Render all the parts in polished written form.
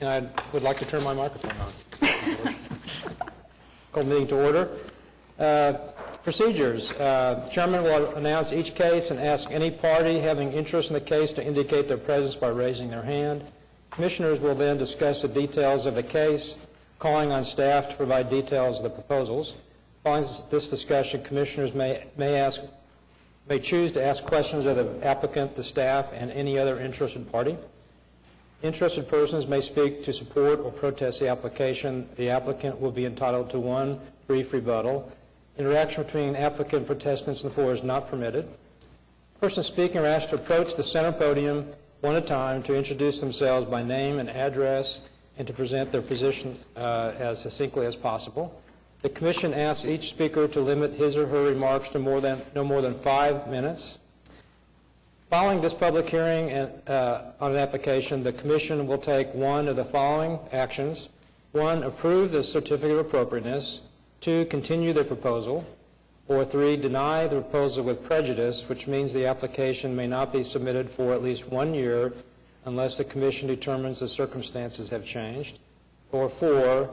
And I would like to turn my microphone on. Call the meeting to order. Procedures. The chairman will announce each case and ask any party having interest in the case to indicate their presence by raising their hand. Commissioners will then discuss the details of the case, calling on staff to provide details of the proposals. Following this discussion, commissioners may choose to ask questions of the applicant, the staff, and any other interested party. Interested persons may speak to support or protest the application. The applicant will be entitled to one brief rebuttal. Interaction between applicant and protestants on the floor is not permitted. Persons speaking are asked to approach the center podium one at a time to introduce themselves by name and address and to present their position as succinctly as possible. The Commission asks each speaker to limit his or her remarks to no more than 5 minutes. Following this public hearing on an application, the Commission will take one of the following actions. 1, approve the certificate of appropriateness. 2, continue the proposal. Or 3, deny the proposal with prejudice, which means the application may not be submitted for at least 1 year unless the Commission determines the circumstances have changed. Or 4,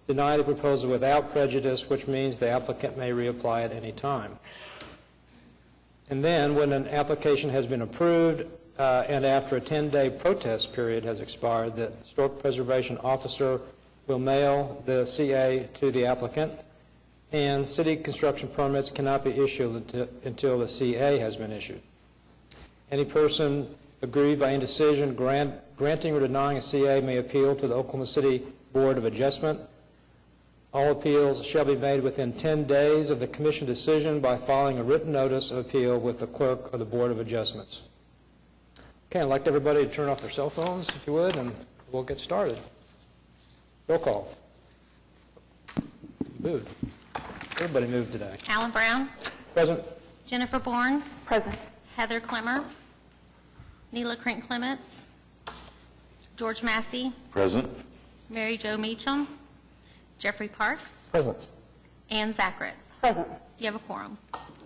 deny the proposal without prejudice, which means the applicant may reapply at any time. And then, when an application has been approved and after a 10-day protest period has expired, the Historic Preservation Officer will mail the CA to the applicant, and city construction permits cannot be issued until the CA has been issued. Any person aggrieved by indecision granting or denying a CA may appeal to the Oklahoma City Board of Adjustment. All appeals shall be made within 10 days of the Commission decision by filing a written notice of appeal with the clerk of the Board of Adjustments. Okay, I'd like everybody to turn off their cell phones, if you would, and we'll get started. Roll call. Moved. Everybody moved today. Alan Brown. Present. Jennifer Bourne. Present. Heather Clemmer. Neela Crink Clements. George Massey. Present. Mary Jo Meacham. Jeffrey Parks. Present. Ann Zacharitz. Present. You have a quorum.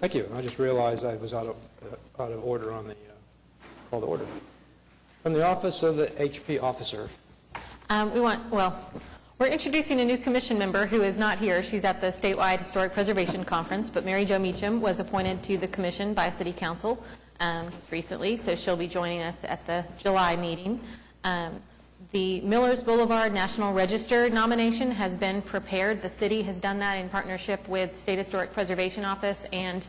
Thank you. I just realized I was out of order on the call to order. From the Office of the HP Officer. We're introducing a new commission member who is not here. She's at the statewide Historic Preservation Conference, but Mary Jo Meacham was appointed to the commission by City Council just recently, so she'll be joining us at the July meeting. The Millers Boulevard National Register nomination has been prepared. The city has done that in partnership with State Historic Preservation Office and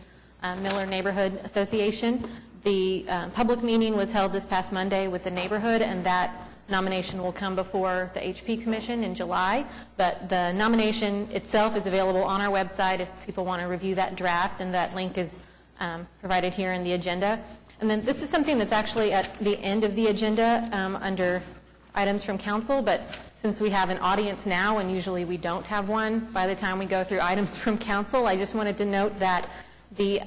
Miller Neighborhood Association. The public meeting was held this past Monday with the neighborhood, and that nomination will come before the HP Commission in July. But the nomination itself is available on our website if people want to review that draft, and that link is provided here in the agenda. And then this is something that's actually at the end of the agenda under items from council, but since we have an audience now and usually we don't have one by the time we go through items from council, I just wanted to note that the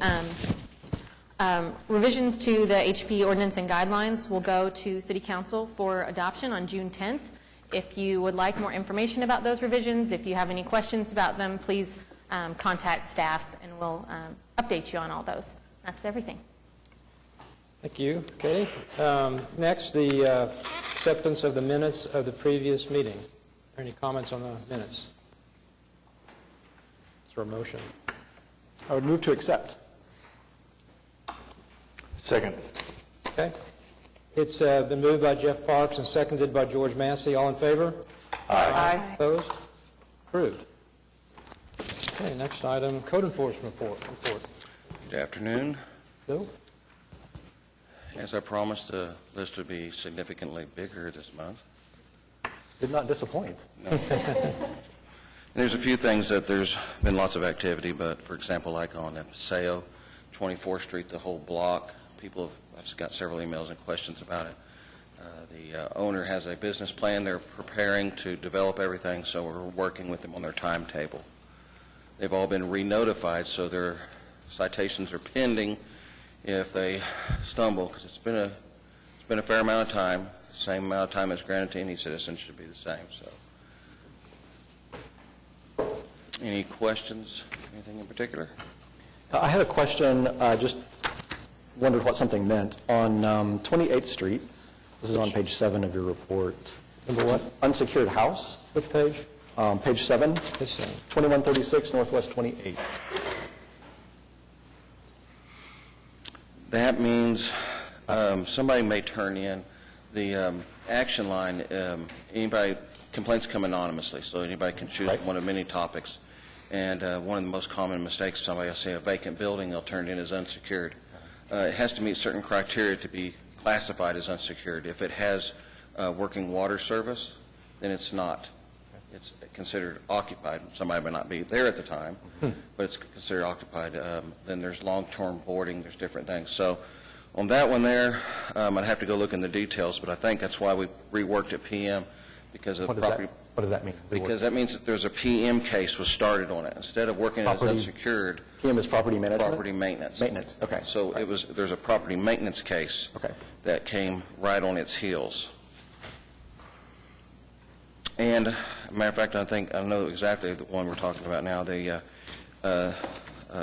revisions to the HP ordinance and guidelines will go to City Council for adoption on June 10th. If you would like more information about those revisions, if you have any questions about them, please contact staff and we'll update you on all those. That's everything. Thank you, Katie. Next, the acceptance of the minutes of the previous meeting. Are there any comments on the minutes? Is there a motion? I would move to accept. Second. Okay. It's been moved by Jeff Parks and seconded by George Massey. All in favor? Aye. Opposed? Approved. Okay, next item, Code Enforcement report. Good afternoon. Bill? As I promised, the list would be significantly bigger this month. Did not disappoint. No. There's a few things that there's been lots of activity, but for example, like on Paseo, 24th Street, the whole block, people have got several emails and questions about it. The owner has a business plan. They're preparing to develop everything, so we're working with them on their timetable. They've all been re-notified, so their citations are pending if they stumble, because it's been a fair amount of time, same amount of time as granted to any citizen should be the same. So, any questions? Anything in particular? I had a question, just wondered what something meant. On 28th Street, this is on page 7 of your report, Number what? Unsecured house, Which page? page 7, This thing. 2136 Northwest 28. That means somebody may turn in the action line, anybody, complaints come anonymously, so anybody can choose Right. one of many topics. And one of the most common mistakes, somebody will say a vacant building, they'll turn it in as unsecured. It has to meet certain criteria to be classified as unsecured. If it has working water service, then it's not. It's considered occupied. Somebody may not be there at the time, but it's considered occupied. Then there's long-term boarding, there's different things. So on that one there, I'd have to go look in the details, but I think that's why we reworked it PM, because of What property. does that mean? Because that means that there's a PM case was started on it. Instead of working as Property- unsecured, PM is property management? property maintenance. Maintenance, okay. So there's a property maintenance case Okay. that came right on its heels. And, as a matter of fact, I know exactly the one we're talking about now.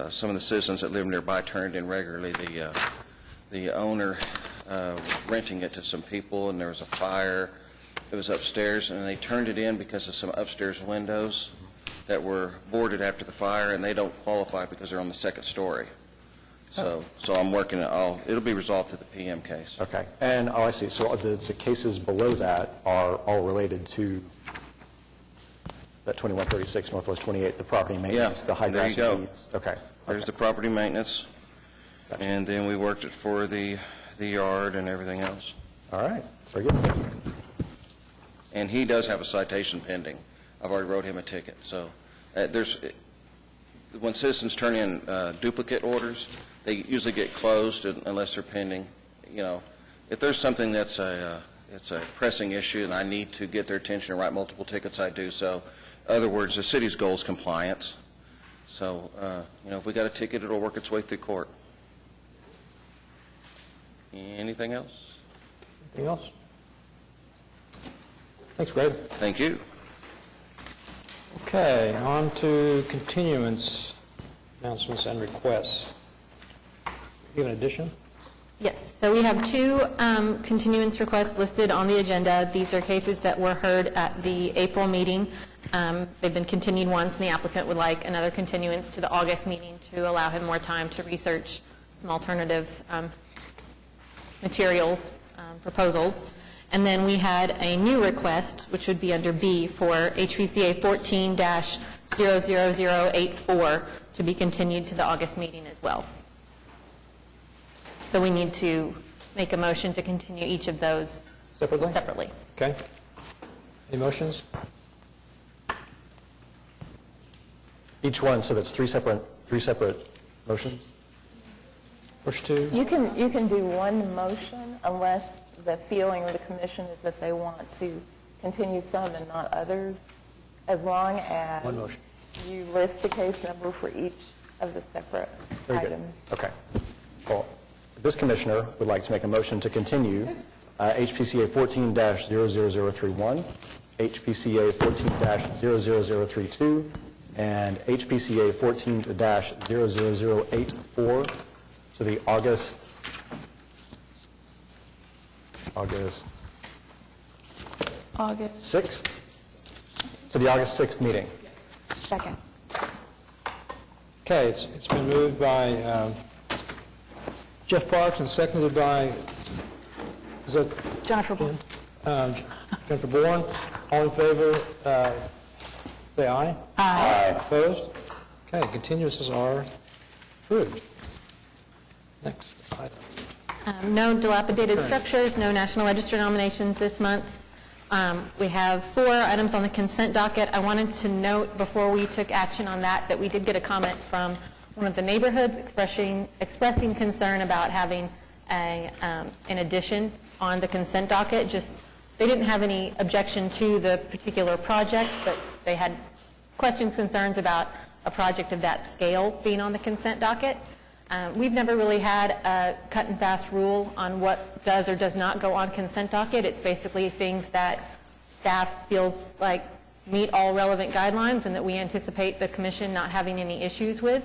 Some of the citizens that live nearby turned in regularly. The owner was renting it to some people, and there was a fire. It was upstairs, and they turned it in because of some upstairs windows that were boarded after the fire, and they don't qualify because they're on the second story. So I'm working it all. It'll be resolved through the PM case. Okay. And, I see. So the cases below that are all related to that 2136 Northwest 28, the property maintenance, the high there you grassy go. weeds. Okay. There's the property maintenance, Gotcha. and then we worked it for the yard and everything else. All right. Very good. Thank you. And he does have a citation pending. I've already wrote him a ticket. So when citizens turn in duplicate orders, they usually get closed unless they're pending. You know, if there's something that's it's a pressing issue and I need to get their attention and write multiple tickets, I do so. In other words, the city's goal is compliance. So, if we got a ticket, it'll work its way through court. Anything else? Anything else? Thanks, Greg. Thank you. Okay, on to continuance announcements and requests. You have an addition? Yes, so we have two continuance requests listed on the agenda. These are cases that were heard at the April meeting. They've been continued once, and the applicant would like another continuance to the August meeting to allow him more time to research some alternative materials, proposals. And then we had a new request, which would be under B, for HPCA 14-00084 to be continued to the August meeting as well. So we need to make a motion to continue each of those Separately? Okay. Any motions? Each one, so that's three separate motions? First two? You can do one motion unless the feeling of the commission is that they want to continue some and not others, as long as One motion. you list the case number for each of the separate Very good. items. Okay. Well, this commissioner would like to make a motion to continue HPCA 14-00031, HPCA 14-00032, and HPCA 14-00084 to the August 6th, to the August 6th meeting. Second. Okay, it's been moved by Jeff Parks and seconded by, is that Jennifer Bourne. Jennifer Bourne? All in favor, say aye. Aye. Opposed? Okay, continuances are approved. Next item. No dilapidated structures, no National Register nominations this month. We have 4 items on the consent docket. I wanted to note before we took action on that we did get a comment from one of the neighborhoods expressing concern about having an addition on the consent docket. They didn't have any objection to the particular project, but they had questions, concerns about a project of that scale being on the consent docket. We've never really had a cut and fast rule on what does or does not go on consent docket. It's basically things that staff feels like meet all relevant guidelines and that we anticipate the commission not having any issues with.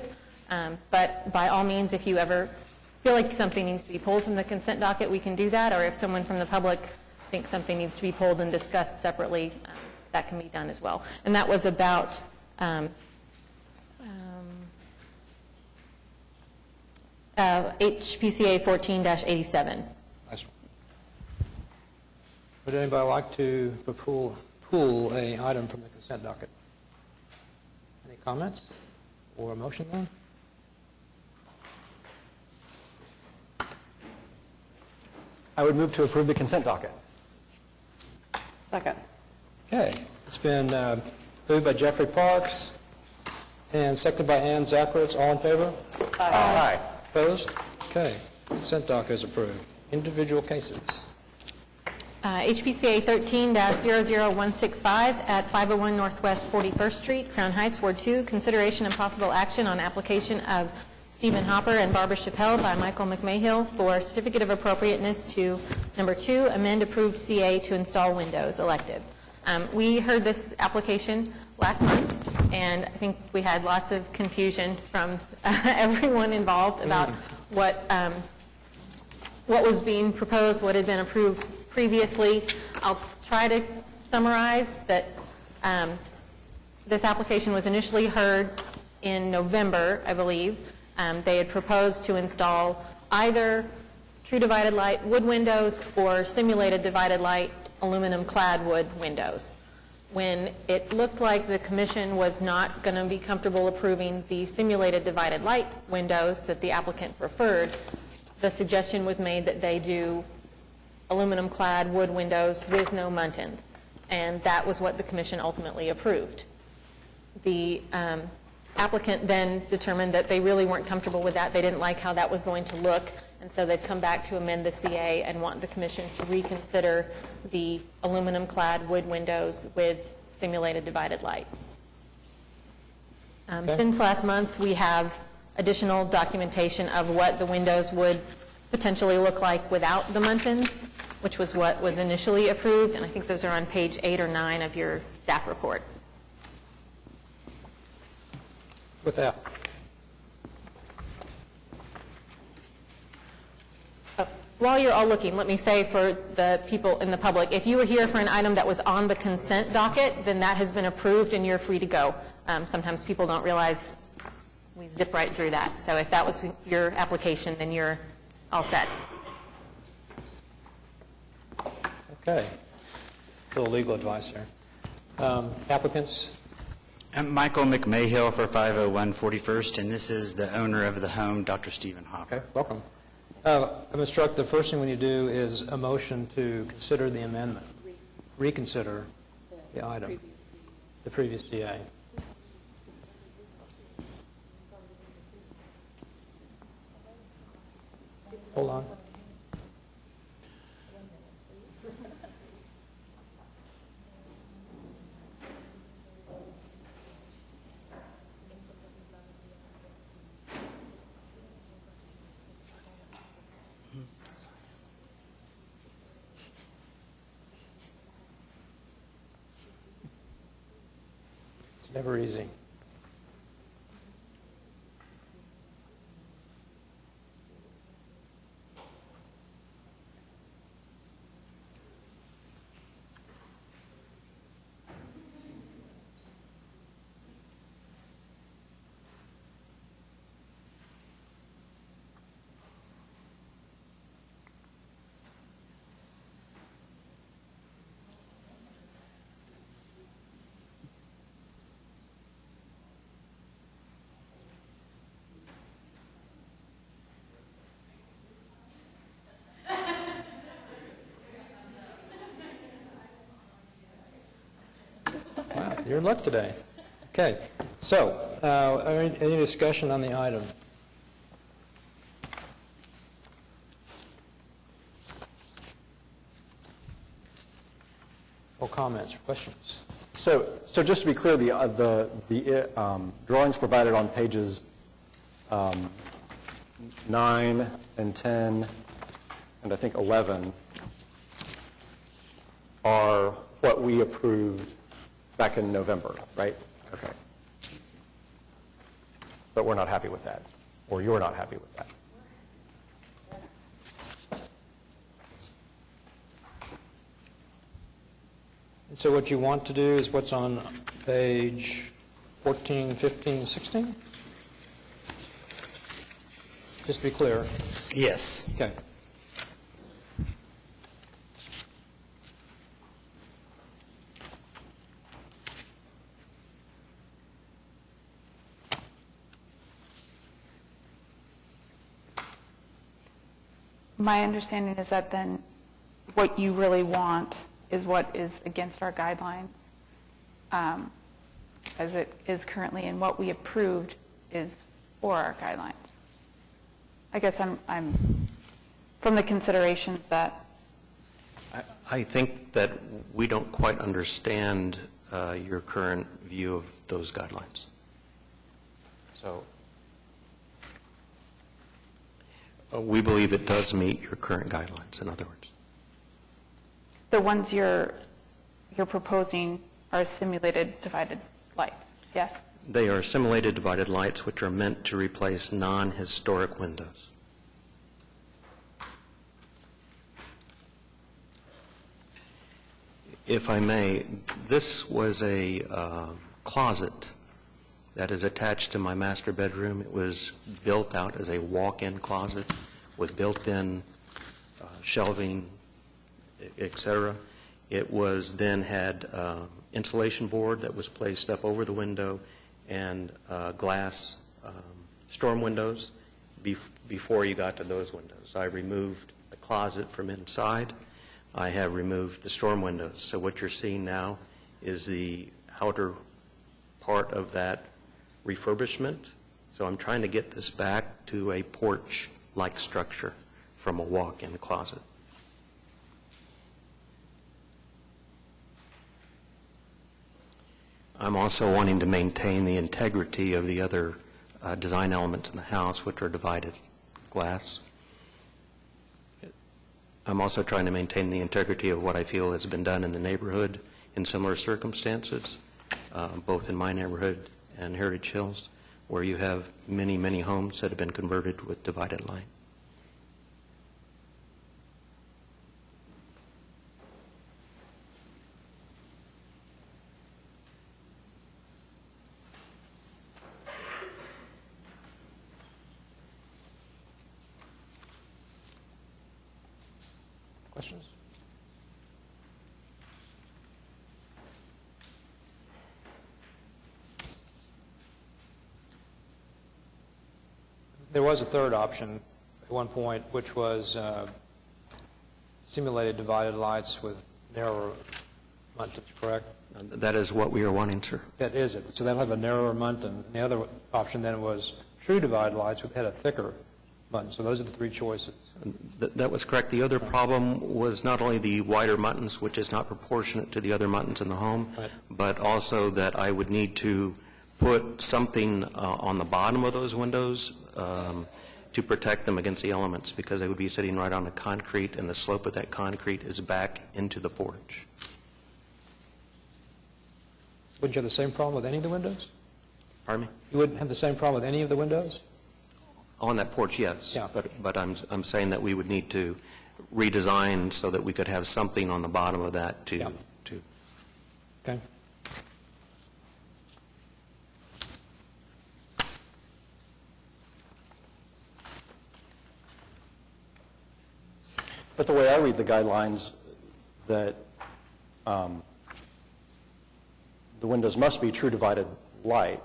But by all means, if you ever feel like something needs to be pulled from the consent docket, we can do that, or if someone from the public think something needs to be pulled and discussed separately, that can be done as well. And that was about HPCA 14-87. Nice. Would anybody like to pull a item from the consent docket? Any comments or a motion then? I would move to approve the consent docket. Second. Okay, it's been moved by Jeffrey Parks and seconded by Ann Zacharitz. All in favor? Aye. Opposed? Okay, consent docket is approved. Individual cases. HPCA 13-00165 at 501 Northwest 41st Street, Crown Heights, Ward 2, consideration and possible action on application of Stephen Hopper and Barbara Chappelle by Michael McMahill for certificate of appropriateness to, number 2, amend approved CA to install windows, elective. We heard this application last month, and I think we had lots of confusion from everyone involved about what was being proposed, what had been approved previously. I'll try to summarize that this application was initially heard in November, I believe. They had proposed to install either true divided light wood windows or simulated divided light aluminum clad wood windows. When it looked like the commission was not going to be comfortable approving the simulated divided light windows that the applicant preferred, the suggestion was made that they do aluminum clad wood windows with no muntins, and that was what the commission ultimately approved. The applicant then determined that they really weren't comfortable with that. They didn't like how that was going to look, and so they've come back to amend the CA and want the commission to reconsider the aluminum clad wood windows with simulated divided light. Since last month, we have additional documentation of what the windows would potentially look like without the muntins, which was what was initially approved, and I think those are on page 8 or 9 of your staff report. With that, while you're all looking, let me say for the people in the public, if you were here for an item that was on the consent docket, then that has been approved and you're free to go. Sometimes people don't realize we zip right through that. So if that was your application, then you're all set. okay. A little legal advice here. Applicants? I'm Michael McMahill for 501 41st, and this is the owner of the home, Dr. Stephen Hopper. Okay, welcome. I'm instructed the first thing we need to do is a motion to consider the amendment, reconsider the item, the previous CA. Hold on. It's never easy. Wow, you're in luck today. Okay, so any discussion on the item? Or comments or questions? So just to be clear, the drawings provided on pages 9 and 10 and I think 11 are what we approved back in November, right? Okay. But we're not happy with that, or you're not happy with that. And so what you want to do is what's on page 14, 15, 16? Just to be clear. Yes. Okay. My understanding is that then what you really want is what is against our guidelines as it is currently, and what we approved is for our guidelines. I guess I'm from the considerations that I think that we don't quite understand your current view of those guidelines. So we believe it does meet your current guidelines, in other words. the ones you're proposing are simulated divided lights, yes? They are simulated divided lights which are meant to replace non-historic windows. If I may, this was a closet that is attached to my master bedroom. It was built out as a walk-in closet with built-in shelving, etc. It was then had insulation board that was placed up over the window and glass storm windows before you got to those windows. I removed the closet from inside. I have removed the storm windows. So what you're seeing now is the outer part of that refurbishment. So I'm trying to get this back to a porch-like structure from a walk-in closet. I'm also wanting to maintain the integrity of the other design elements in the house, which are divided glass. I'm also trying to maintain the integrity of what I feel has been done in the neighborhood in similar circumstances, both in my neighborhood and Heritage Hills, where you have many, many homes that have been converted with divided light. Questions? There was a third option at one point, which was simulated divided lights with narrower muntins, correct? That is what we are wanting, sir. That is it. So they'll have a narrower muntin. The other option then was true divided lights, which had a thicker muntin. So those are the three choices. That was correct. The other problem was not only the wider muntins, which is not proportionate to the other muntins in the home, Right. but also that I would need to put something on the bottom of those windows to protect them against the elements, because they would be sitting right on the concrete, and the slope of that concrete is back into the porch. Wouldn't you have the same problem with any of the windows? Pardon me? You wouldn't have the same problem with any of the windows? On that porch, yes. Yeah. But I'm saying that we would need to redesign so that we could have something on the bottom of that to. Yeah. Okay. But the way I read the guidelines, that the windows must be true divided light.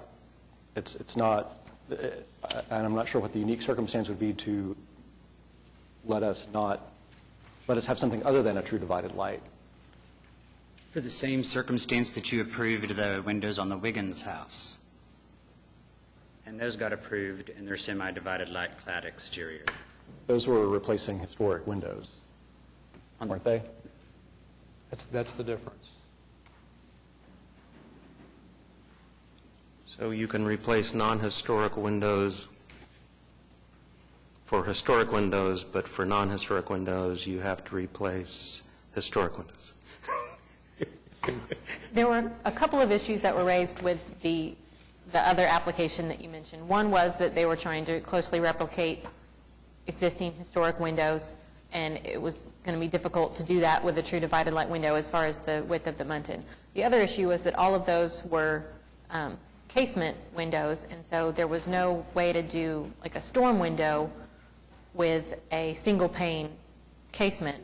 It's not, and I'm not sure what the unique circumstance would be to let us have something other than a true divided light. For the same circumstance that you approved the windows on the Wiggins house. And those got approved in their semi-divided light clad exterior. Those were replacing historic windows, weren't they? That's the difference. So you can replace non-historic windows for historic windows, but for non-historic windows, you have to replace historic windows. There were a couple of issues that were raised with the other application that you mentioned. One was that they were trying to closely replicate existing historic windows. and it was going to be difficult to do that with a true divided light window as far as the width of the muntin. The other issue was that all of those were casement windows, and so there was no way to do like a storm window with a single pane casement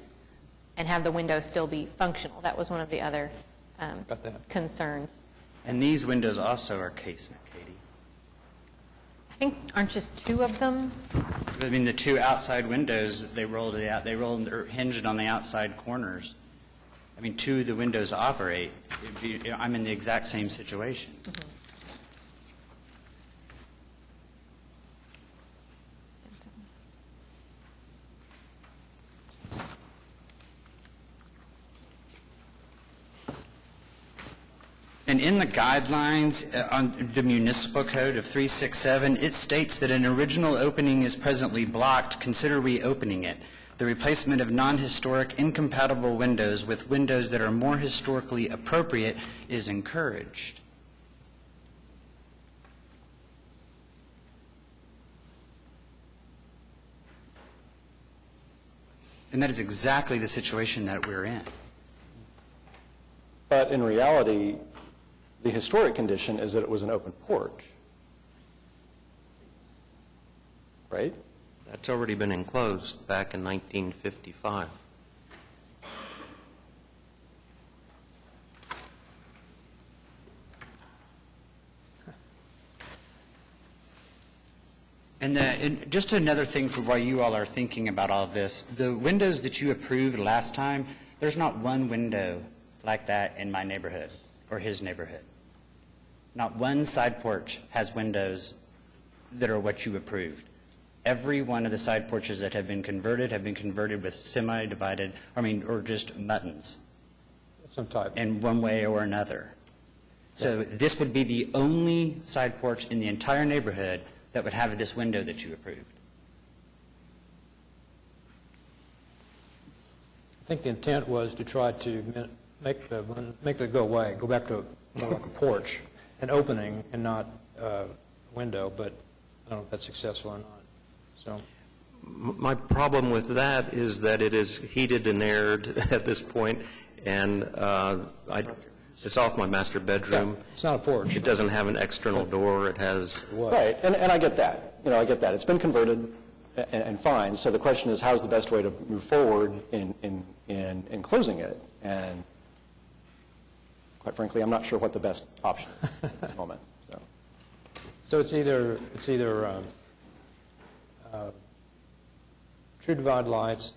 and have the window still be functional. That was one of the other Got that. concerns. And these windows also are casement, Katie. I think, aren't just two of them? I mean, the two outside windows, they rolled it out, they rolled or hinged on the outside corners. I mean, two of the windows operate. I'm in the exact same situation. And in the guidelines on the municipal code of 367, it states that an original opening is presently blocked. Consider reopening it. The replacement of non-historic incompatible windows with windows that are more historically appropriate is encouraged. And that is exactly the situation that we're in. But in reality, the historic condition is that it was an open porch, right? That's already been enclosed back in 1955. And just another thing for why you all are thinking about all of this, the windows that you approved last time, there's not one window like that in my neighborhood or his neighborhood. Not one side porch has windows that are what you approved. Every one of the side porches that have been converted with semi-divided, or just muttons Some type. in one way or another. So this would be the only side porch in the entire neighborhood that would have this window that you approved. I think the intent was to try to make the go away, go back to more like a porch, an opening and not a window, but I don't know if that's successful or not. So, My problem with that is that it is heated and aired at this point, and it's off my master bedroom. yeah, it's not a porch. It doesn't have an external door. It has, What? Right, and I get that. I get that. It's been converted and fine. So the question is, how's the best way to move forward in closing it? And quite frankly, I'm not sure what the best option is at the moment. So it's either true divide lights,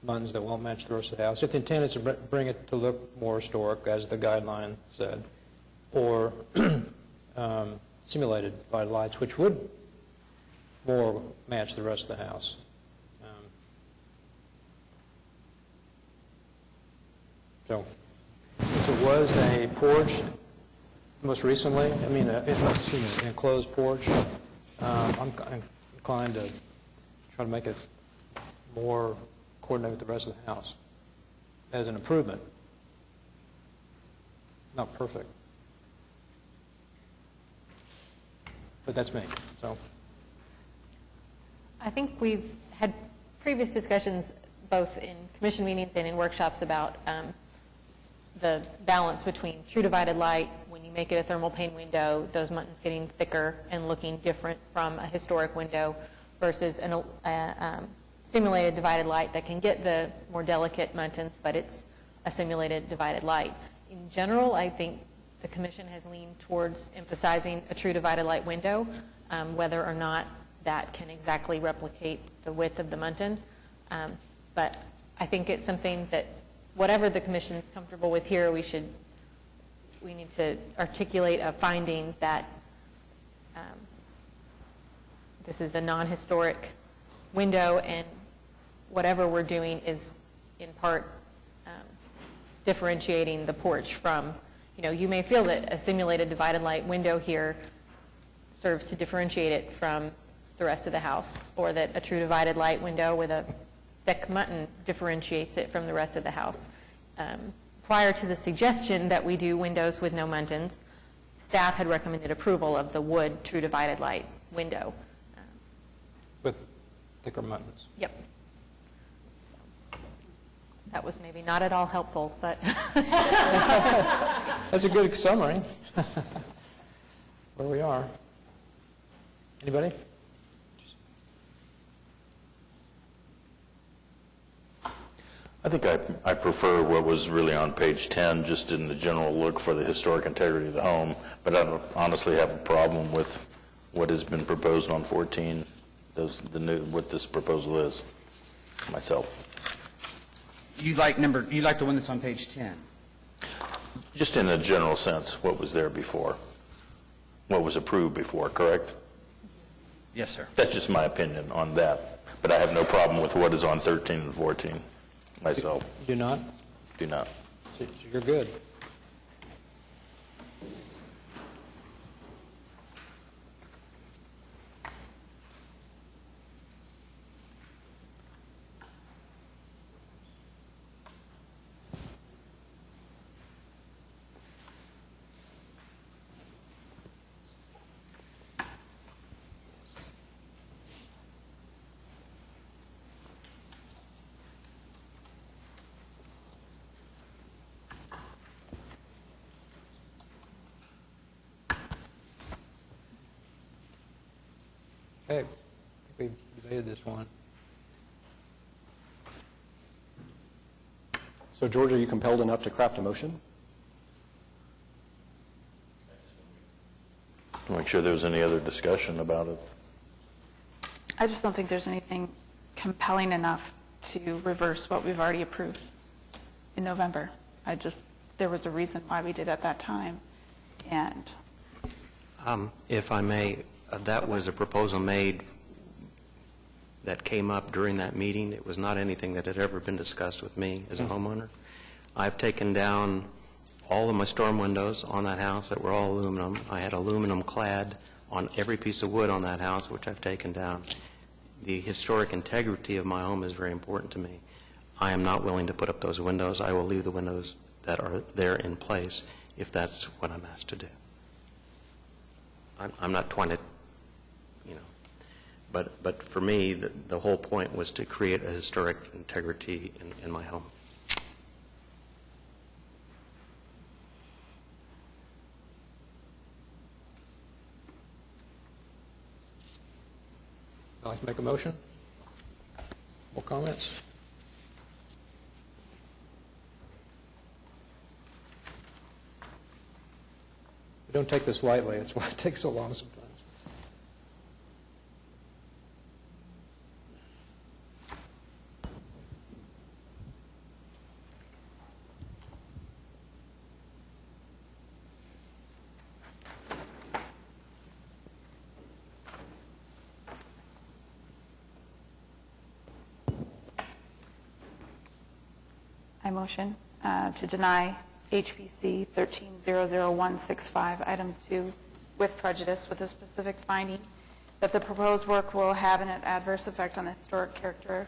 buttons that won't match the rest of the house. If the intent is to bring it to look more historic, as the guideline said, or simulated divided lights, which would more match the rest of the house. So if it was a porch, most recently, an enclosed porch, I'm inclined to try to make it more coordinated with the rest of the house as an improvement. Not perfect. But that's me, so. I think we've had previous discussions, both in commission meetings and in workshops, about the balance between true divided light, when you make it a thermal pane window, those muttons getting thicker and looking different from a historic window, versus a simulated divided light that can get the more delicate muttons, but it's a simulated divided light. In general, I think the commission has leaned towards emphasizing a true divided light window, whether or not that can exactly replicate the width of the muntin. But I think it's something that, whatever the commission is comfortable with here, we need to articulate a finding that this is a non-historic window, and whatever we're doing is in part differentiating the porch from, you may feel that a simulated divided light window here serves to differentiate it from the rest of the house, or that a true divided light window with a thick mutton differentiates it from the rest of the house. Prior to the suggestion that we do windows with no muntins, staff had recommended approval of the wood true divided light window. With thicker muttons. Yep. That was maybe not at all helpful, but That's a good summary. Where we are. Anybody? I think I prefer what was really on page 10, just in the general look for the historic integrity of the home, but I don't honestly have a problem with what has been proposed on 14, what this proposal is, myself. You like the one that's on page 10? Just in a general sense, what was there before, what was approved before, correct? Yes, sir. That's just my opinion on that, but I have no problem with what is on 13 and 14, myself. Do not? Do not. So you're good. Okay, I think we debated this one. So, George, are you compelled enough to craft a motion? To make sure there was any other discussion about it. I just don't think there's anything compelling enough to reverse what we've already approved in November. There was a reason why we did at that time, and If I may, that was a proposal made that came up during that meeting. It was not anything that had ever been discussed with me as a homeowner. I've taken down all of my storm windows on that house that were all aluminum. I had aluminum clad on every piece of wood on that house, which I've taken down. The historic integrity of my home is very important to me. I am not willing to put up those windows. I will leave the windows that are there in place if that's what I'm asked to do. I'm not trying to, but for me, the whole point was to create a historic integrity in my home. I'd like to make a motion. More comments? We don't take this lightly. That's why it takes so long sometimes. I motion to deny HPC 13-00165, Item 2, with prejudice, with a specific finding that the proposed work will have an adverse effect on the historic character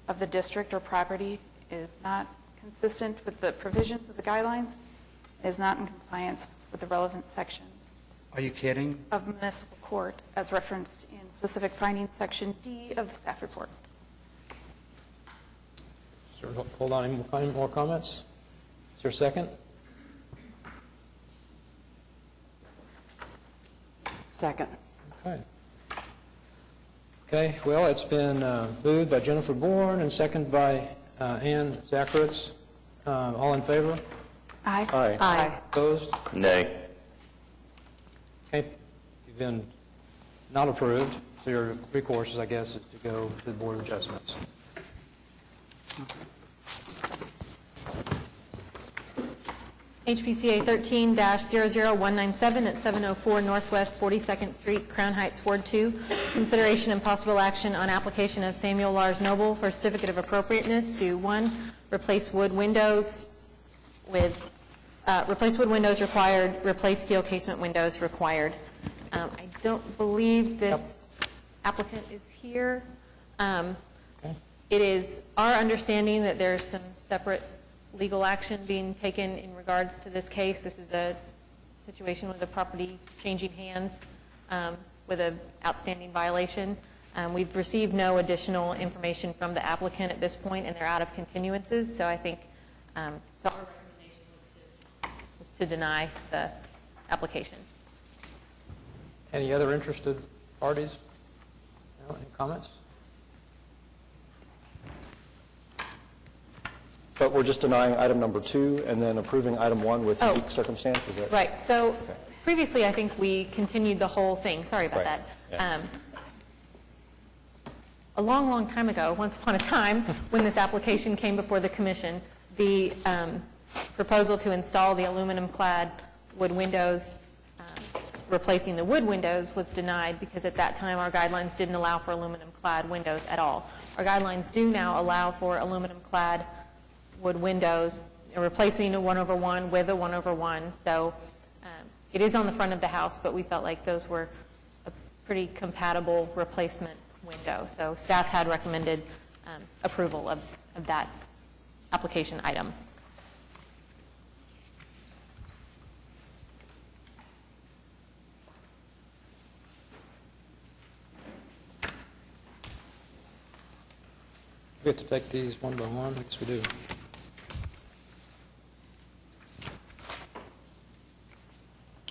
of the district or property, is not consistent with the provisions of the guidelines, is not in compliance with the relevant sections Are you kidding? of municipal court as referenced in specific findings section D of the staff report. Sir, hold on. Any more comments? Is there a second? Second. Okay. Okay, well, it's been moved by Jennifer Bourne and seconded by Ann Zacharitz. All in favor? Aye. Aye. Aye. Opposed? Nay. Okay, you've been not approved, so your recourse, I guess, is to go to the Board of Adjustments. HPCA 13-00197 at 704 Northwest 42nd Street, Crown Heights, Ward 2. Consideration and possible action on application of Samuel Lars Noble for certificate of appropriateness to, 1, replace wood windows required, replace steel casement windows required. I don't believe this applicant is here. It is our understanding that there's some separate legal action being taken in regards to this case. This is a situation with the property changing hands with an outstanding violation. We've received no additional information from the applicant at this point, and they're out of continuances, so I think, so our recommendation was to deny the application. Any other interested parties? No, any comments? But we're just denying item number 2 and then approving item 1 with Oh. unique circumstances? Is that Right, so previously, I think we continued the whole thing, sorry about Right, that. yeah. A long, long time ago, once upon a time, when this application came before the commission, the proposal to install the aluminum-clad wood windows, replacing the wood windows, was denied because at that time, our guidelines didn't allow for aluminum-clad windows at all. Our guidelines do now allow for aluminum-clad wood windows, replacing a 1/1 with a 1/1. So it is on the front of the house, but we felt like those were a pretty compatible replacement window. So staff had recommended approval of that application item. We have to take these one by one? I guess we do.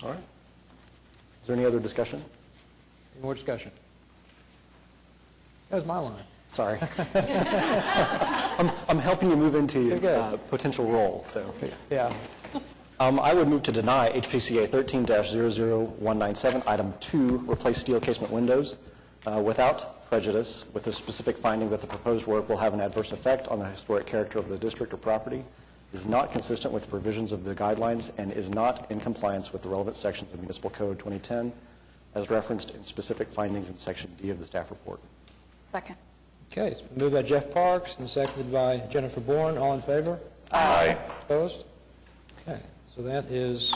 all right? Is there any other discussion? Any more discussion? That was my line. Sorry. I'm helping you move into You're good. potential role, so. Yeah. I would move to deny HPCA 13-00197, item 2, replace steel casement windows without prejudice, with a specific finding that the proposed work will have an adverse effect on the historic character of the district or property, is not consistent with the provisions of the guidelines, and is not in compliance with the relevant sections of Municipal Code 2010, as referenced in specific findings in Section D of the staff report. Second. Okay, it's been moved by Jeff Parks and seconded by Jennifer Bourne. All in favor? Aye. Opposed? Okay, so that is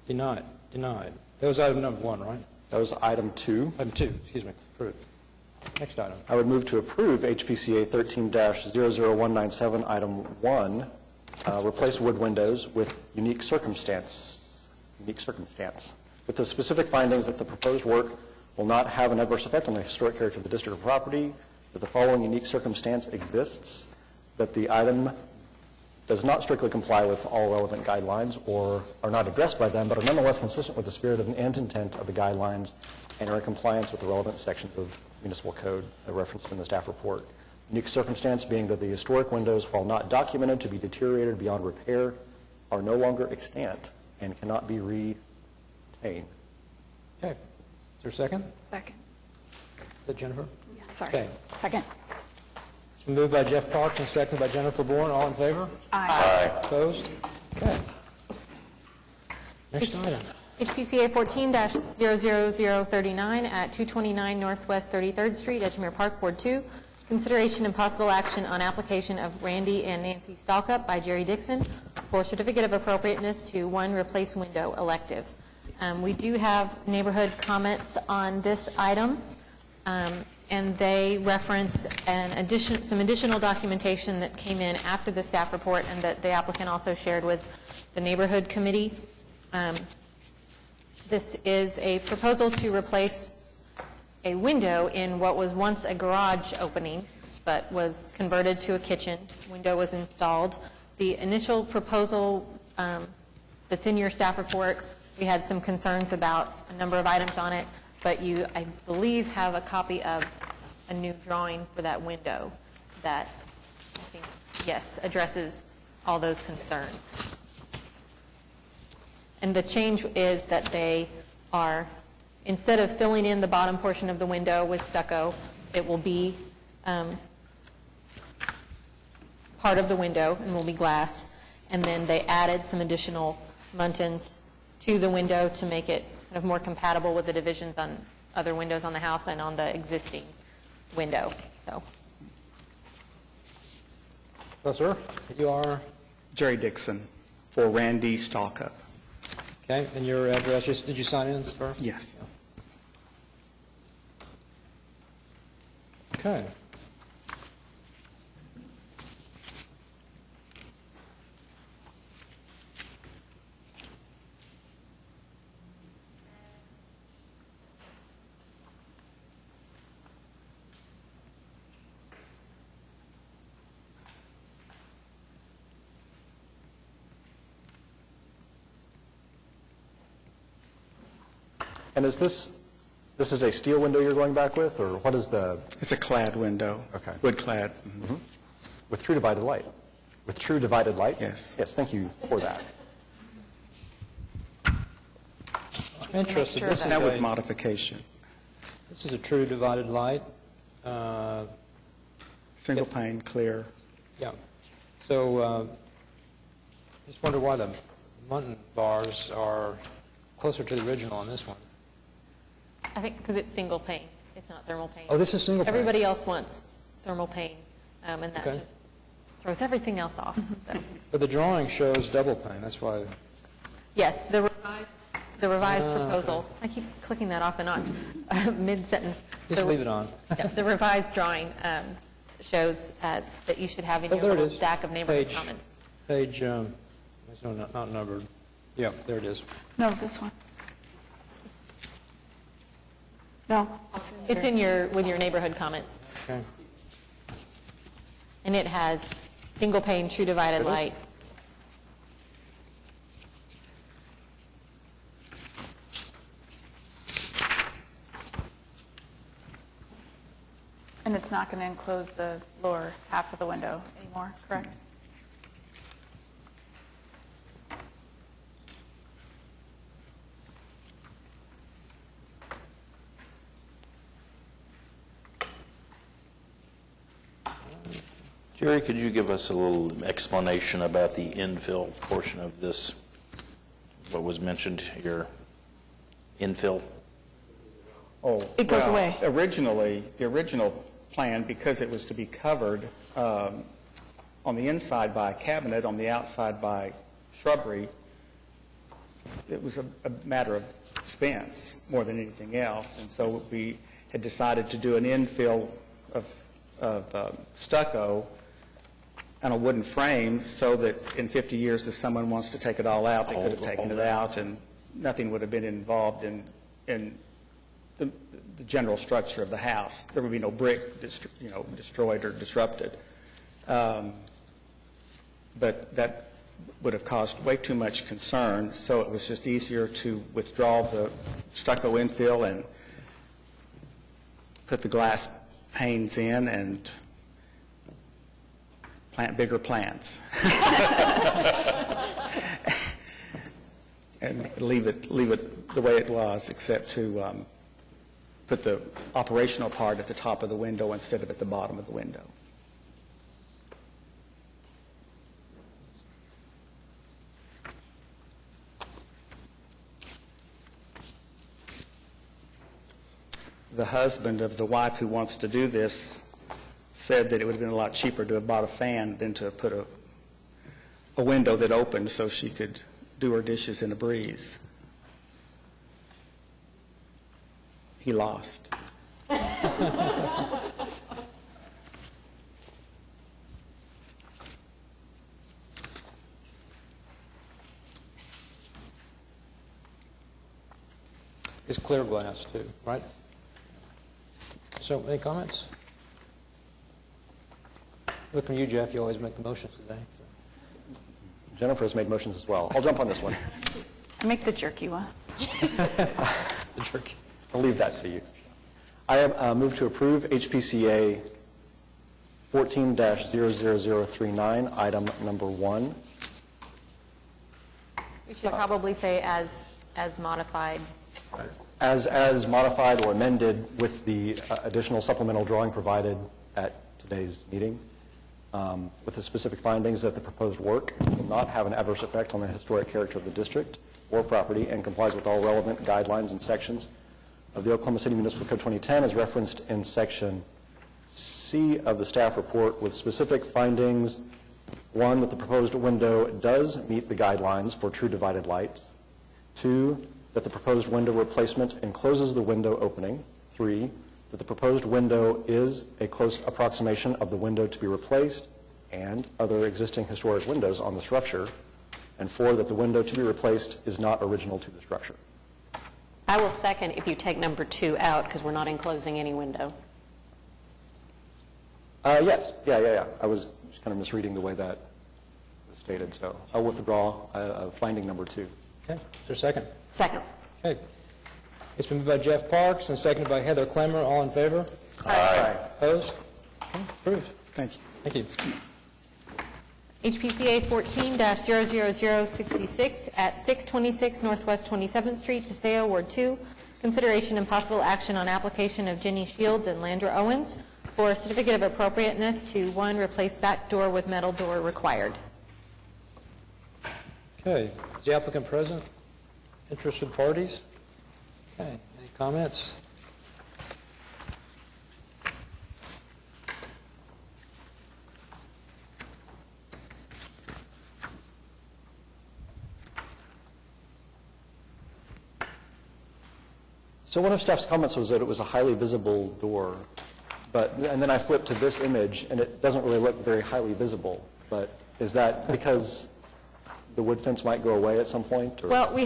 denied. That was item number 1, right? That was item 2. Item 2, excuse me, approved. Next item. I would move to approve HPCA 13-00197, item 1, replace wood windows with unique circumstance, with the specific findings that the proposed work will not have an adverse effect on the historic character of the district or property, that the following unique circumstance exists, that the item does not strictly comply with all relevant guidelines or are not addressed by them, but are nonetheless consistent with the spirit and intent of the guidelines and are in compliance with the relevant sections of municipal code referenced in the staff report. Unique circumstance being that the historic windows, while not documented to be deteriorated beyond repair, are no longer extant and cannot be retained. Okay, is there a second? Second. Is that Jennifer? Yeah, sorry. Okay. Second. It's been moved by Jeff Parks and seconded by Jennifer Bourne. All in favor? Aye. Opposed? Okay. Next item. HPCA 14-00039 at 229 Northwest 33rd Street, Edgemere Park, Ward 2. Consideration and possible action on application of Randy and Nancy Stalkup by Jerry Dixon for certificate of appropriateness to 1 replace window elective. We do have neighborhood comments on this item, and they reference some additional documentation that came in after the staff report and that the applicant also shared with the neighborhood committee. This is a proposal to replace a window in what was once a garage opening, but was converted to a kitchen. Window was installed. The initial proposal that's in your staff report, we had some concerns about a number of items on it, but you, I believe, have a copy of a new drawing for that window that, I think, yes, addresses all those concerns. And the change is that they are, instead of filling in the bottom portion of the window with stucco, it will be part of the window and will be glass. And then they added some additional muntins to the window to make it kind of more compatible with the divisions on other windows on the house and on the existing window. So, Hello, sir. You are, Jerry Dixon for Randy Stalkup. okay, and your address, did you sign in, sir? Yes. Okay. And is this is a steel window you're going back with, or what is the? It's a clad window. Okay. Wood clad. With true divided light? With true divided light? Yes. Yes, thank you for that. I'm interested. sure This is That was a- modification. This is a true divided light. Single pane, clear. Yeah. So, just wonder why the Munton bars are closer to the original on this one. I think because it's single pane, it's not thermal pane. Oh, this is single pane. Everybody else wants thermal pane, and that Okay. just throws everything else off. So, But the drawing shows double pane, that's why. yes, the revised proposal, I keep clicking that off and on, mid-sentence. Just The- leave it on. Yeah, the revised drawing shows that you should have in Oh, your there it little is. stack of neighborhood Page- comments. Page, it's not numbered. Yeah, there it is. No, this one. No. It's with your neighborhood comments. Okay. And it has single pane, true divided It is? light. And it's not going to enclose the lower half of the window anymore, correct? Jerry, could you give us a little explanation about the infill portion of this, what was mentioned here, infill? Oh, It goes well, away. Originally, the original plan, because it was to be covered on the inside by a cabinet, on the outside by shrubbery, it was a matter of expense more than anything else. And so we had decided to do an infill of stucco on a wooden frame so that in 50 years, if someone wants to take it all out, they could have taken it out and nothing would have been involved in the general structure of the house. There would be no brick destroyed or disrupted. But that would have caused way too much concern, so it was just easier to withdraw the stucco infill and put the glass panes in and plant bigger plants. And leave it the way it was, except to put the operational part at the top of the window instead of at the bottom of the window. The husband of the wife who wants to do this said that it would have been a lot cheaper to have bought a fan than to put a window that opened so she could do her dishes in a breeze. He lost. It's clear glass too, right? So, any comments? Looking at you, Jeff, you always make the motions today. So. Jennifer has made motions as well. I'll jump on this one. I make the jerky one. The jerky. I'll leave that to you. I have moved to approve HPCA 14-00039, item number 1. We should probably say as modified. As modified or amended with the additional supplemental drawing provided at today's meeting, with the specific findings that the proposed work will not have an adverse effect on the historic character of the district or property and complies with all relevant guidelines and sections of the Oklahoma City Municipal Code 2010 as referenced in Section C of the staff report, with specific findings: 1, that the proposed window does meet the guidelines for true divided lights; 2, that the proposed window replacement encloses the window opening; 3, that the proposed window is a close approximation of the window to be replaced and other existing historic windows on the structure; and 4, that the window to be replaced is not original to the structure. I will second if you take number 2 out, because we're not enclosing any window. Yes. Yeah. I was just kind of misreading the way that was stated, so I'll withdraw finding number 2. Okay, is there a second? Second. Okay. It's been moved by Jeff Parks and seconded by Heather Clemmer. All in favor? Aye. Opposed? Okay, approved. Thank you. Thank you. HPCA 14-00066 at 626 Northwest 27th Street, Paseo, Ward 2. Consideration and possible action on application of Jenny Shields and Landra Owens for a certificate of appropriateness to, 1, replace back door with metal door required. Okay, is the applicant present? Interested parties? Okay, any comments? So one of staff's comments was that it was a highly visible door, and then I flipped to this image, and it doesn't really look very highly visible. But is that because the wood fence might go away at some point? Or? Well, we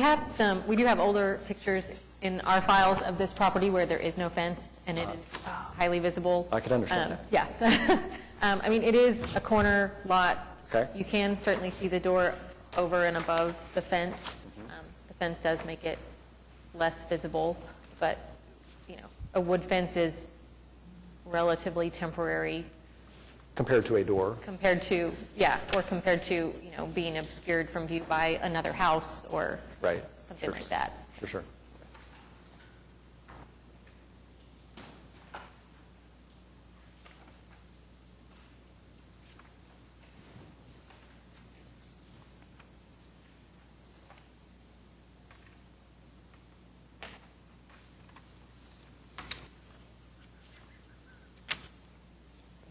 do have older pictures in our files of this property where there is no fence and it is highly visible. I could understand that. Yeah. I mean, it is a corner lot. Okay. You can certainly see the door over and above the fence. The fence does make it less visible, but, you know, a wood fence is relatively temporary Compared to a door? compared to, compared to, you know, being obscured from view by another house or Right. something like that. Sure.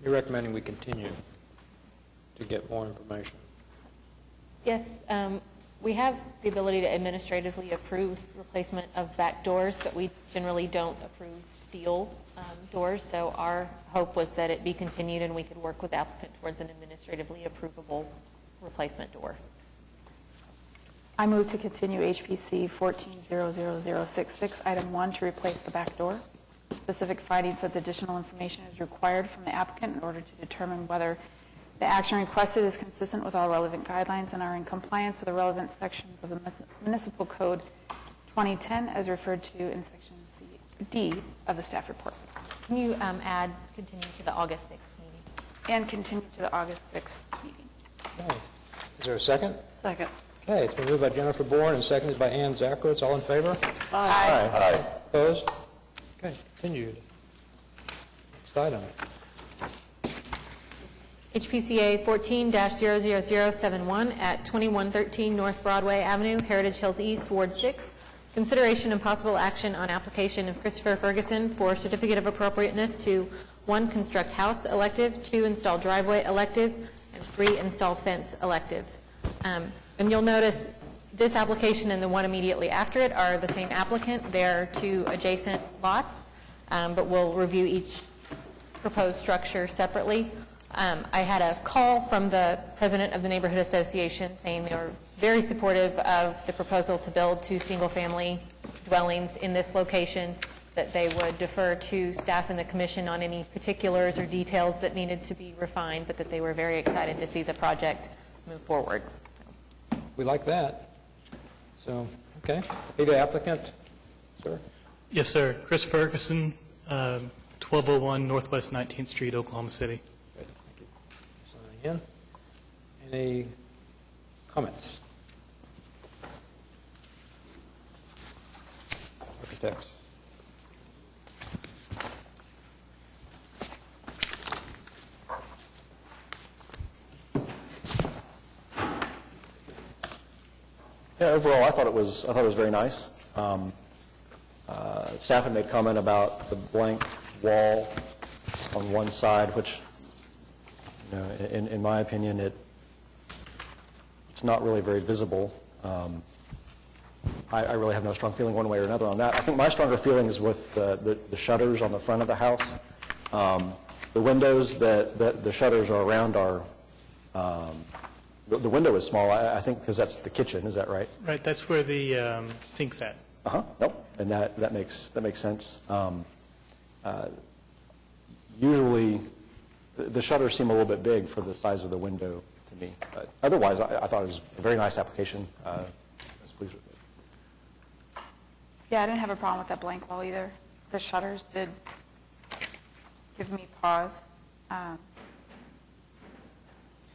You're recommending we continue to get more information. Yes, we have the ability to administratively approve replacement of back doors, but we generally don't approve steel doors. So our hope was that it be continued and we could work with the applicant towards an administratively approvable replacement door. I move to continue HPC 14-00066, item 1, to replace the back door. Specific findings that additional information is required from the applicant in order to determine whether the action requested is consistent with all relevant guidelines and are in compliance with the relevant sections of the Municipal Code 2010 as referred to in Section D of the staff report. Can you continue to the August 6th meeting? And continue to the August 6th meeting. Okay. Is there a second? Second. Okay, it's been moved by Jennifer Bourne and seconded by Ann Zakowitz. All in favor? Aye. Opposed? Okay, continued. Next item. HPCA 14-00071 at 2113 North Broadway Avenue, Heritage Hills East, Ward 6. Consideration and possible action on application of Christopher Ferguson for certificate of appropriateness to 1, construct house elective, 2, install driveway elective, and 3, install fence elective. And you'll notice this application and the one immediately after it are the same applicant. They're 2 adjacent lots, but we'll review each proposed structure separately. I had a call from the president of the neighborhood association saying they were very supportive of the proposal to build 2 single-family dwellings in this location, that they would defer to staff and the commission on any particulars or details that needed to be refined, but that they were very excited to see the project move forward. We like that. So, okay. Be the applicant, sir. Yes, sir. Chris Ferguson, 1201 Northwest 19th Street, Oklahoma City. Great, thank you. Signing in. Any comments? Architects. Yeah, overall, I thought it was very nice. Staff had made comment about the blank wall on one side, which, you know, in my opinion, it's not really very visible. I really have no strong feeling one way or another on that. I think my stronger feeling is with the shutters on the front of the house. The windows that the shutters are around are, the window is small, I think, because that's the kitchen, is that right? Right, that's where the sink's at. Nope, and that makes sense. Usually, the shutters seem a little bit big for the size of the window to me. But otherwise, I thought it was a very nice application. I was pleased with it. Yeah, I didn't have a problem with that blank wall either. The shutters did give me pause.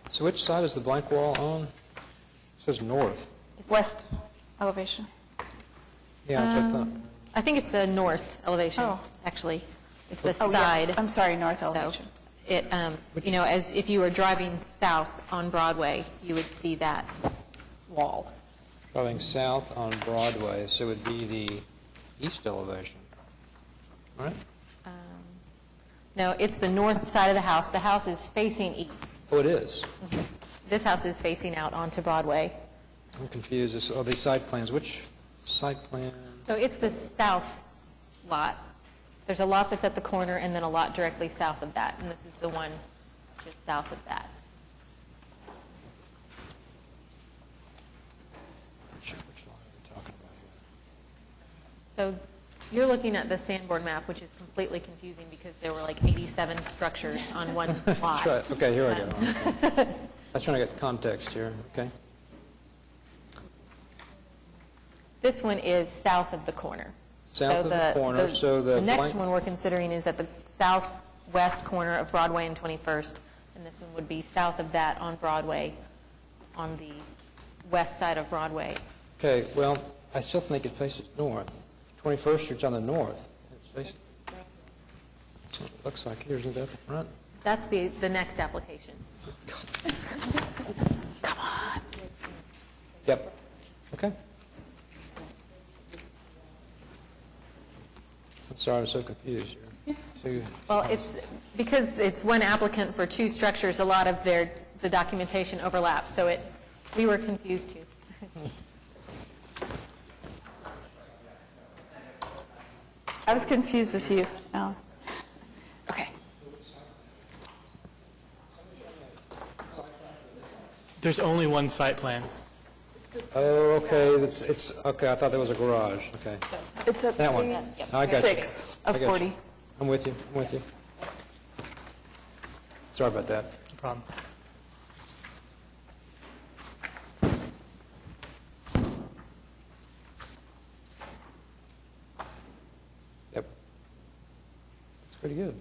So which side is the blank wall on? It says north. West elevation. Yeah, that's what I thought. I think it's the north elevation, Oh. actually. It's the Oh, yes. side. I'm sorry, north So elevation. it, as if you were driving south on Broadway, you would see that wall. Driving south on Broadway, so it would be the east elevation, right? No, it's the north side of the house. The house is facing east. Oh, it is. This house is facing out onto Broadway. I'm confused. Oh, these site plans. Which site plan? So it's the south lot. There's a lot that's at the corner and then a lot directly south of that, and this is the one just south of that. Which lot are we talking about here? So you're looking at the Sanborn map, which is completely confusing because there were like 87 structures on one lot. That's right. Okay, here I go. Okay. I was trying to get context here. Okay. This one is south of the corner. South of the corner, so the The next blank- one we're considering is at the southwest corner of Broadway and 21st, and this one would be south of that on Broadway, on the west side of Broadway. Okay, well, I still think it faces north. 21st Street's on the north. It's facing, that's what it looks like here. Isn't that the front? That's the next application. Yep. Okay. I'm sorry, I was so confused here. Well, it's, because it's one applicant for two structures, a lot of the documentation overlaps, so we were confused too. I was confused with you, Alan. Okay. There's only one site plan. Oh, okay, it's, okay, I thought there was a garage. Okay. It's at That one. page I got you. 6 of I got you. 40. I'm with you, I'm with you. Sorry about that. No problem. Yep. That's pretty good.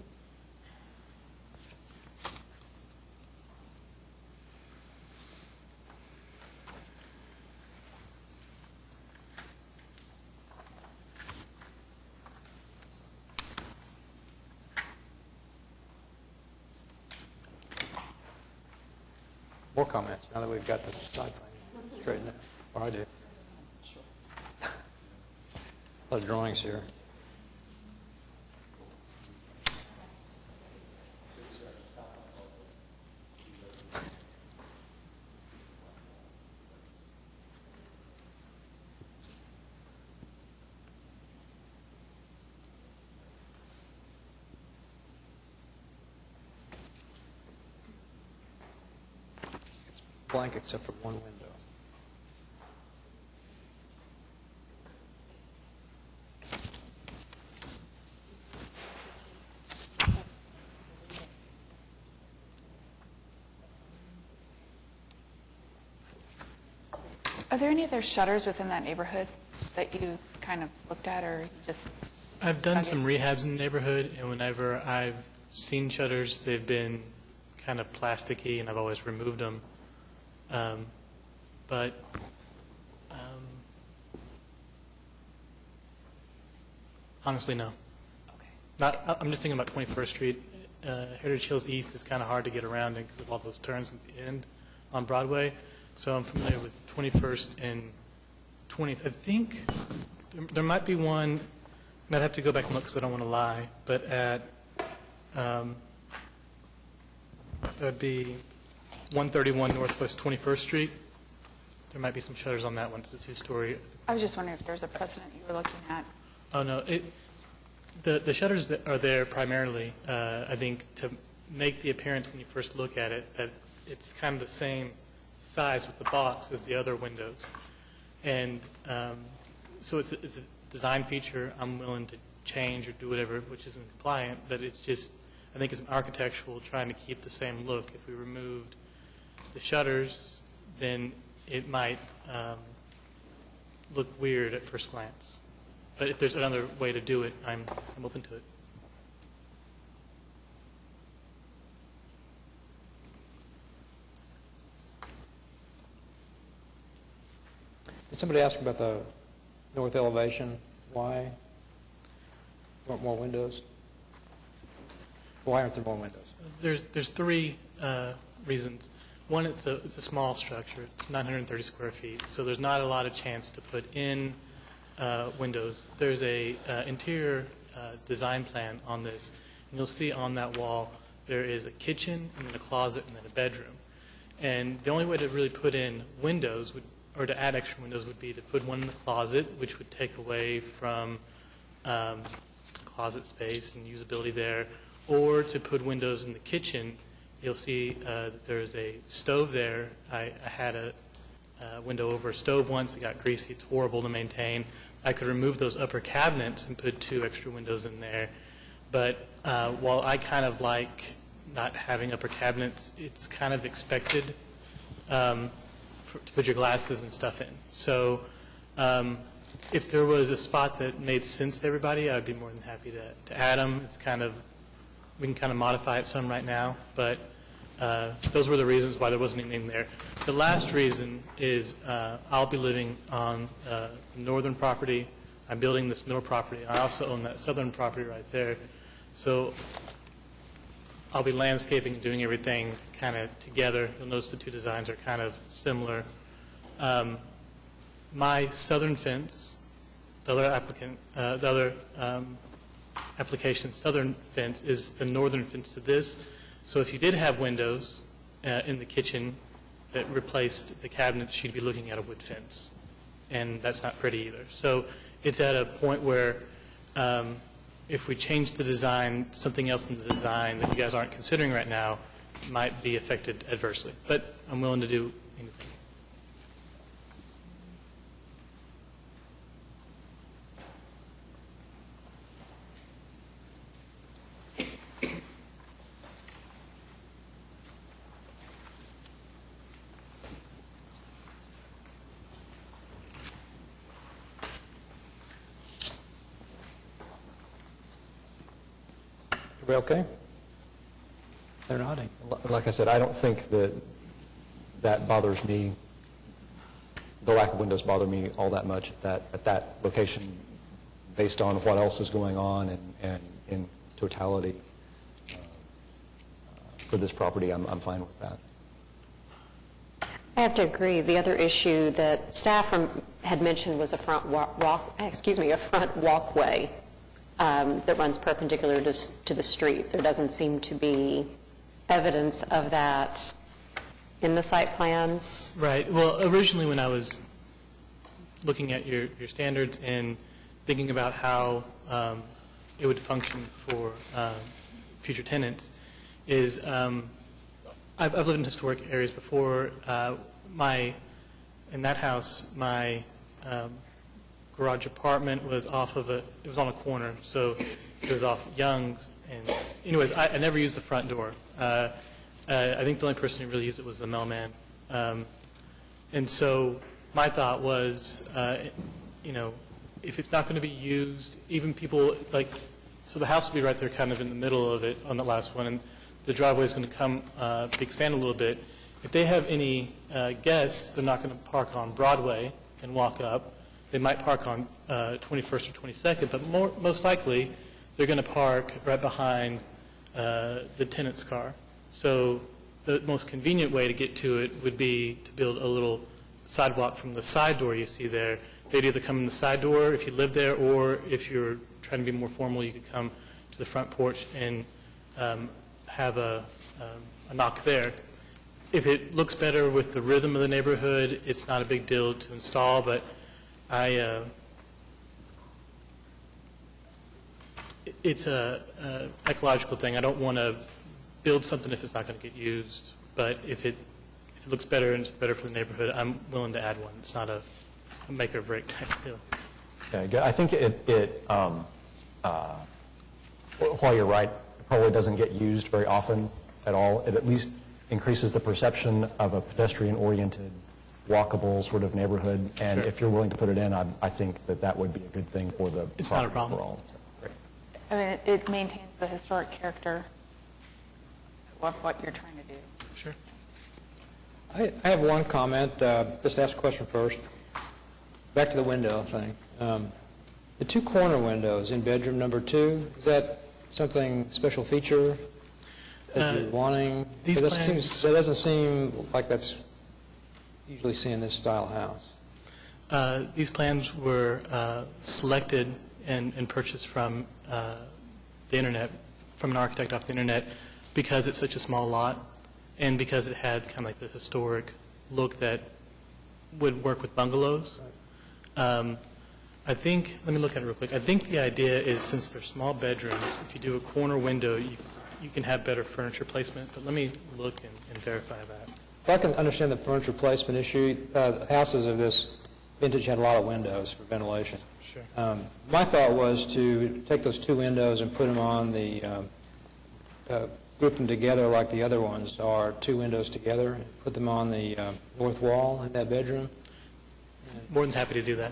More comments now that we've got the side plan straightened out. Or I do. A lot of drawings here. It's blank except for one window. Are there any other shutters within that neighborhood that you kind of looked at, or you just? I've done some rehabs in the neighborhood, and whenever I've seen shutters, they've been kind of plasticky, and I've always removed them. But honestly, no. Okay. I'm just thinking about 21st Street. Heritage Hills East is kind of hard to get around in because of all those turns at the end on Broadway. So I'm familiar with 21st and 20th. I think there might be one, and I'd have to go back and look because I don't want to lie, but at, that would be 131 Northwest 21st Street. There might be some shutters on that one. It's a two-story. I was just wondering if there's a precedent you were looking at. Oh, no. The shutters that are there primarily, I think, to make the appearance when you first look at it, that it's kind of the same size with the box as the other windows. And so it's a design feature I'm willing to change or do whatever, which isn't compliant, but it's just, I think it's an architectural trying to keep the same look. If we removed the shutters, then it might look weird at first glance. But if there's another way to do it, I'm open to it. Did somebody ask about the north elevation? Why? You want more windows? Why aren't there more windows? There's three reasons. One, it's a small structure. It's 930 square feet, so there's not a lot of chance to put in windows. There's a interior design plan on this, and you'll see on that wall there is a kitchen and then a closet and then a bedroom. And the only way to really put in windows or to add extra windows would be to put one in the closet, which would take away from closet space and usability there, or to put windows in the kitchen. You'll see that there's a stove there. I had a window over a stove once. It got greasy. It's horrible to maintain. I could remove those upper cabinets and put 2 extra windows in there. But while I kind of like not having upper cabinets, it's kind of expected to put your glasses and stuff in. So if there was a spot that made sense to everybody, I'd be more than happy to add them. It's kind of, we can kind of modify it some right now, but those were the reasons why there wasn't anything there. The last reason is I'll be living on the northern property. I'm building this north property. I also own that southern property right there. So I'll be landscaping and doing everything kind of together. You'll notice the 2 designs are kind of similar. My southern fence, the other application's southern fence is the northern fence to this. So if you did have windows in the kitchen that replaced the cabinets, you'd be looking at a wood fence. And that's not pretty either. So it's at a point where if we change the design, something else in the design that you guys aren't considering right now might be affected adversely. But I'm willing to do anything. Everybody okay? They're nodding. Like I said, I don't think that bothers me, the lack of windows bother me all that much at that location based on what else is going on and in totality for this property. I'm fine with that. I have to agree. The other issue that staff had mentioned was a front walkway that runs perpendicular to the street. There doesn't seem to be evidence of that in the site plans. Right. Well, originally when I was looking at your standards and thinking about how it would function for future tenants is I've lived in historic areas before. In that house, my garage apartment was it was on a corner, so it was off Young's. And anyways, I never used the front door. I think the only person who really used it was the mailman. And so my thought was, if it's not going to be used, even people so the house will be right there kind of in the middle of it on the last one, and the driveway is going to be expanded a little bit. If they have any guests, they're not going to park on Broadway and walk up. They might park on 21st or 22nd, but most likely they're going to park right behind the tenant's car. So the most convenient way to get to it would be to build a little sidewalk from the side door you see there. They'd either come in the side door if you live there, or if you're trying to be more formal, you could come to the front porch and have a knock there. If it looks better with the rhythm of the neighborhood, it's not a big deal to install, but it's a ecological thing. I don't want to build something if it's not going to get used, but if it looks better and it's better for the neighborhood, I'm willing to add one. It's not a make or break type deal. Okay, good. I think while you're right, it probably doesn't get used very often at all. It at least increases the perception of a pedestrian-oriented walkable sort of neighborhood, and if you're willing to put it in, I think that that would be a good thing for the It's not a property problem. overall. So, great. I mean, it maintains the historic character of what you're trying to do. Sure. I have one comment, just ask a question first. Back to the window thing. The two corner windows in bedroom number 2, is that something special feature that you're wanting? These That plans- doesn't seem like that's usually seen in this style house. These plans were selected and purchased from the internet, from an architect off the internet, because it's such a small lot and because it had kind of like the historic look that would work with bungalows. I think, let me look at it real quick. I think the idea is, since they're small bedrooms, if you do a corner window, you can have better furniture placement, but let me look and verify that. If I can understand the furniture placement issue, houses of this vintage had a lot of windows for ventilation. Sure. My thought was to take those two windows and put them on the, group them together like the other ones are, two windows together, and put them on the north wall in that bedroom. More than happy to do that.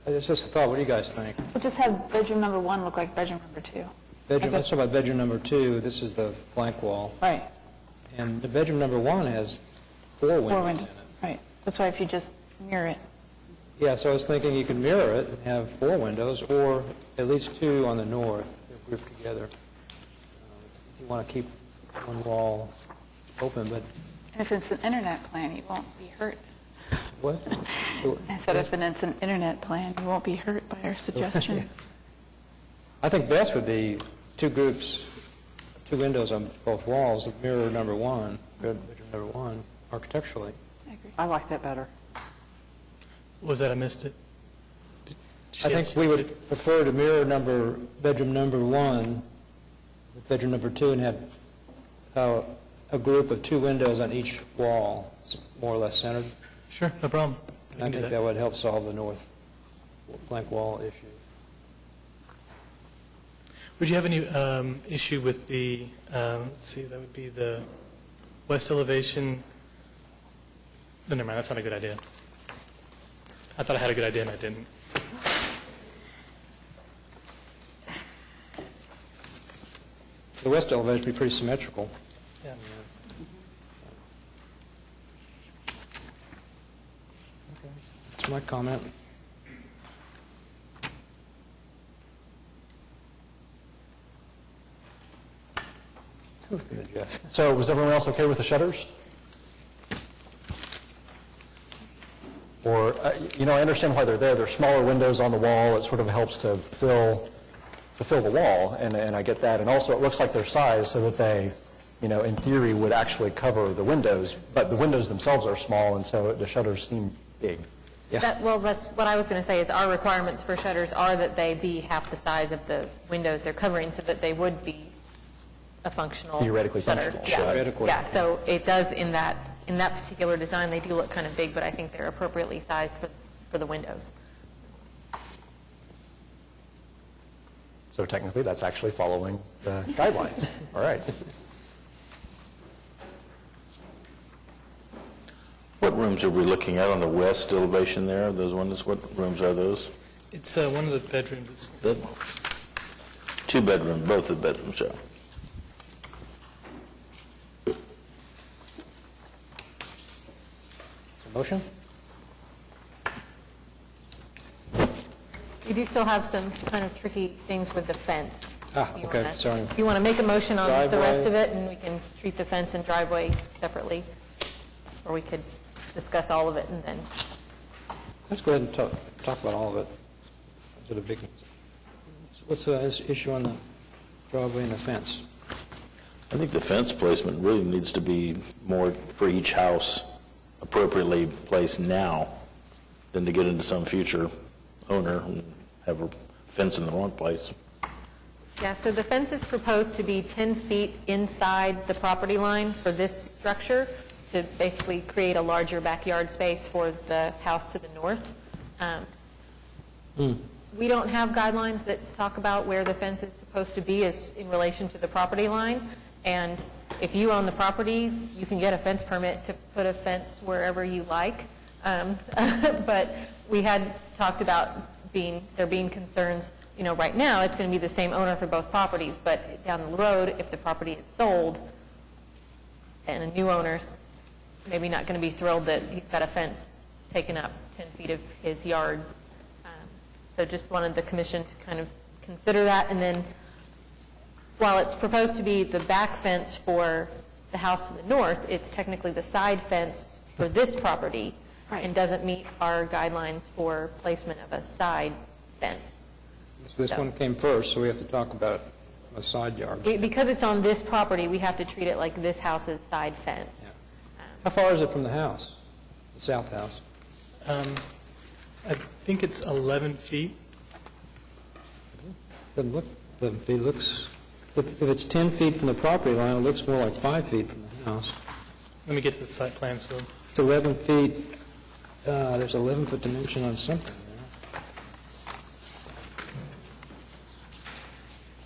It's just a thought. What do you guys think? We'll just have bedroom number 1 look like bedroom number 2. Let's talk about bedroom number 2. This is the blank wall. Right. And the bedroom number 1 has 4 windows 4 in windows. it. Right. That's why if you just mirror it. Yeah, so I was thinking you could mirror it and have 4 windows, or at least 2 on the north, they're grouped together. If you want to keep one wall open, but And if it's an internet plan, you won't be hurt. what? I said if it's an internet plan, you won't be hurt by our suggestions. I think best would be 2 groups, 2 windows on both walls, mirror number 1, bedroom number 1, architecturally. I agree. I like that better. Was that I missed it? Did you I say- think we would prefer to mirror bedroom number 1 with bedroom number 2 and have a group of 2 windows on each wall, more or less centered. Sure, no problem. We I can do think that. that would help solve the north blank wall issue. Would you have any issue with the, let's see, that would be the west elevation? No, never mind, that's not a good idea. I thought I had a good idea and I didn't. The west elevation would be pretty symmetrical. Yeah. That's my comment. Good, Jeff. So was everyone else okay with the shutters? Or, I understand why they're there. They're smaller windows on the wall. It sort of helps to fill the wall, and I get that. And also, it looks like they're sized so that they, in theory, would actually cover the windows. But the windows themselves are small, and so the shutters seem big. Well, that's what I was going to say, is our requirements for shutters are that they be half the size of the windows they're covering, so that they would be a functional Theoretically shutter. functional. Yeah. Theoretically. Yeah, so it does, in that particular design, they do look kind of big, but I think they're appropriately sized for the windows. So technically, that's actually following the guidelines. All right. What rooms are we looking at on the west elevation there? Those windows, what rooms are those? It's one of the bedrooms. It's 2 bedroom, both the bedrooms, yeah. Motion? You do still have some kind of tricky things with the fence. If you okay, wanna- sorry. If you want to make a motion on the rest Driveway. of it, and we can treat the fence and driveway separately, or we could discuss all of it and then, Let's go ahead and talk about all of it. Is it a big, what's the issue on the driveway and the fence? I think the fence placement really needs to be more for each house appropriately placed now than to get into some future owner and have a fence in the wrong place. yeah, so the fence is proposed to be 10 feet inside the property line for this structure to basically create a larger backyard space for the house to the north. We don't have guidelines that talk about where the fence is supposed to be as in relation to the property line. And if you own the property, you can get a fence permit to put a fence wherever you like. But we had talked about there being concerns, right now, it's going to be the same owner for both properties, but down the road, if the property is sold, and a new owner's maybe not going to be thrilled that he's got a fence taking up 10 feet of his yard. So just wanted the commission to kind of consider that. And then while it's proposed to be the back fence for the house to the north, it's technically the side fence for this property and doesn't meet our guidelines for placement of a side fence. This one came first, so we have to talk about a side yard. Because it's on this property, we have to treat it like this house's side fence. Yeah. How far is it from the house, the south house? I think it's 11 feet. Doesn't look 11 feet. It looks, if it's 10 feet from the property line, it looks more like 5 feet from the house. Let me get to the site plan, so. It's 11 feet. There's an 11-foot dimension on something there.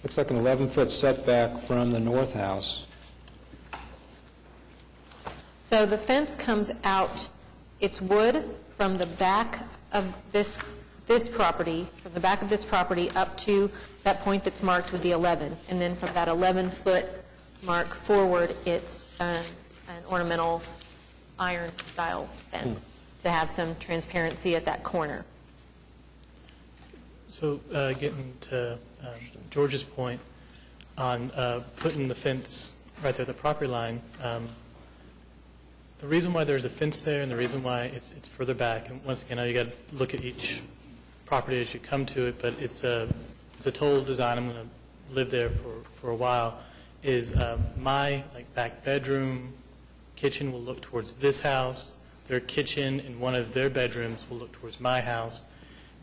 Looks like an 11-foot setback from the north house. So the fence comes out, it's wood from the back of this property, from the back of this property up to that point that's marked with the 11. And then from that 11-foot mark forward, it's an ornamental iron-style fence to have some transparency at that corner. So getting to George's point on putting the fence right there at the property line, the reason why there's a fence there and the reason why it's further back, and once again, you got to look at each property as you come to it, but it's a total design. I'm going to live there for a while. Is my back bedroom, kitchen will look towards this house. Their kitchen and one of their bedrooms will look towards my house.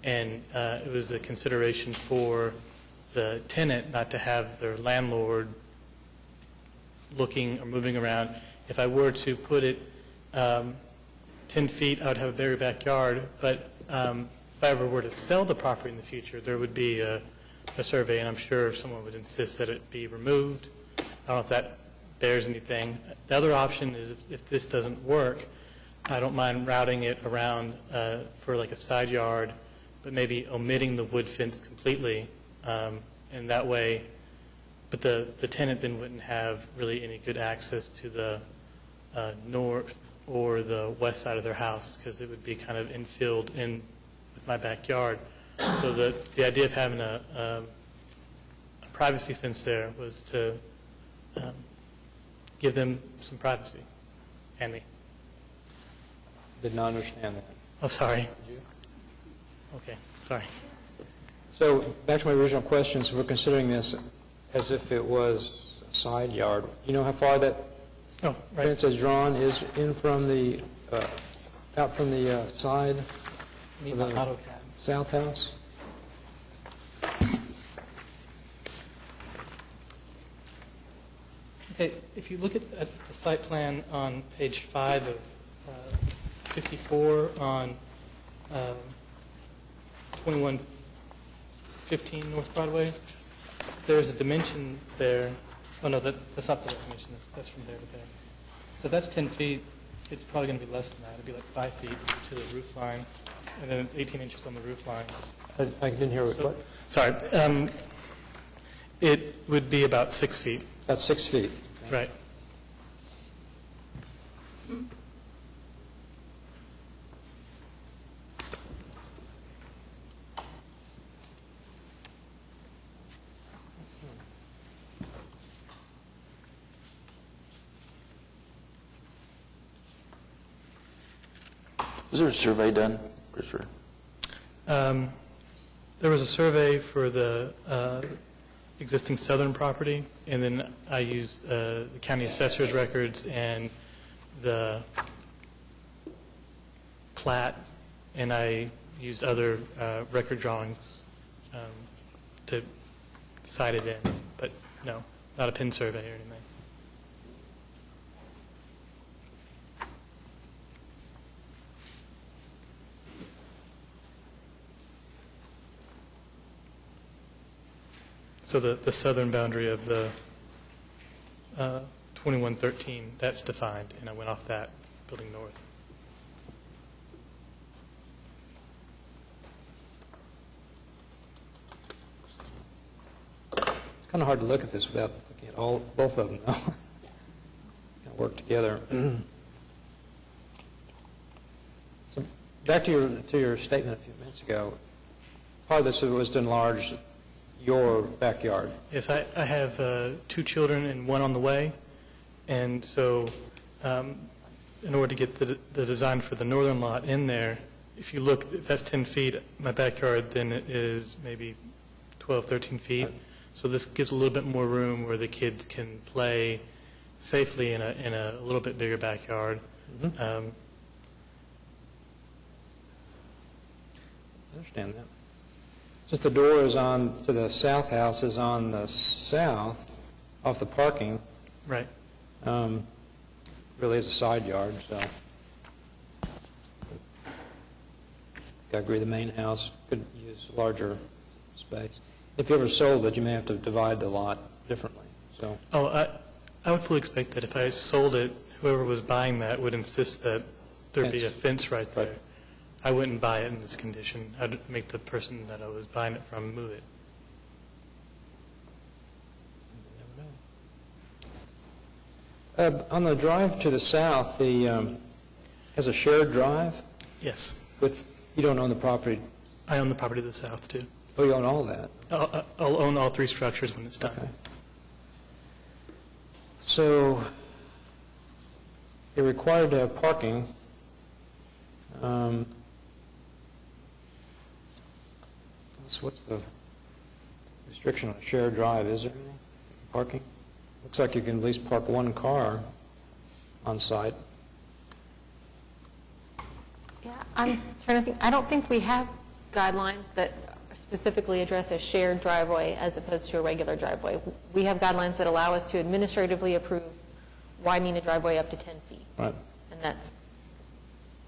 And it was a consideration for the tenant not to have their landlord looking or moving around. If I were to put it 10 feet, I would have a bigger backyard. But if I ever were to sell the property in the future, there would be a survey, and I'm sure someone would insist that it be removed. I don't know if that bears anything. The other option is if this doesn't work, I don't mind routing it around for like a side yard, but maybe omitting the wood fence completely, and that way, but the tenant then wouldn't have really any good access to the north or the west side of their house, because it would be kind of infilled in with my backyard. So the idea of having a privacy fence there was to give them some privacy, and me. Did not understand that. Oh, sorry. Did you? Okay, sorry. So back to my original question, so we're considering this as if it was a side yard. You know how far that fence is drawn is in from the, out from the side of the south house? Okay, if you look at the site plan on page 5 of 54 on 2115 North Broadway, there's a dimension there. Oh, no, that's not the right dimension. That's from there to there. So that's 10 feet. It's probably going to be less than that. It'd be like 5 feet to the roof line, and then it's 18 inches on the roof line. I didn't hear what? Sorry. It would be about 6 feet. About 6 feet. Right. Was there a survey done, Christopher? There was a survey for the existing southern property, and then I used the county assessor's records and the plat, and I used other record drawings to cite it in, but no, not a pin survey or anything. So the southern boundary of the 2113, that's defined, and I went off that, building north. Kind of hard to look at this without looking at both of them, though. Kind of work together. So back to your statement a few minutes ago, part of this was to enlarge your backyard. Yes, I have 2 children and 1 on the way, and so in order to get the design for the northern lot in there, if you look, if that's 10 feet, my backyard, then it is maybe 12, 13 feet. So this gives a little bit more room where the kids can play safely in a little bit bigger backyard. Mm-hmm. I understand that. Since the door is on to the south house is on the south, off the parking, Right. really is a side yard, so I agree the main house could use larger space. If you ever sold it, you may have to divide the lot differently, so. Oh, I would fully expect that if I sold it, whoever was buying that would insist that there be a fence right there. Right. I wouldn't buy it in this condition. I'd make the person that I was buying it from move it. On the drive to the south, has a shared drive Yes, with, you don't own the property, I own the property to the south, too. oh, you own all that? I'll own all 3 structures when it's done. Okay. So you're required to have parking. What's the restriction on a shared drive? Is there any parking? Looks like you can at least park 1 car on site. Yeah, I'm trying to think, I don't think we have guidelines that specifically address a shared driveway as opposed to a regular driveway. We have guidelines that allow us to administratively approve widening a driveway up to 10 feet. Right. And that's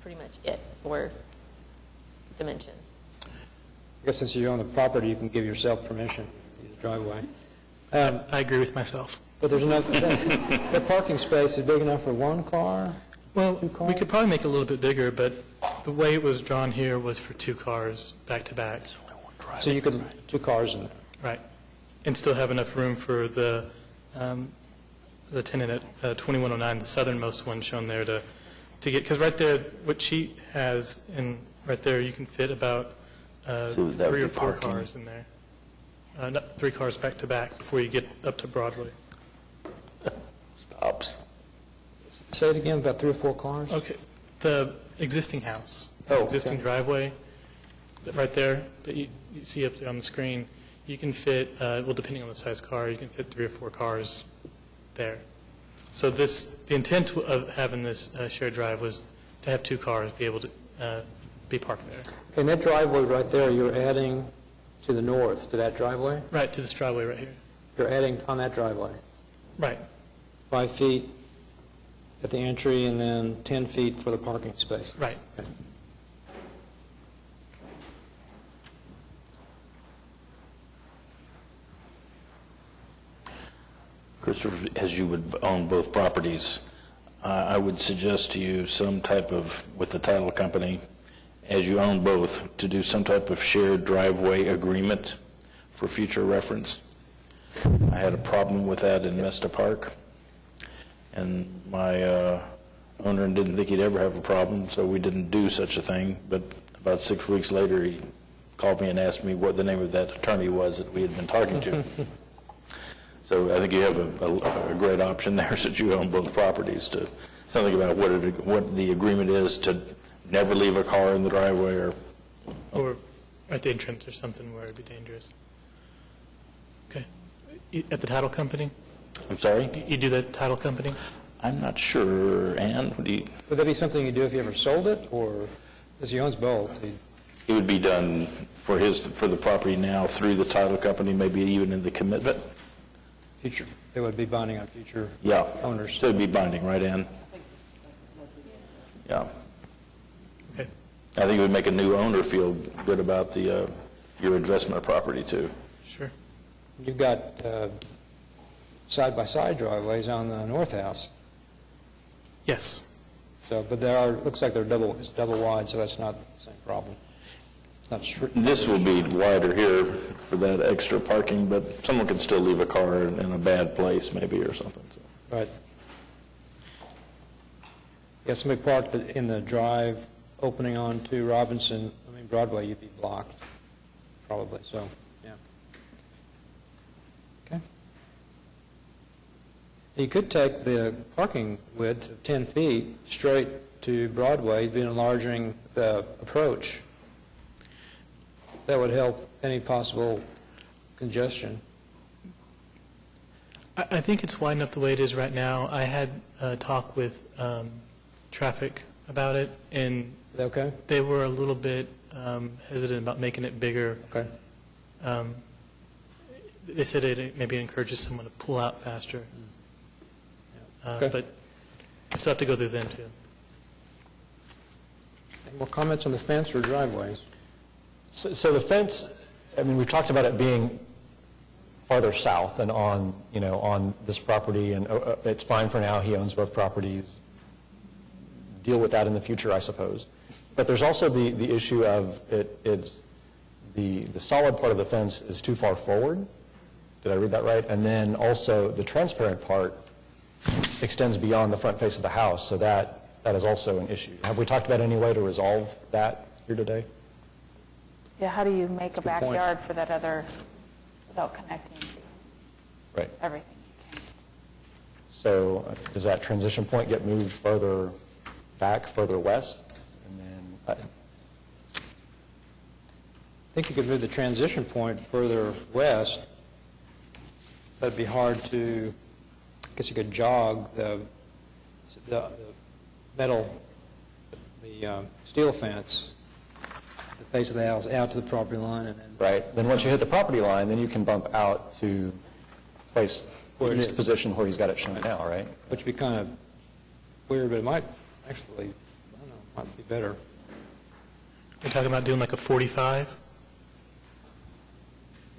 pretty much it for dimensions. I guess since you own the property, you can give yourself permission to use the driveway. I agree with myself. But there's enough, the parking space is big enough for 1 car? Well, 2 cars? we could probably make it a little bit bigger, but the way it was drawn here was for 2 cars back to back. So you could, 2 cars in there. Right. And still have enough room for the tenant at 2109, the southernmost one shown there, to get, because right there, what she has, and right there, you can fit about 3 or 4 cars in there. 3 cars back to back before you get up to Broadway. Stops. Say it again, about 3 or 4 cars? Okay. The existing house, Oh, existing okay. driveway, right there, that you see up there on the screen, you can fit, well, depending on the size car, you can fit 3 or 4 cars there. So the intent of having this shared drive was to have 2 cars be able to be parked there. And that driveway right there, you're adding to the north, to that driveway? Right, to this driveway right here. You're adding on that driveway? Right. 5 feet at the entry and then 10 feet for the parking space? Right. Okay. Christopher, as you would own both properties, I would suggest to you some type of, with the title company, as you own both, to do some type of shared driveway agreement for future reference. I had a problem with that in Mesta Park, and my owner didn't think he'd ever have a problem, so we didn't do such a thing. But about 6 weeks later, he called me and asked me what the name of that attorney was that we had been talking to. So I think you have a great option there, since you own both properties, to something about what the agreement is to never leave a car in the driveway Or at the entrance or something where it'd be dangerous. Okay. At the title company? I'm sorry? You do that at the title company? I'm not sure. Ann, what do you? Would that be something you do if you ever sold it, or, because he owns both? It would be done for the property now through the title company, maybe even in the commitment. Future, it would be binding on future Yeah. owners. So it'd be binding, right, Ann? Yeah. Okay. I think it would make a new owner feel good about your investment property, too. Sure. You've got side-by-side driveways on the north house. Yes. So, but there are, looks like they're double wide, so that's not the same problem. Not sure. This will be wider here for that extra parking, but someone could still leave a car in a bad place maybe or something. So. Right. Yeah, somebody parked in the drive opening onto Broadway, you'd be blocked, probably, so, yeah. Okay. You could take the parking width of 10 feet straight to Broadway, be enlarging the approach. That would help any possible congestion. I think it's wide enough the way it is right now. I had a talk with traffic about it, and Okay? they were a little bit hesitant about making it bigger. Okay. They said it maybe encourages someone to pull out faster. Okay. But I still have to go through them, too. Any more comments on the fence or driveways? So the fence, I mean, we've talked about it being farther south and on, on this property, and it's fine for now, he owns both properties. Deal with that in the future, I suppose. But there's also the issue of it's the solid part of the fence is too far forward. Did I read that right? And then also the transparent part extends beyond the front face of the house, so that is also an issue. Have we talked about any way to resolve that here today? Yeah, how do you make a a good point. backyard for that other, without connecting to Right. everything? So does that transition point get moved further back, further west? And then, I think you could move the transition point further west. That'd be hard to, I guess you could jog the metal, the steel fence, the face of the house out to the property line, and then right. Then once you hit the property line, then you can bump out to place Where it east is. position where he's got it shown now, right? which would be kind of weird, but it might actually, I don't know, might be better. You're talking about doing like a 45?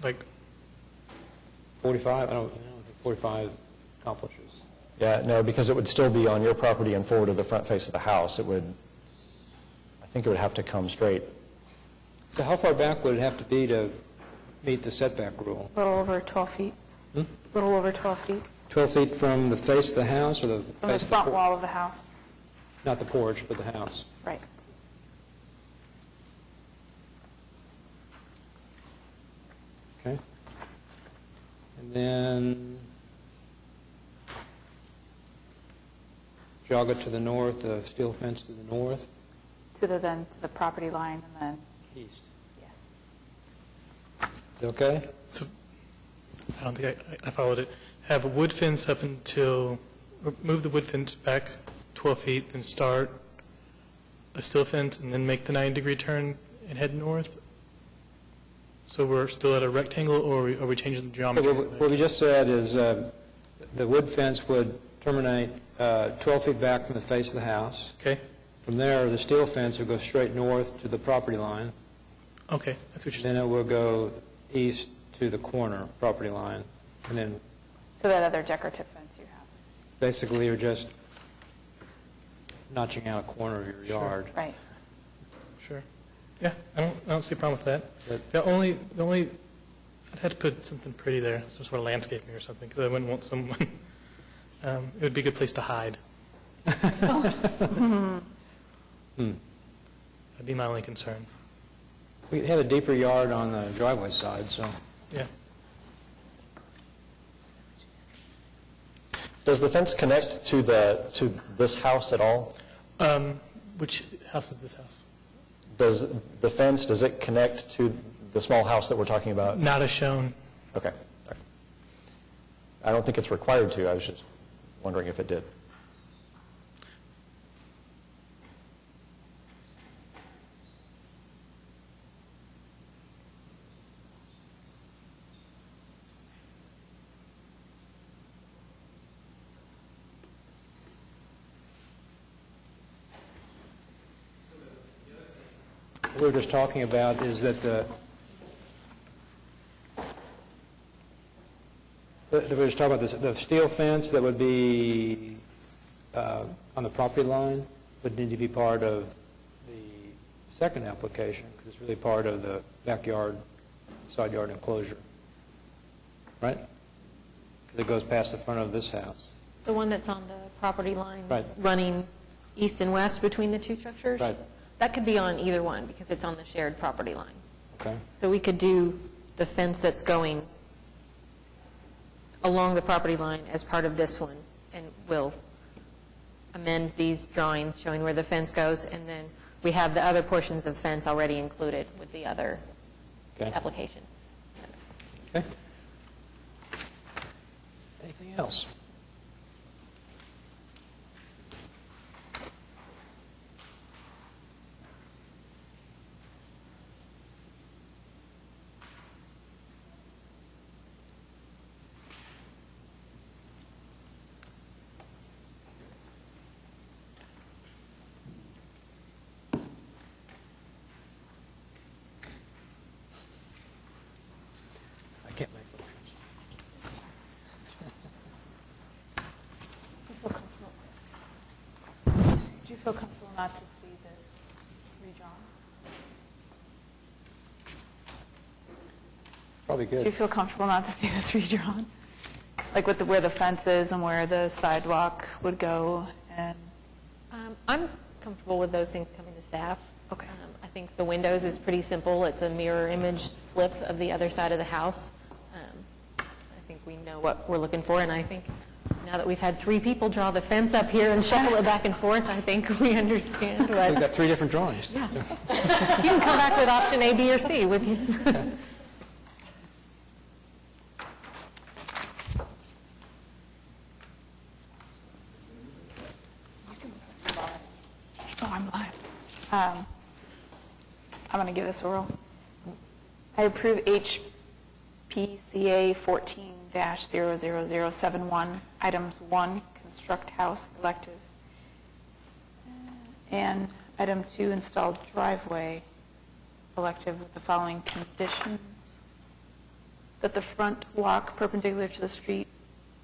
Like, 45, I don't think 45 accomplishes. Yeah, no, because it would still be on your property and forward to the front face of the house. I think it would have to come straight. So how far back would it have to be to meet the setback rule? A little over 12 feet. A little over 12 feet 12 feet from the face of the house or the from the face of front the wall of the house. Not the porch, but the house. Right. Okay. And then jog it to the north, the steel fence to the north, To the property line and then, east. yes. Is that okay? so, I don't think I followed it. Have a wood fence up until, or move the wood fence back 12 feet, then start a steel fence, and then make the 90-degree turn and head north? So we're still at a rectangle, or are we changing the geometry? What we just said is the wood fence would terminate 12 feet back from the face of the house. Okay, From there, the steel fence would go straight north to the property line. okay, that's what you're saying. Then it will go east to the corner property line. And then So that other decorative fence you have. basically you're just notching out a corner of your yard. Right. Sure. Yeah, I don't see a problem with that. But- The only, I'd have to put something pretty there, some sort of landscaping or something, because I wouldn't want someone, it would be a good place to hide. That'd be my only concern. We have a deeper yard on the driveway side, so Yeah. Does the fence connect to this house at all? Which house is this house? Does the fence, does it connect to the small house that we're talking about? Not as shown. Okay. All right. I don't think it's required to. I was just wondering if it did. what we were just talking about is that we were just talking about the steel fence that would be on the property line would need to be part of the second application, because it's really part of the backyard, side yard enclosure, right? Because it goes past the front of this house. The one that's on the property line Right. running east and west between the two structures? Right. That could be on either one because it's on the shared property line. Okay? So we could do the fence that's going along the property line as part of this one, and we'll amend these drawings showing where the fence goes, and then we have the other portions of fence already included with the other Okay. application. Okay. Anything else? I can't make motions. Do you feel comfortable not to see this redrawn? Probably Do you good. feel comfortable not to see this redrawn? Like with where the fence is and where the sidewalk would go and... I'm comfortable with those things coming to staff. Okay. I think the windows is pretty simple. It's a mirror image flip of the other side of the house. I think we know what we're looking for, and I think now that we've had 3 people draw the fence up here and shuffle it back and forth, I think we understand what... We've got 3 different drawings. Yeah. You can come back with option A, B, or C with you. Oh, I'm live. I'm going to give this a roll. I approve HPCA 14-00071, items 1, construct house elective, and item 2, installed driveway elective with the following conditions: that the front walk perpendicular to the street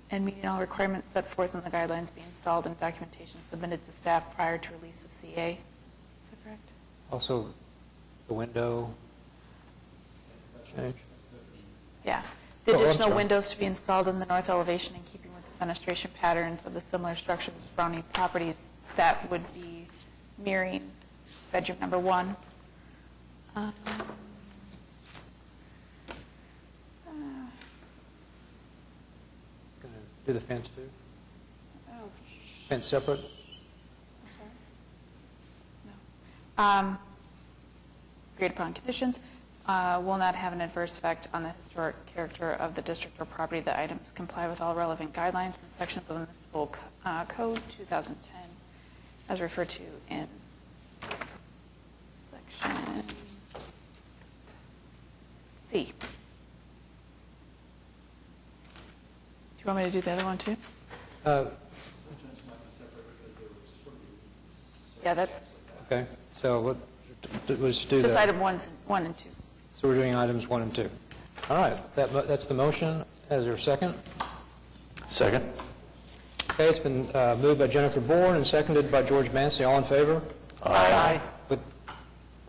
and meeting all requirements set forth in the guidelines be installed and documentation submitted to staff prior to release of CA. Is that correct? Also, the window change. Yeah. The Oh, I'm additional sorry. windows to be installed in the north elevation in keeping with the fenestration patterns of the similar structures surrounding properties that would be mirroring bedroom number 1. Going to do the fence too? Oh, Fence separate? I'm sorry? No. Agreed upon conditions. Will not have an adverse effect on the historic character of the district or property. The items comply with all relevant guidelines and sections of the municipal code 2010 as referred to in section C. Do you want me to do the other one too? Yeah, that's Okay, so what, let's do that. just item 1 and 2. So we're doing items 1 and 2. All right, that's the motion. Is there a second? Second? Okay, it's been moved by Jennifer Bourne and seconded by George Massey. All in favor? Aye. With,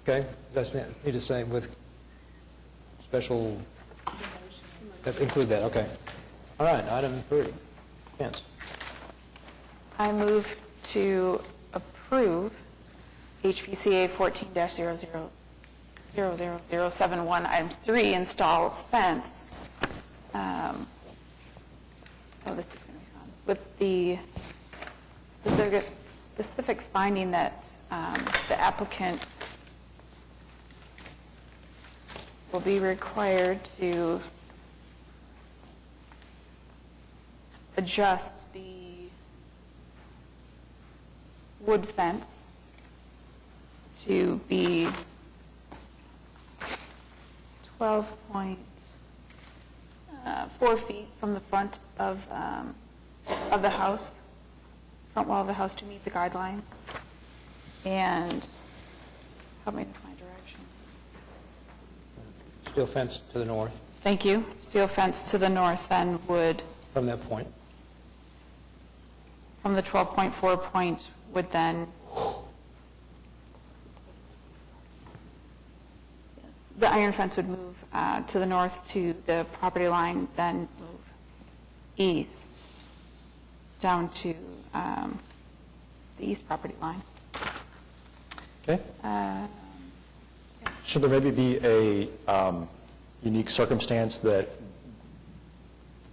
okay, that's it. Need to say with special, include that, okay. All right, item 3, fence. I move to approve HPCA 14-00071, items 3, install fence. This is going to be fun. With the specific finding that the applicant will be required to adjust the wood fence to be 12.4 feet from the front of the house, front wall of the house to meet the guidelines, and help me with my direction. Steel fence to the north Thank you. Steel fence to the north then would, from that point. from the 12.4 point, would then The iron fence would move to the north to the property line, then move east down to the east property line. Okay? Should there maybe be a unique circumstance that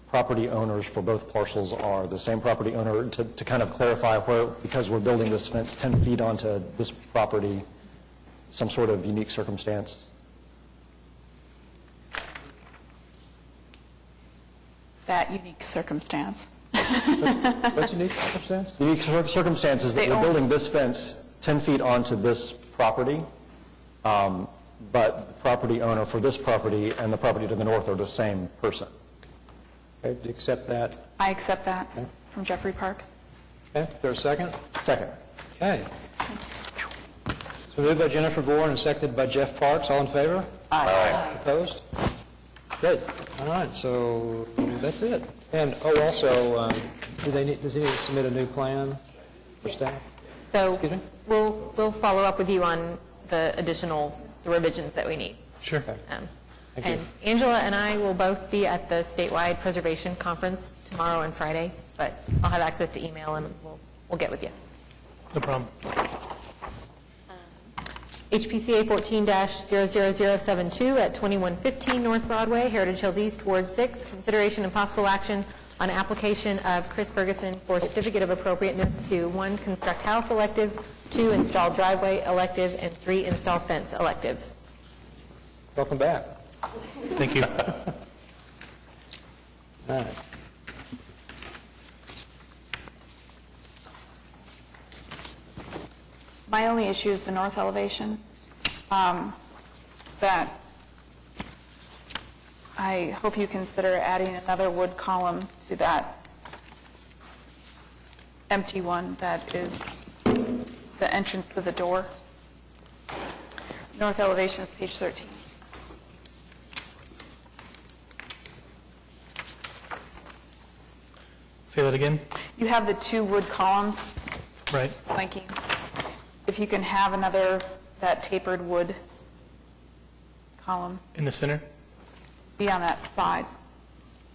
property owners for both parcels are the same property owner, to kind of clarify where, because we're building this fence 10 feet onto this property, some sort of unique circumstance? That unique circumstance. What's unique circumstance? Unique circumstance is that we're building this fence 10 feet onto this property, but the property owner for this property and the property to the north are the same person. Okay, do you accept that? I accept that Okay. from Jeffrey Parks. Okay, is there a second? Second. Okay. So moved by Jennifer Bourne and seconded by Jeff Parks. All in favor? Aye. Opposed? Great. All right, so that's it. And, also, does he need to submit a new plan for staff? So Excuse me? we'll follow up with you on the revisions that we need. Sure. Thank you. And Angela and I will both be at the statewide preservation conference tomorrow and Friday, but I'll have access to email and we'll get with you. No problem. HPCA 14-00072 at 2115 North Broadway, Heritage Hills East, Ward 6. Consideration and possible action on application of Chris Ferguson for certificate of appropriateness to 1, construct house elective, 2, install driveway elective, and 3, install fence elective. Welcome back. Thank you. All right. My only issue is the north elevation, that I hope you consider adding another wood column to that empty one that is the entrance to the door. North elevation is page 13. Say that again? You have the 2 wood columns Right. flanking. If you can have another, that tapered wood column In the center? be on that side,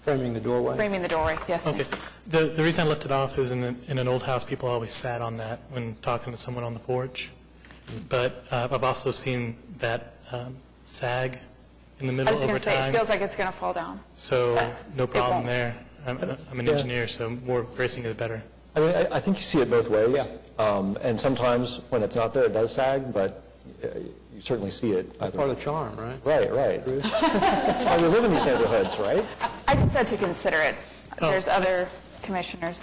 Framing the doorway. framing the doorway, yes. Okay. The reason I left it off is in an old house, people always sat on that when talking to someone on the porch. But I've also seen that sag in the I middle was over going to say, time. it feels like it's going to fall down. So no problem won't. there. I'm an engineer, so more bracing is better. I mean, I think you see it both ways. And sometimes when it's not there, it does sag, but you certainly see it. That's part of the charm, right? Right. That's why we live in these neighborhoods, right? I just said to consider it. Oh. There's other commissioners.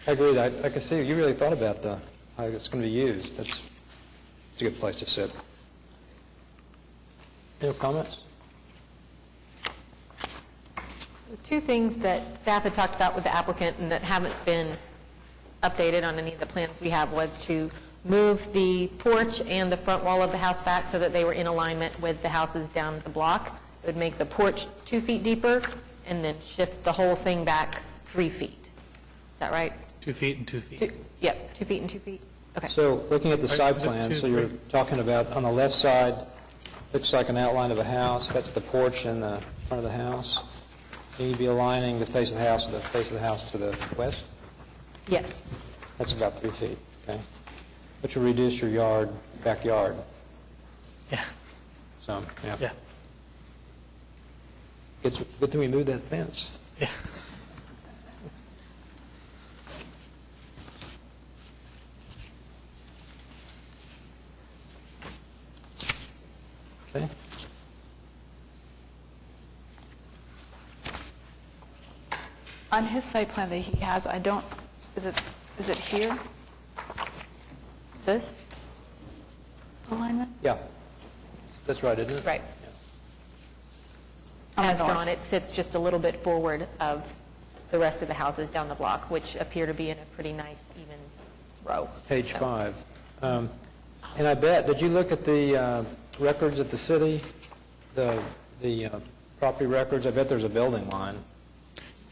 I agree. I can see you really thought about how it's going to be used. It's a good place to sit. Any comments? Two things that staff had talked about with the applicant and that haven't been updated on any of the plans we have was to move the porch and the front wall of the house back so that they were in alignment with the houses down the block. It would make the porch 2 feet deeper and then shift the whole thing back 3 feet. Is that right? 2 feet and 2 feet. Yep, 2 feet and 2 feet. Okay. So looking at the Right, side is it plan, 2, so you're 3? talking about on the left side, looks like an outline of a house. That's the porch in the front of the house. And you'd be aligning the face of the house with the face of the house to the west? Yes. That's about 3 feet, okay? Which will reduce your backyard. Yeah. So, yeah. Yeah. Good thing we moved that fence. Yeah. Okay. On his site plan that he has, I don't, is it here? This alignment? Yeah. That's right, isn't it? Right. On the As north. drawn, it sits just a little bit forward of the rest of the houses down the block, which appear to be in a pretty nice, even row. Page So- 5. And I bet, did you look at the records at the city, the property records? I bet there's a building line.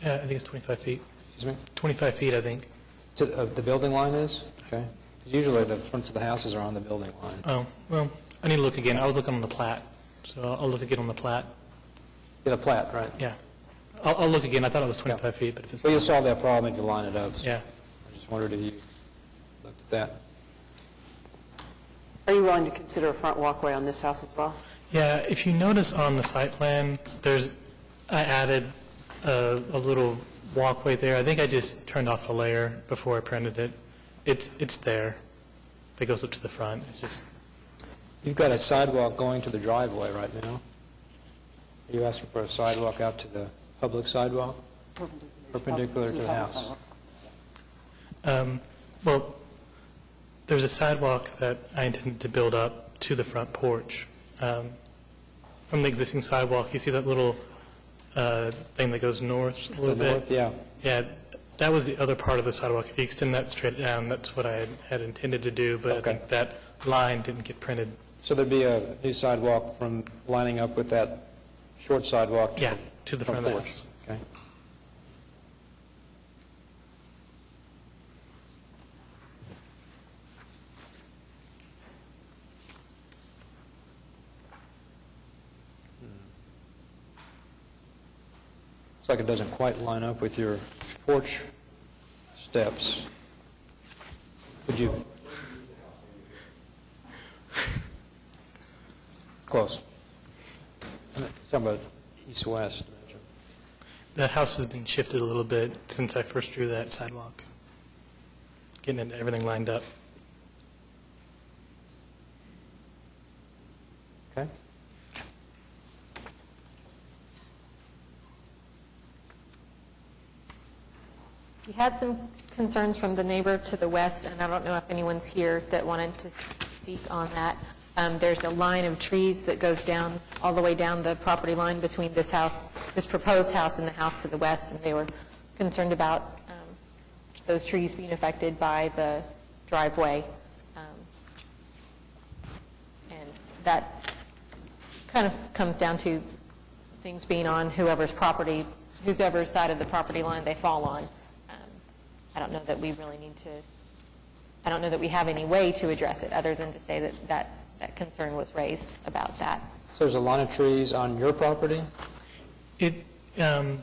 Yeah, I think it's 25 feet. Excuse me? 25 feet, I think. The building line is? Okay. 'Cause usually the fronts of the houses are on the building line. Oh, well, I need to look again. I was looking on the plat, so I'll look again on the plat. Yeah, the plat, right? Yeah. I'll look again. I thought it was 25 feet, but if it's Well, you'll not, solve that problem if you line it up. So yeah. I just wondered if you looked at that. Are you willing to consider a front walkway on this house as well? Yeah, if you notice on the site plan, I added a little walkway there. I think I just turned off the layer before I printed it. It's there. That goes up to the front. It's just, You've got a sidewalk going to the driveway right now. Are you asking for a sidewalk out to the public sidewalk? Perpendicular to the house? well, there's a sidewalk that I intended to build up to the front porch. From the existing sidewalk, you see that little thing that goes north a little bit? North, yeah. Yeah, that was the other part of the sidewalk. If you extend that straight down, that's what I had intended to do, but I think that line didn't get printed. So there'd be a new sidewalk from lining up with that short sidewalk to the front of the porch. house. Okay. Looks like it doesn't quite line up with your porch steps. Would you? Close. Talking about east-west. The house has been shifted a little bit since I first drew that sidewalk, getting everything lined up. Okay. We had some concerns from the neighbor to the west, and I don't know if anyone's here that wanted to speak on that. There's a line of trees that goes down, all the way down the property line between this house, this proposed house and the house to the west, and they were concerned about those trees being affected by the driveway. And that kind of comes down to things being on whoever's property, whoever's side of the property line they fall on. I don't know that we really need to, I don't know that we have any way to address it other than to say that that concern was raised about that. So there's a line of trees on your property? Is that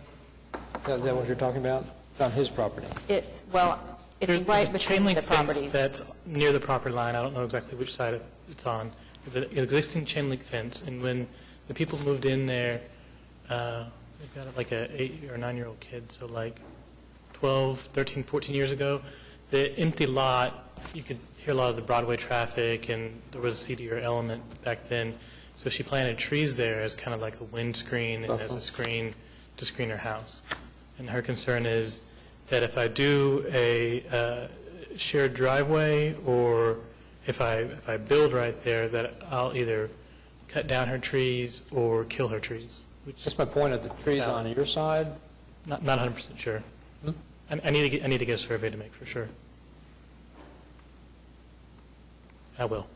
what you're talking about? It's on his property? It's, well, it's There's right a between chain link the properties. fence that's near the property line. I don't know exactly which side it's on. It's an existing chain link fence, and when the people moved in there, they've got like a 8 or 9-year-old kid, so like 12, 13, 14 years ago, the empty lot, you could hear a lot of the Broadway traffic, and there was a seedier element back then. So she planted trees there as kind of like a windscreen and as a screen to screen her house. And her concern is that if I do a shared driveway, or if I build right there, that I'll either cut down her trees or kill her trees. That's my point. Are the trees on your side? Not 100% sure. I need to get a survey to make for sure. I will.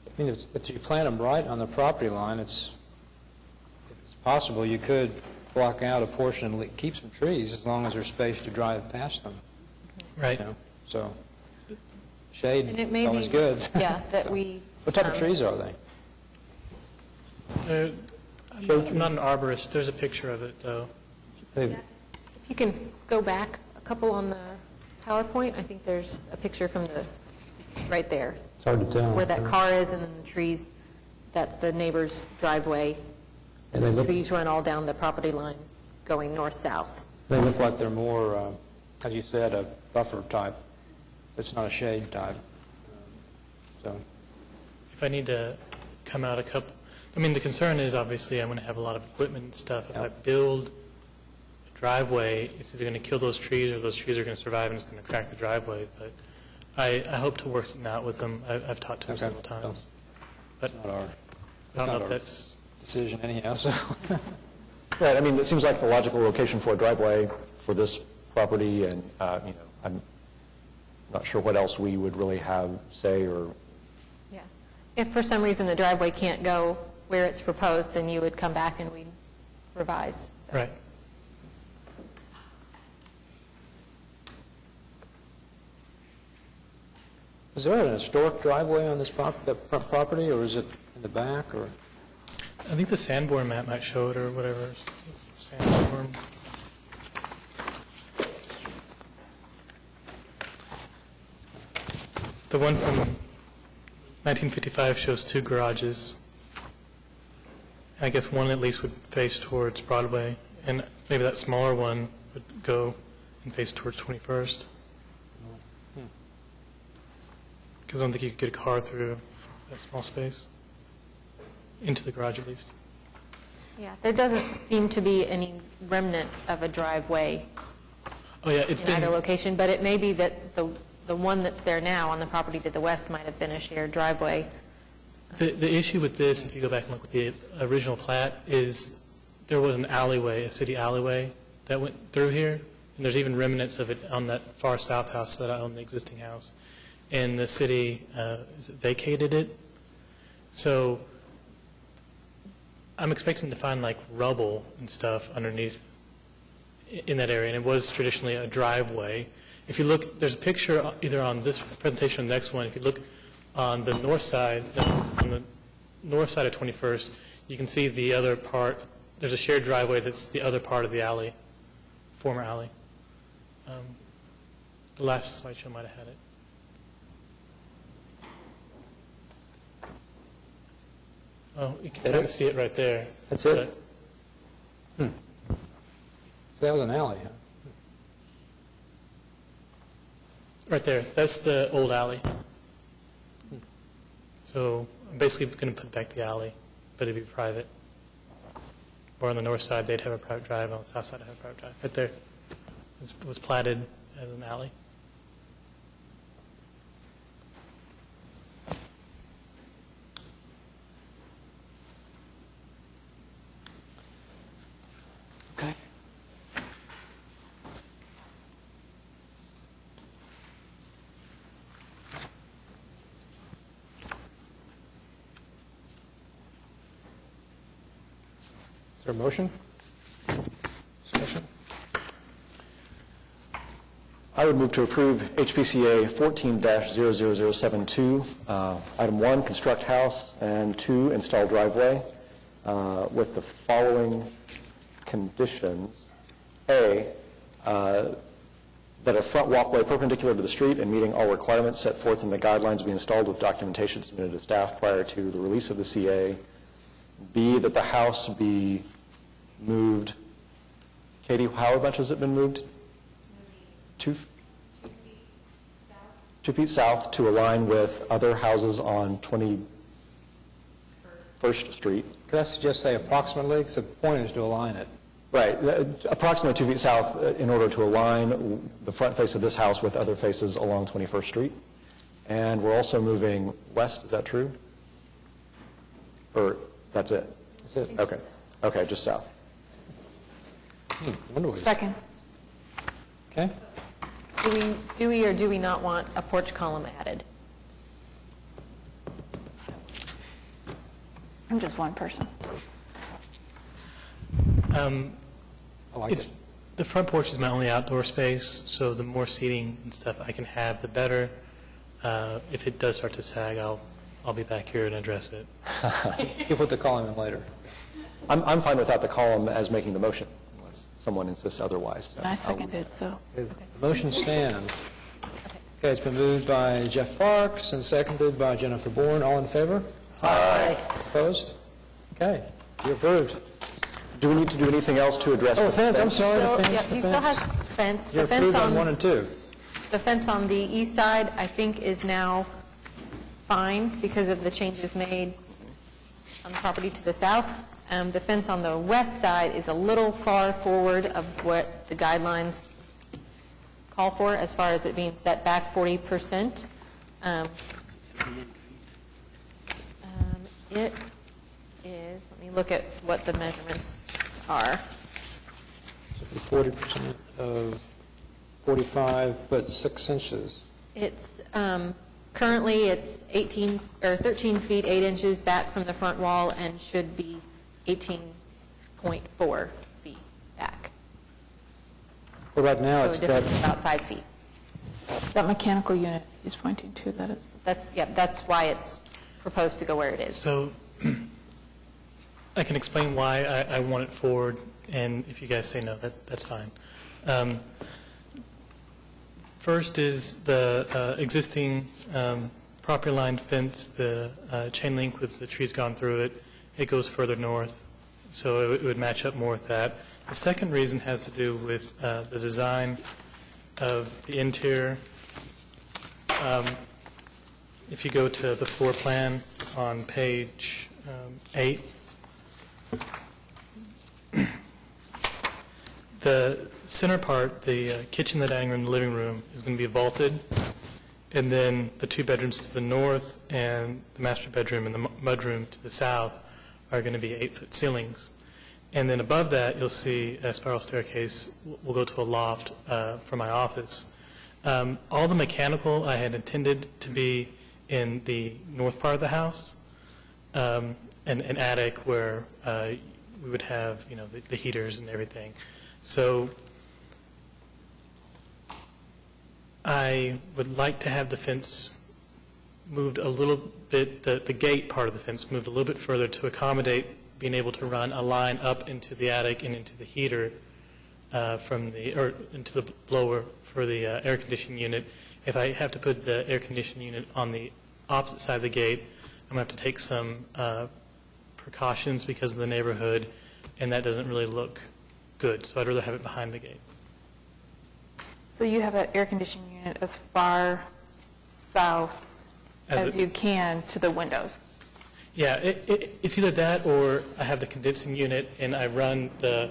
I mean, if you plant them right on the property line, if it's possible, you could block out a portion and keep some trees as long as there's space to drive past them. Right. You know, so shade And it is may always be, good. yeah, that we... What type of trees are they? I'm not an arborist. There's a picture of it, though. If you can go back a couple on the PowerPoint, I think there's a picture from the, right there. It's hard to tell. Where that car is, and then the trees, that's the neighbor's driveway. And they The look, trees run all down the property line going north-south. they look like they're more, as you said, a buffer type. It's not a shade type. So If I need to come out a couple, I mean, the concern is obviously I'm going to have a lot of equipment and stuff. If I build a driveway, it's either going to kill those trees or those trees are going to survive and it's going to crack the driveway. But I hope to work something out with them. I've talked to them several times. But not our, I don't know if that's decision anyhow, so. Right, I mean, it seems like the logical location for a driveway for this property, and, I'm not sure what else we would really have say or... Yeah. If for some reason the driveway can't go where it's proposed, then you would come back and we'd revise. So. right. Is there an historic driveway on this that front property, or is it in the back, or? I think the Sanborn map might show it or whatever. Sanborn. The one from 1955 shows 2 garages. I guess one at least would face towards Broadway, and maybe that smaller one would go and face towards 21st. Because I don't think you could get a car through that small space, into the garage at least. Yeah, there doesn't seem to be any remnant of a driveway Oh, yeah, it's in been, either location, but it may be that the one that's there now on the property to the west might have been a shared driveway. the issue with this, if you go back and look at the original plat, is there was an alleyway, a city alleyway that went through here, and there's even remnants of it on that far south house that I own, the existing house. And the city vacated it. So I'm expecting to find like rubble and stuff underneath in that area, and it was traditionally a driveway. If you look, there's a picture either on this presentation or the next one. If you look on the north side, of 21st, you can see the other part. There's a shared driveway that's the other part of the alley, former alley. The last slideshow might have had it. Oh, you can kind of see it right there. That's it? So that was an alley, huh? Right there. That's the old alley. So I'm basically going to put back the alley, but it'd be private. Or on the north side, they'd have a private drive. On the south side, I'd have a private drive. Right there. It was platted as an alley. Okay. Is there a motion? Discussion? I would move to approve HPCA 14-00072, item 1, construct house, and 2, install driveway, with the following conditions. A, that a front walkway perpendicular to the street and meeting all requirements set forth in the guidelines be installed with documentation submitted to staff prior to the release of the CA. B, that the house be moved. Katie, how much has it been moved? 2 feet south to align with other houses on 21st Street. Could I suggest say approximately, because the point is to align it. Right, approximately 2 feet south in order to align the front face of this house with other faces along 21st Street. And we're also moving west, is that true? Or that's it? That's it. Okay, okay, just south. Second. Okay. Do we or do we not want a porch column added? I'm just one person. The front porch is my only outdoor space, so the more seating and stuff I can have, the better. If it does start to sag, I'll be back here and address it. You'll put the column in later. I'm fine without the column as making the motion, unless someone insists otherwise. I seconded, so. The motion stands. Okay, it's been moved by Jeff Parks and seconded by Jennifer Bourne. All in favor? Aye. Opposed? Okay, you're approved. Do we need to do anything else to address Oh, the fence, I'm sorry, the Still- fence, yeah, the he still has fence. fence. You're The fence approved on 1 and 2. The fence on the east side, I think, is now fine because of the changes made on the property to the south. The fence on the west side is a little far forward of what the guidelines call for as far as it being set back 40%. It is, let me look at what the measurements are. 40% of 45 foot 6 inches. It's, currently, it's 13 feet 8 inches back from the front wall and should be 18.4 feet back. Well, right now, So a it's difference got, of about 5 feet. Is that mechanical unit? he's pointing to, that is. That's why it's proposed to go where it is. So I can explain why I want it forward, and if you guys say no, that's fine. First is the existing property line fence, the chain link with the trees gone through it. It goes further north, so it would match up more with that. The second reason has to do with the design of the interior. If you go to the floor plan on page 8, the center part, the kitchen, the dining room, the living room, is going to be vaulted, and then the 2 bedrooms to the north and the master bedroom and the mudroom to the south are going to be 8-foot ceilings. And then above that, you'll see a spiral staircase. We'll go to a loft for my office. All the mechanical I had intended to be in the north part of the house, an attic where we would have, the heaters and everything. So I would like to have the fence moved a little bit, the gate part of the fence moved a little bit further to accommodate being able to run a line up into the attic and into the heater into the blower for the air conditioning unit. If I have to put the air conditioning unit on the opposite side of the gate, I'm going to have to take some precautions because of the neighborhood, and that doesn't really look good. So I'd rather have it behind the gate. So you have that air conditioning unit as far south as you can to the windows? Yeah, it's either that or I have the condensing unit and I run the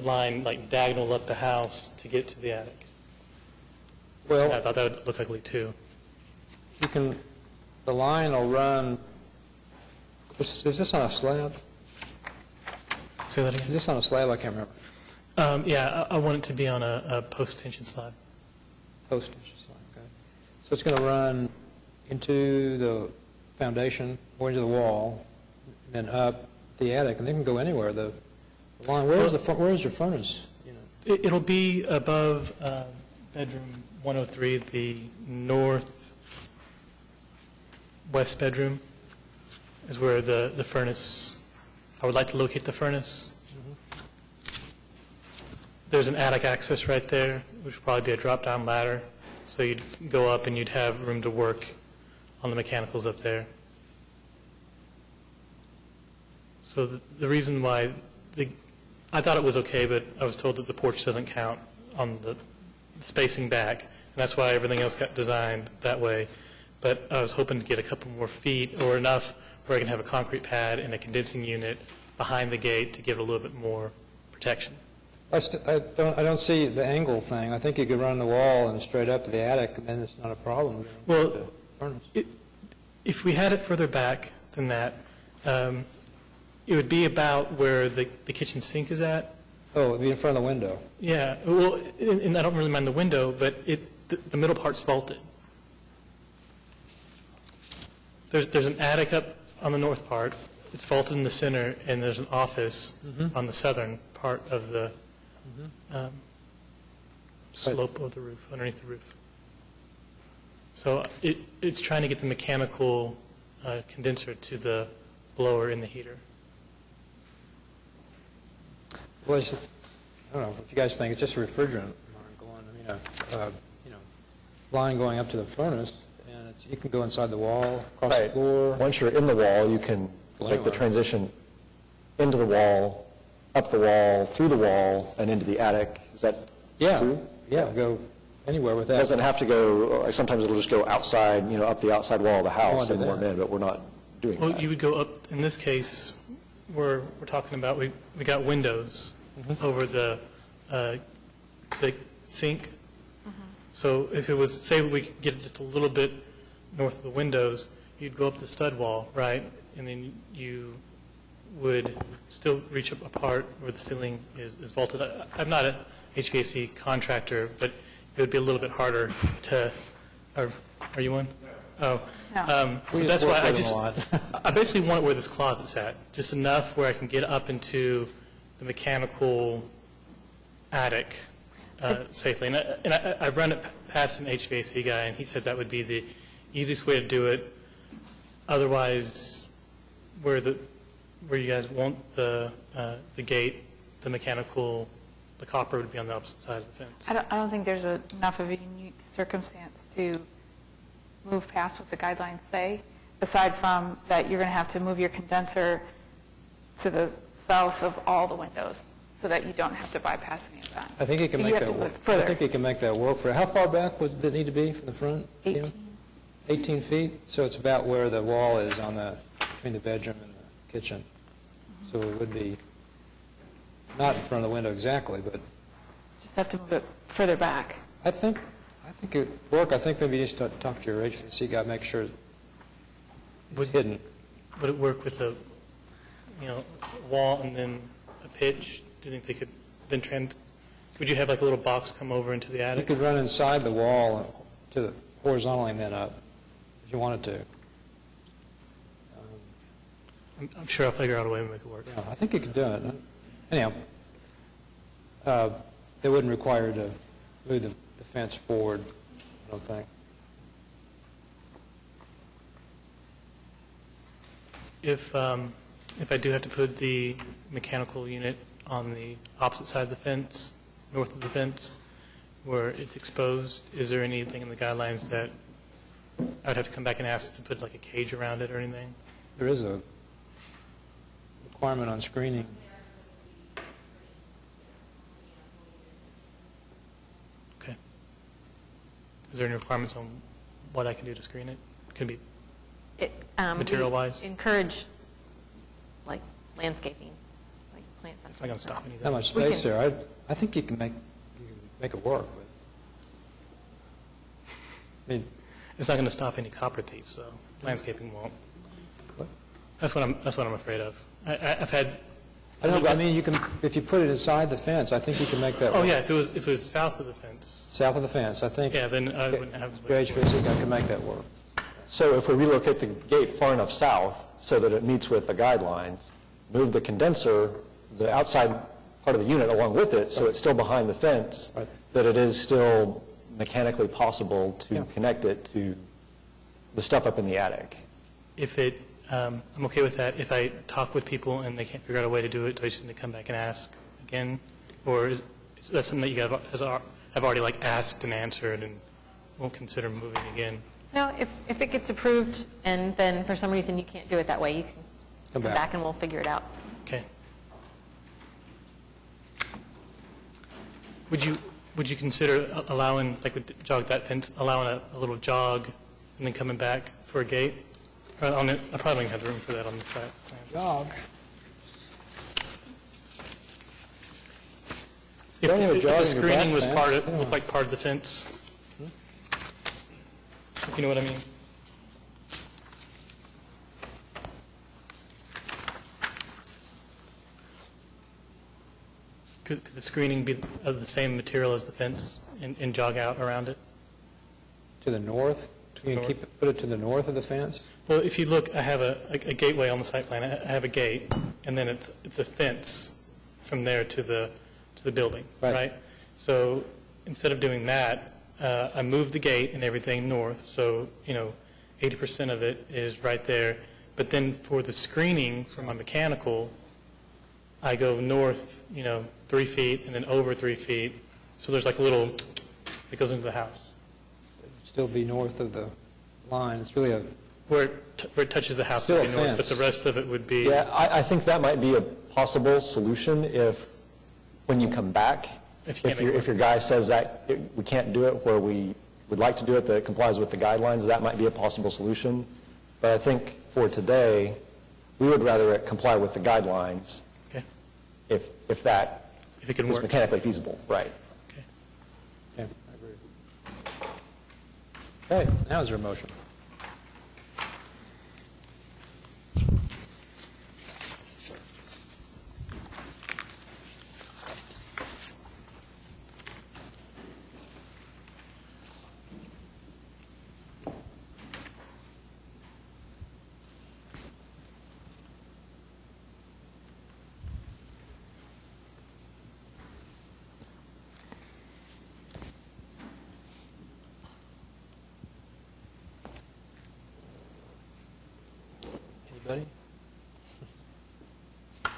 line like diagonal up the house to get to the attic. Well, I thought that would look ugly too. The line will run, is this on a slab? Say that again? Is this on a slab? I can't remember. Yeah, I want it to be on a post-tension slab. Post-tension slab, okay. So it's going to run into the foundation, or into the wall, and then up the attic, and they can go anywhere. The line, where is your furnace? It'll be above bedroom 103, the northwest bedroom is where the furnace, I would like to locate the furnace. There's an attic access right there, which would probably be a drop-down ladder. So you'd go up and you'd have room to work on the mechanicals up there. So the reason why, I thought it was okay, but I was told that the porch doesn't count on the spacing back, and that's why everything else got designed that way. But I was hoping to get a couple more feet or enough where I can have a concrete pad and a condensing unit behind the gate to give it a little bit more protection. I don't see the angle thing. I think you could run the wall and straight up to the attic, and then it's not a problem. Well, if we had it further back than that, it would be about where the kitchen sink is at. Oh, it would be in front of the window. Yeah, well, and I don't really mind the window, but the middle part's vaulted. There's an attic up on the north part. It's vaulted in the center, and there's an office on the southern part of the slope of the roof, underneath the roof. So it's trying to get the mechanical condenser to the blower in the heater. Well, I don't know what you guys think. It's just a refrigerant line going up to the furnace, and you can go inside the wall, across the floor. Once you're in the wall, you can make the transition into the wall, up the wall, through the wall, and into the attic. Is that true? Yeah, go anywhere with that. It doesn't have to go, sometimes it'll just go outside, up the outside wall of the house and warm in, but we're not doing that. Well, you would go up, in this case, we're talking about, we got windows over the sink. So if it was, say we could get it just a little bit north of the windows, you'd go up the stud wall, right? And then you would still reach up a part where the ceiling is vaulted. I'm not an HVAC contractor, but it would be a little bit harder to, are you one? Oh. No. So that's why I basically want it where this closet's at, just enough where I can get up into the mechanical attic. safely. And I've run it past an HVAC guy, and he said that would be the easiest way to do it. Otherwise, where you guys want the gate, the mechanical, the copper would be on the opposite side of the fence. I don't think there's enough of a unique circumstance to move past what the guidelines say, aside from that you're going to have to move your condenser to the south of all the windows so that you don't have to bypass any of that. I think you can You make have that to work. look further. I think you can make that work for, how far back did it need to be from the front? 18. 18 feet? So it's about where the wall is between the bedroom and the kitchen. So it would be not in front of the window exactly, but Just have to move it further back. I think it would work. I think maybe just talk to your HVAC guy, make sure it's hidden. Would it work with a, wall and then a pitch? Do you think they could then would you have like a little box come over into the You attic? could run inside the wall to the horizontally and then up if you wanted to. I'm sure I'll figure out a way to make it work. Yeah, I think you could do it. Anyhow, they wouldn't require to move the fence forward, I don't think. If I do have to put the mechanical unit on the opposite side of the fence, north of the fence, where it's exposed, is there anything in the guidelines that I would have to come back and ask to put like a cage around it or anything? There is a requirement on screening. Okay. Is there any requirements on what I can do to screen it? Could be material-wise? We encourage, like, landscaping, like plants. It's not going to stop anything. Not much space there. I think you can make it work. But, I mean, It's not going to stop any copper thieves, so landscaping won't. What? That's what I'm afraid of. I've had. I don't know, but I mean, you can, if you put it inside the fence, I think you can make that work. Oh yeah, if it was south of the fence. South of the fence, I think. Yeah, then I wouldn't have as much. Your HVAC guy can make that work. So if we relocate the gate far enough south so that it meets with the guidelines, move the condenser, the outside part of the unit along with it, so it's still behind the fence, Right. that it is still mechanically possible to Yeah. connect it to the stuff up in the attic. I'm okay with that. If I talk with people and they can't figure out a way to do it, do I just need to come back and ask again? Or is that something that you guys have already like asked and answered and won't consider moving again? No, if it gets approved and then for some reason you can't do it that way, you can come back and we'll figure it out. Okay. Would you consider allowing, like with jog that fence, allowing a little jog and then coming back for a gate? I probably don't have the room for that on the site plan. Jog. If Don't have a the jog in your screening was back fence. looked like part of the fence, if you know what I mean. Could the screening be of the same material as the fence and jog out around it? To the north? the You can put it to the north of the fence? Well, if you look, I have a gateway on the site plan. I have a gate, and then it's a fence from there to the building, Right. right? So instead of doing that, I moved the gate and everything north, so 80% of it is right there. But then for the screening for my mechanical, I go north, 3 feet, and then over 3 feet. So there's like a little that goes into the house. Still be north of the line. It's really Where it touches the house Still would a be north, but fence. the rest of it would be. Yeah, I think that might be a possible solution if, when you come back, If you can't make it if your guy says that we can't do it where we would like to do it, that complies with the guidelines, that might be a possible solution. But I think for today, we would rather it comply with the guidelines Okay. if that If it can is work. mechanically feasible, right? Okay. Yeah, I agree. Okay, now is there a motion? Betty? I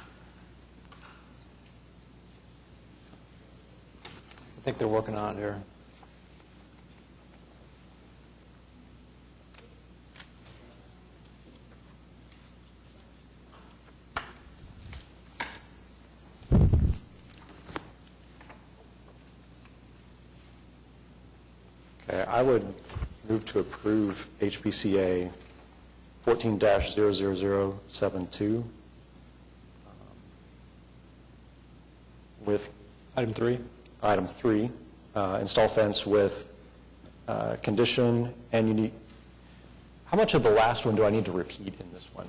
think they're working on it here. Okay, I would move to approve HPCA 14-00072 with Item 3. item 3, install fence with condition and unique. How much of the last one do I need to repeat in this one?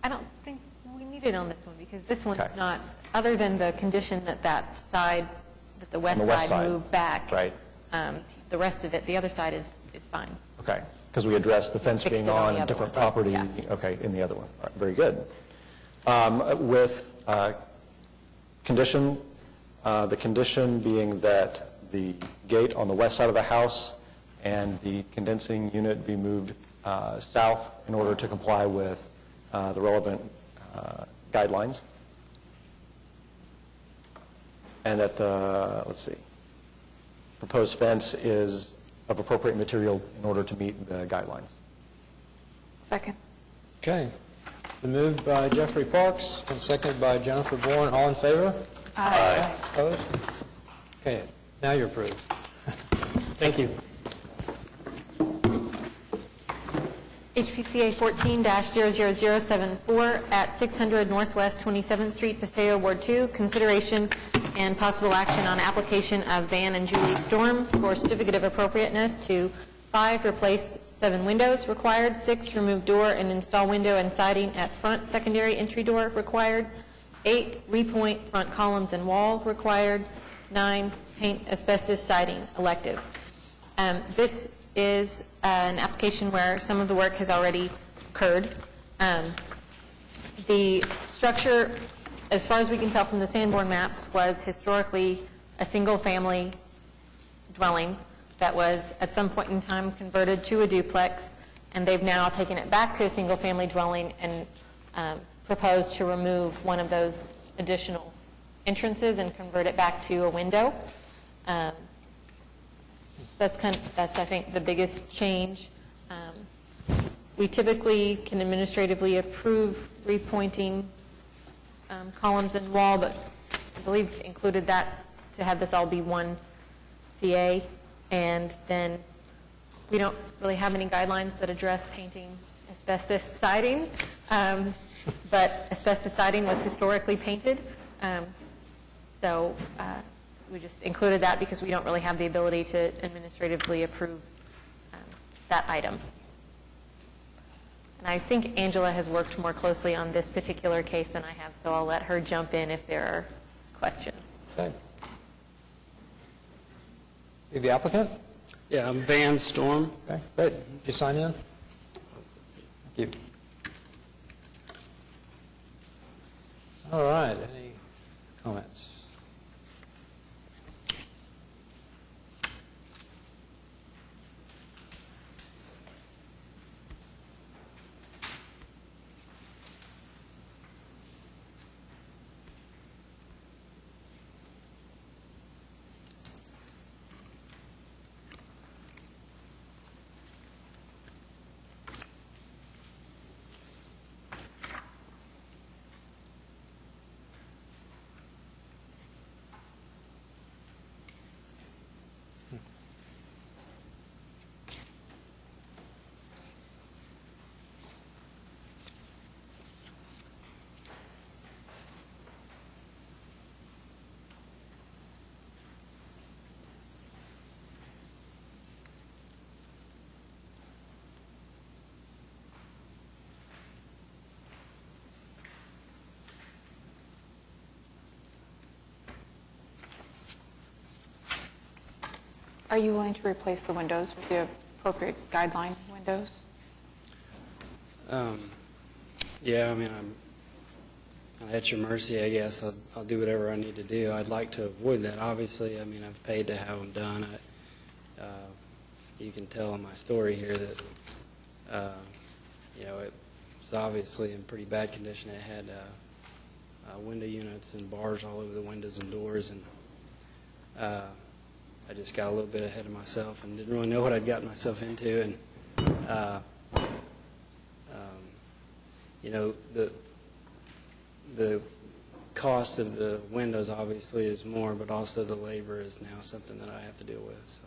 I don't think we need it on this one, because this one's Okay. not, other than the condition that that side, that the west On the west side side. move back. Right. The rest of it, the other side is fine. Okay, because we addressed the fence Fixed being it on on the a other different one. property. Yeah. Okay, in the other one. All right, very good. With condition, the condition being that the gate on the west side of the house and the condensing unit be moved south in order to comply with the relevant guidelines. And that the, let's see, proposed fence is of appropriate material in order to meet the guidelines. Second. Okay. Been moved by Jeffrey Parks and seconded by Jennifer Bourne. All in favor? Aye. Opposed? Okay, now you're approved. Thank you. HPCA 14-00074 at 600 Northwest 27th Street, Paseo, Ward 2, consideration and possible action on application of Van and Julie Storm for certificate of appropriateness to 5, replace 7 windows required, 6, remove door and install window and siding at front secondary entry door required, 8, repoint front columns and wall required, 9, paint asbestos siding elective. This is an application where some of the work has already occurred. The structure, as far as we can tell from the Sanborn maps, was historically a single-family dwelling that was at some point in time converted to a duplex, and they've now taken it back to a single-family dwelling and proposed to remove one of those additional entrances and convert it back to a window. That's I think, the biggest change. We typically can administratively approve repointing columns and wall, but I believe included that to have this all be one CA. And then we don't really have any guidelines that address painting asbestos siding, but asbestos siding was historically painted. So we just included that because we don't really have the ability to administratively approve that item. And I think Angela has worked more closely on this particular case than I have, so I'll let her jump in if there are questions. Okay. You the applicant? Yeah, I'm Van Storm. Okay, great. Did you sign in? Thank you. All right, any comments? Are you willing to replace the windows with the appropriate guideline windows? Yeah, I mean, I'm at your mercy, I guess. I'll do whatever I need to do. I'd like to avoid that, obviously. I mean, I've paid to have them done. You can tell in my story here that, was obviously in pretty bad condition. It had window units and bars all over the windows and doors, and I just got a little bit ahead of myself and didn't really know what I'd gotten myself into. And you know, the cost of the windows obviously is more, but also the labor is now something that I have to deal with. So.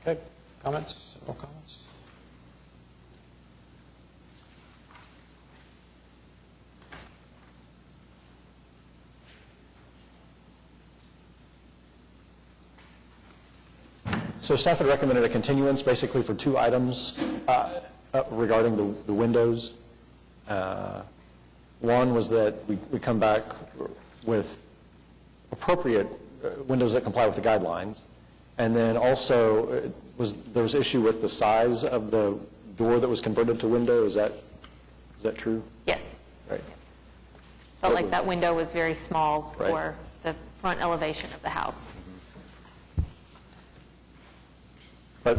Okay, comments? More comments? So staff had recommended a continuance basically for two items regarding the windows. One was that we come back with appropriate windows that comply with the guidelines. And then also, there was issue with the size of the door that was converted to window. Is that true? Yes. Right. Felt like that window was very small Right. for the front elevation of the house. But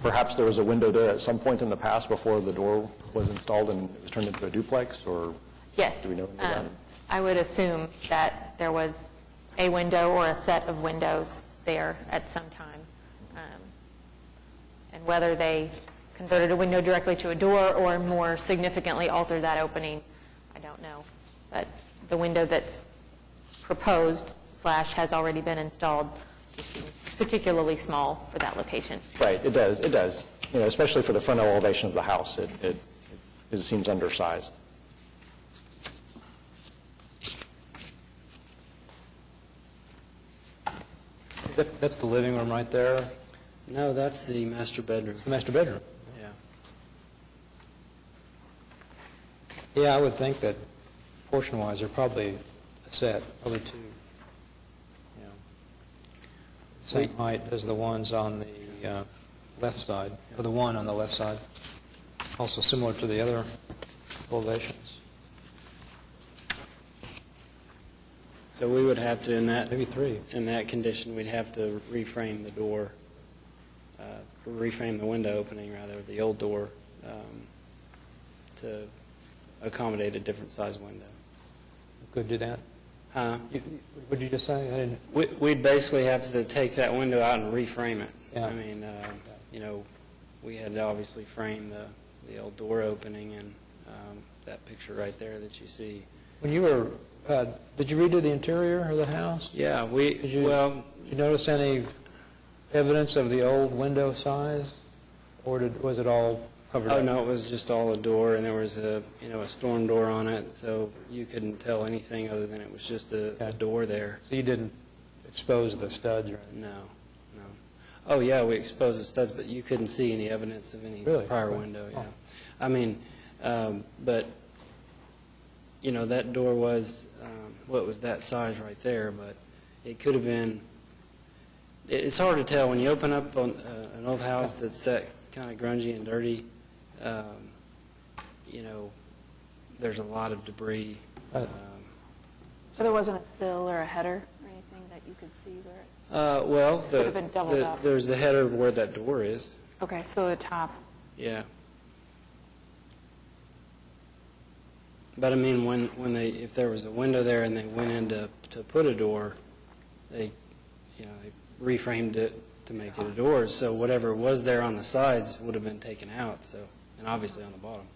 perhaps there was a window there at some point in the past before the door was installed and it was turned into a duplex, or Yes. do we know any of that? I would assume that there was a window or a set of windows there at some time. And whether they converted a window directly to a door or more significantly altered that opening, I don't know. But the window that's proposed / has already been installed just seems particularly small for that location. Right, it does. You know, especially for the front elevation of the house, it seems undersized. That's the living room right there? No, that's the master bedroom. It's the master bedroom? Yeah. Yeah, I would think that portion-wise, they're probably a set, probably two. You know, same height as the ones on the left side, or the one on the left side. Also similar to the other elevations. So we would have to, in that Maybe three. in that condition, we'd have to reframe the door, reframe the window opening, rather, the old door, to accommodate a different size window. Could do that? Huh? What did you just say? I didn't. We'd basically have to take that window out and reframe it. Yeah. I mean, you know, we had to obviously frame the old door opening and that picture right there that you see. When you were, did you redo the interior of the house? Yeah, Did you notice any evidence of the old window size, or was it all covered up? Oh, no, it was just all a door, and there was a storm door on it, so you couldn't tell anything other than it was just a door there. So you didn't expose the studs or anything? No. Oh, yeah, we exposed the studs, but you couldn't see any evidence of any Really? prior Okay. window, yeah. Oh. I mean, but, you know, that door was, it was that size right there, but it could have been, it's hard to tell. When you open up on an old house that's that kind of grungy and dirty, you know, there's a lot of debris. So there wasn't a sill or a header or anything that you could see where it, Well, Could have been doubled up. there's the header where that door is. okay, so the top. Yeah. But I mean, when they, if there was a window there and they went in to put a door, they reframed it to make it a door. So whatever was there on the sides would have been taken out. So, and obviously on the bottom.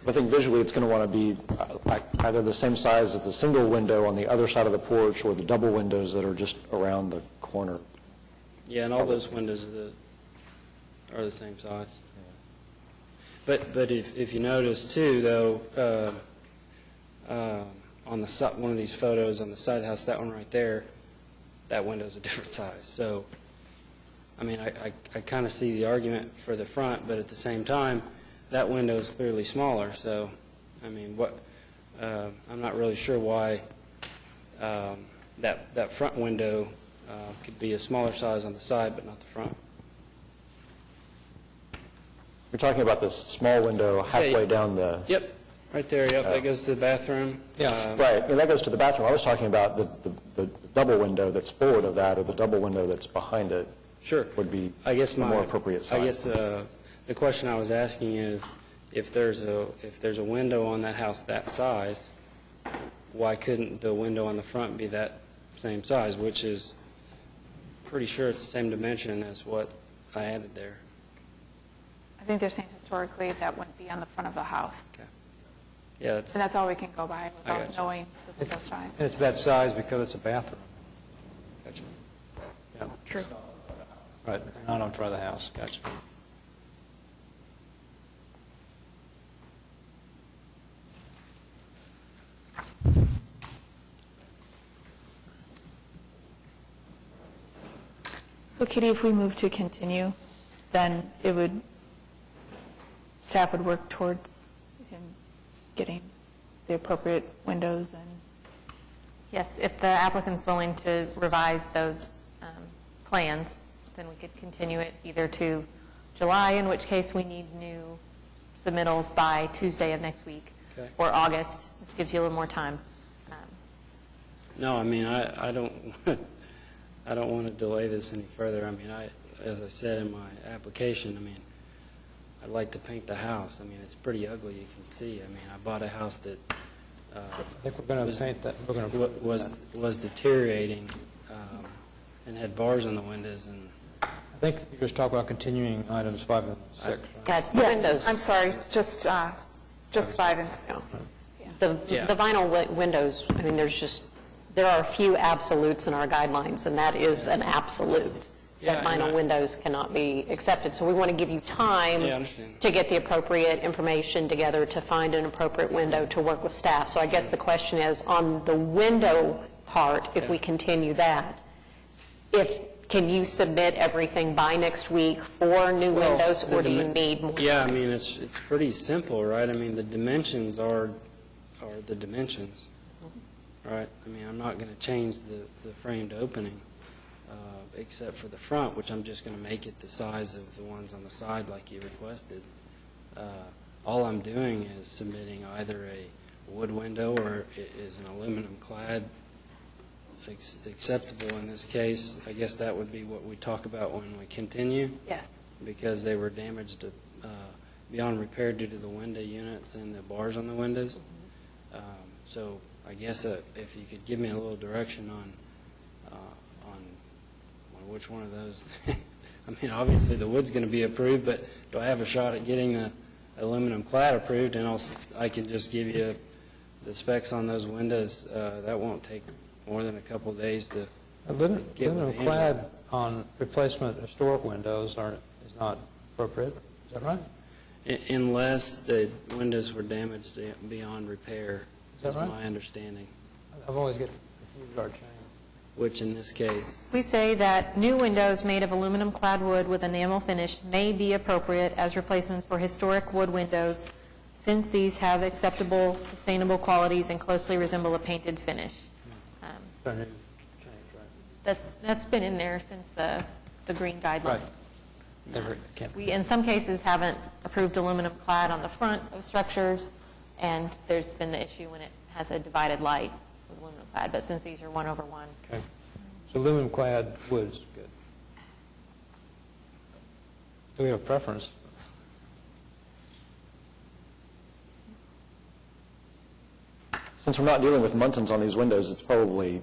I think visually it's going to want to be either the same size as the single window on the other side of the porch or the double windows that are just around the corner. Yeah, and all those windows are the same size. But if you notice too, though, on the one of these photos on the side of the house, that one right there, that window's a different size. So, I mean, I kind of see the argument for the front, but at the same time, that window is clearly smaller. So, I mean, I'm not really sure why that front window could be a smaller size on the side, but not the front. You're talking about this small window halfway down the... Yep, right there, yep, that goes to the bathroom. Yeah, right, and that goes to the bathroom. I was talking about the double window that's forward of that, or the double window that's behind it. Sure. Would be I guess the more appropriate size. I guess the question I was asking is, if there's a window on that house that size, why couldn't the window on the front be that same size, which is pretty sure it's the same dimension as what I added there. I think they're saying historically that wouldn't be on the front of the house. Okay. Yeah, And that's all we can go by I without gotcha. knowing the window size. And it's that size because it's a bathroom. Gotcha. Yeah. True. Right, not on front of the house. Gotcha. So Katie, if we move to continue, then staff would work towards him getting the appropriate windows and... Yes, if the applicant's willing to revise those plans, then we could continue it either to July, in which case we need new submittals by Tuesday of next week, Okay. or August, which gives you a little more time. No, I mean, I don't, I don't want to delay this any further. I mean, as I said in my application, I mean, I'd like to paint the house. I mean, it's pretty ugly, you can see. I mean, I bought a house that I think we're going to paint that. We're going to was deteriorating and had bars on the windows, and I think you just talked about continuing items 5 and 6. Right? That's the Yes, windows. I'm sorry, just 5 and 6. The Yeah. vinyl windows, I mean, there are a few absolutes in our guidelines, and that is an absolute. Yeah, That vinyl and windows cannot be accepted. So we want to give you time Yeah, I understand. to get the appropriate information together to find an appropriate window to work with staff. So I guess the question is, on the window part, if we continue that, can you submit everything by next week for new Well, windows, the or do you dimen- need more Yeah, I time? mean, it's pretty simple, right? I mean, the dimensions are the dimensions, right? I mean, I'm not going to change the framed opening, except for the front, which I'm just going to make it the size of the ones on the side like you requested. All I'm doing is submitting either a wood window or is an aluminum clad acceptable in this case. I guess that would be what we talk about when we continue. Yes. Because they were damaged beyond repair due to the window units and the bars on the windows. So I guess if you could give me a little direction on which one of those. I mean, obviously the wood's going to be approved, but do I have a shot at getting the aluminum clad approved? And I can just give you the specs on those windows. That won't take more than a couple of days to get Aluminum with Angela. clad on replacement historic windows is not appropriate. Is that right? Unless the windows were damaged beyond repair, Is that right? my understanding, I've always get confused our change. which in this case, We say that new windows made of aluminum-clad wood with enamel finish may be appropriate as replacements for historic wood windows, since these have acceptable, sustainable qualities and closely resemble a painted finish. Our new change, right? That's been in there since the green guidelines. Right. Never, can't. We, in some cases, haven't approved aluminum clad on the front of structures, And there's been the issue when it has a divided light with aluminum clad, but since these are 1/1. Okay. So aluminum clad wood is good. Do we have a preference? Since we're not dealing with muntins on these windows, it's probably,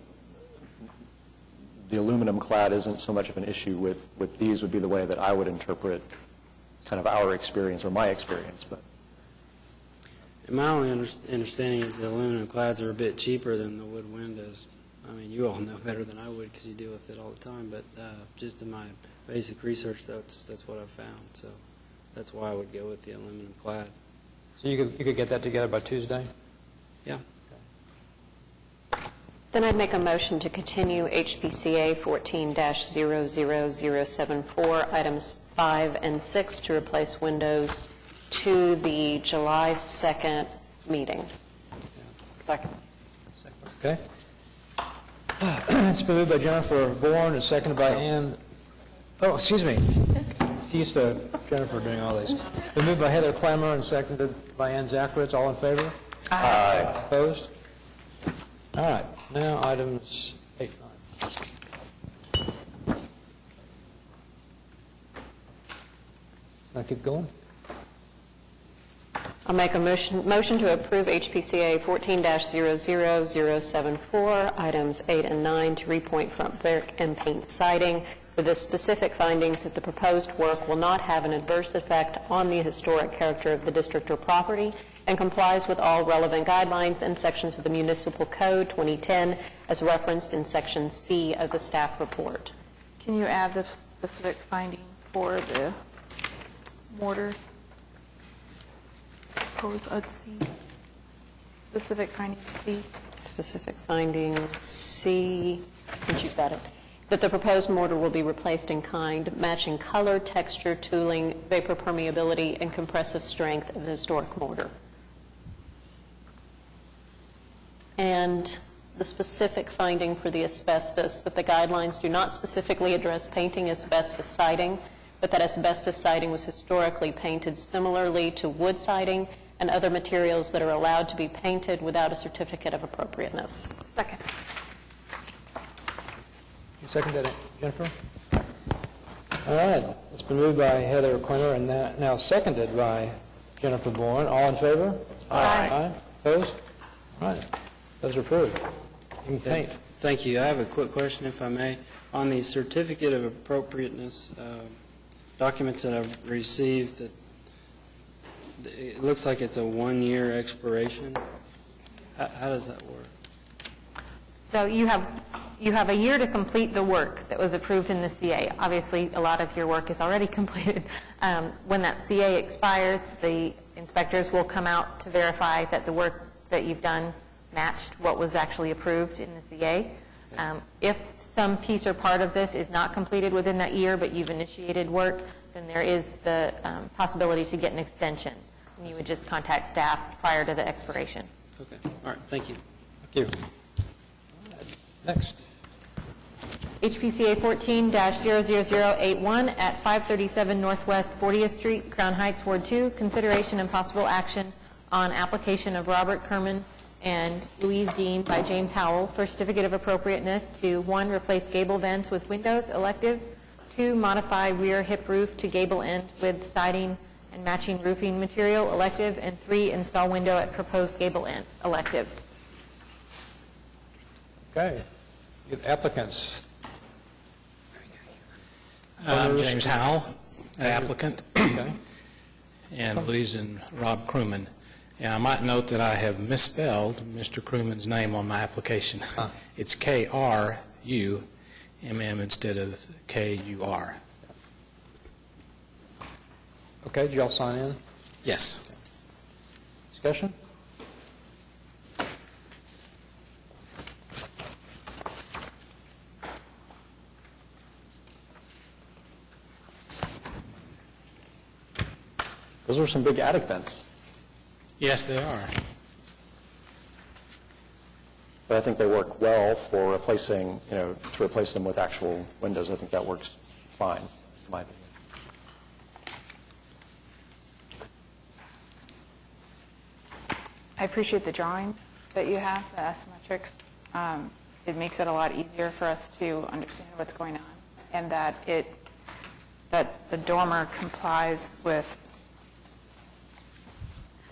the aluminum clad isn't so much of an issue with these would be the way that I would interpret kind of our experience or my experience, but. And my only understanding is the aluminum clads are a bit cheaper than the wood windows. I mean, you all know better than I would because you deal with it all the time, but just in my basic research, that's what I've found. So that's why I would go with the aluminum clad. So you could get that together by Tuesday? Yeah. Then I'd make a motion to continue HPCA 14-00074, items 5 and 6, to replace windows to the July 2nd meeting. Second. Okay. It's been moved by Jennifer Bourne and seconded by Ann. Oh, excuse me. She used to Jennifer doing all these. Been moved by Heather Clemmer and seconded by Ann Zacharias. All in favor? Aye. Opposed? All right. Now items 8 and 9. Can I keep going? I'll make a motion to approve HPCA 14-00074, items 8 and 9, to repoint front brick and paint siding with the specific findings that the proposed work will not have an adverse effect on the historic character of the district or property and complies with all relevant guidelines and sections of the Municipal Code 2010 as referenced in Section C of the staff report. Can you add the specific finding for the mortar? Propose C. Specific finding C. Specific finding C, since you've got it, that the proposed mortar will be replaced in kind, matching color, texture, tooling, vapor permeability, and compressive strength of the historic mortar. And the specific finding for the asbestos, that the guidelines do not specifically address painting asbestos siding, but that asbestos siding was historically painted similarly to wood siding and other materials that are allowed to be painted without a certificate of appropriateness. Second. You seconded it, Jennifer? All right. It's been moved by Heather Clemmer and now seconded by Jennifer Bourne. All in favor? Aye. Aye. Opposed? All right. Those are approved. You can paint. Thank you. I have a quick question, if I may. On the certificate of appropriateness documents that I've received, that it looks like it's a 1-year expiration. How does that work? So you have a year to complete the work that was approved in the CA. Obviously, a lot of your work is already completed. When that CA expires, the inspectors will come out to verify that the work that you've done matched what was actually approved in the CA. If some piece or part of this is not completed within that year, but you've initiated work, then there is the possibility to get an extension. And you would just contact staff prior to the expiration. Okay. All right. Thank you. Thank you. Next. HPCA 14-00081 at 537 Northwest 40th Street, Crown Heights, Ward 2, consideration and possible action on application of Robert Kerman and Louise Dean by James Howell for certificate of appropriateness to 1, replace gable vents with windows, elective, 2, modify rear hip roof to gable end with siding and matching roofing material, elective, and 3, install window at proposed gable end, elective. Okay. Good applicants. I'm James Howell, applicant, Okay. and Louise and Rob Crewman. And I might note that I have misspelled Mr. Crewman's name on my application. It's K-R-U-M-M instead of K-U-R. Okay, did y'all sign in? Yes. Discussion? Those are some big attic vents. Yes, they are. But I think they work well for replacing, to replace them with actual windows. I think that works fine, in my opinion. appreciate the drawings that you have, the asymmetrics. It makes it a lot easier for us to understand what's going on, and that the dormer complies with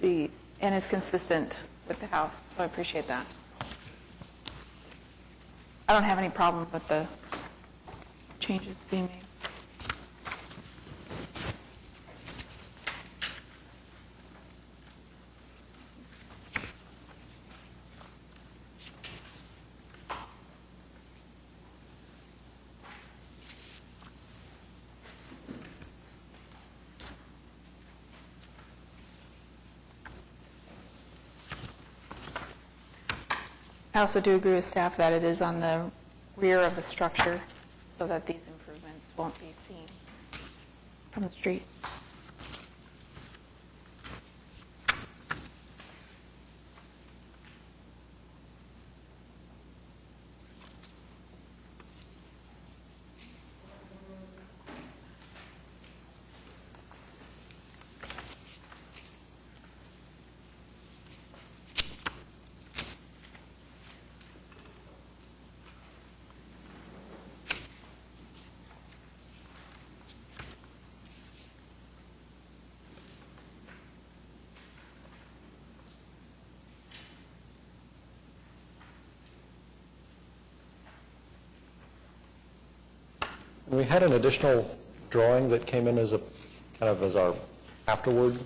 and is consistent with the house. So I appreciate that. I don't have any problem with the changes being made. I also do agree with staff that it is on the rear of the structure so that these improvements won't be seen from the street. We had an additional drawing that came in as a kind of as our afterward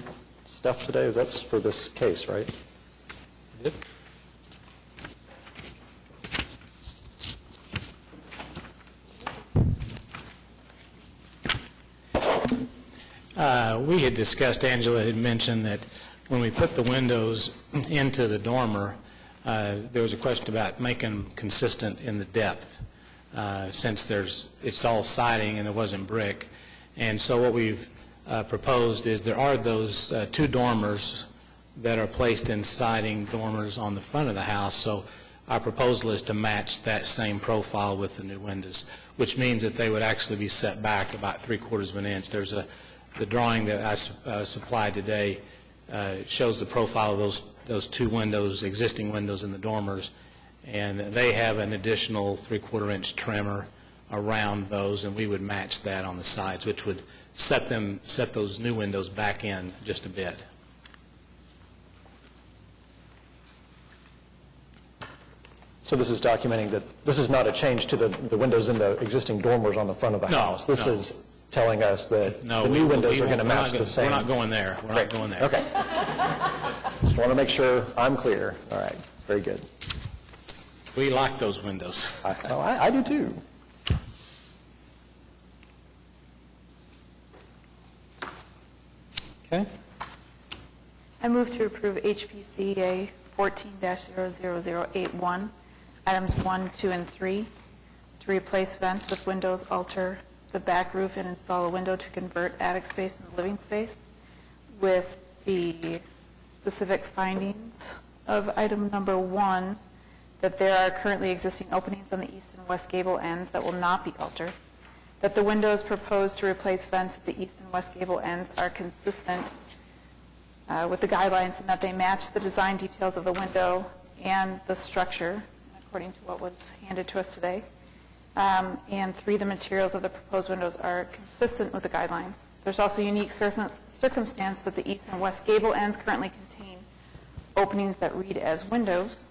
stuff today. That's for this case, right? Yep. We had discussed, Angela had mentioned that when we put the windows into the dormer, there was a question about making them consistent in the depth, since it's all siding and it wasn't brick. And so what we've proposed is there are those two dormers that are placed in siding dormers on the front of the house. So our proposal is to match that same profile with the new windows, which means that they would actually be set back about 3/4 of an inch. There's the drawing that I supplied today shows the profile of those two windows, existing windows in the dormers, and they have an additional 3/4 inch trimmer around those, and we would match that on the sides, which would set those new windows back in just a bit. So this is documenting that this is not a change to the windows in the existing dormers on the front of the house. This is telling us that the new windows are going to match the same. We're not going there. We're not going there. Okay. Just want to make sure I'm clear. All right. Very good. We like those windows. I do too. Okay. I move to approve HPCA 14-00081, items 1, 2, and 3, to replace vents with windows, alter the back roof, and install a window to convert attic space into living space, with the specific findings of item number 1, that there are currently existing openings on the east and west gable ends that will not be altered, that the windows proposed to replace vents at the east and west gable ends are consistent with the guidelines, and that they match the design details of the window and the structure, according to what was handed to us today. And 3, the materials of the proposed windows are consistent with the guidelines. There's also a unique circumstance that the east and west gable ends currently contain openings that read as windows.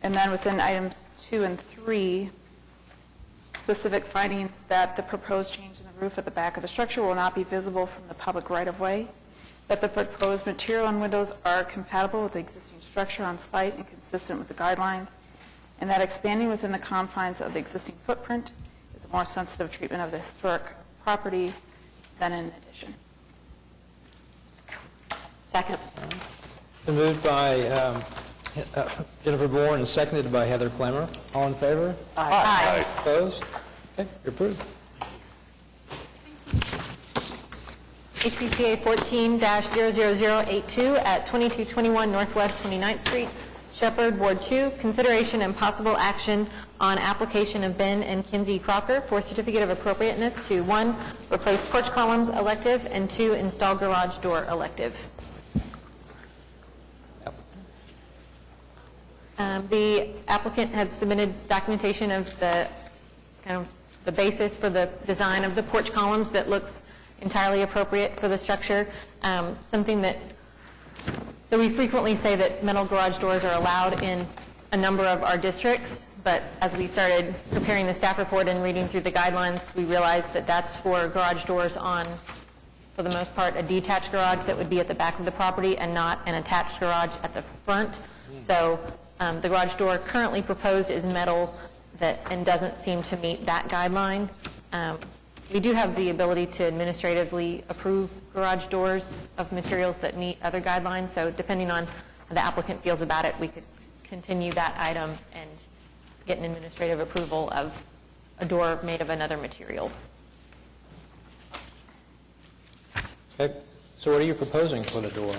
And then within items 2 and 3, specific findings that the proposed change in the roof at the back of the structure will not be visible from the public right-of-way, that the proposed material and windows are compatible with the existing structure on site and consistent with the guidelines, and that expanding within the confines of the existing footprint is a more sensitive treatment of the historic property than an addition. Second. Been moved by Jennifer Bourne and seconded by Heather Clemmer. All in favor? Aye. Opposed? Okay, you're approved. HPCA 14-00082 at 2221 Northwest 29th Street, Shepherd, Ward 2, consideration and possible action on application of Ben and Kinsey Crocker for certificate of appropriateness to 1, replace porch columns elective, and 2, install garage door elective. The applicant has submitted documentation of the kind of the basis for the design of the porch columns that looks entirely appropriate for the structure. So we frequently say that metal garage doors are allowed in a number of our districts, but as we started preparing the staff report and reading through the guidelines, we realized that that's for garage doors on, for the most part, a detached garage that would be at the back of the property and not an attached garage at the front. So the garage door currently proposed is metal and doesn't seem to meet that guideline. We do have the ability to administratively approve garage doors of materials that meet other guidelines, so depending on how the applicant feels about it, we could continue that item and get an administrative approval of a door made of another material. Okay, so what are you proposing for the door?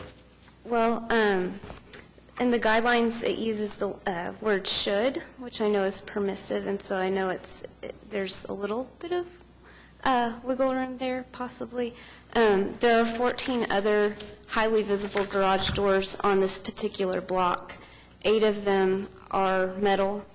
Well, in the guidelines, it uses the word should, which I know is permissive, and so I know there's a little bit of wiggle room there, possibly. There are 14 other highly visible garage doors on this particular block. 8 of them are metal,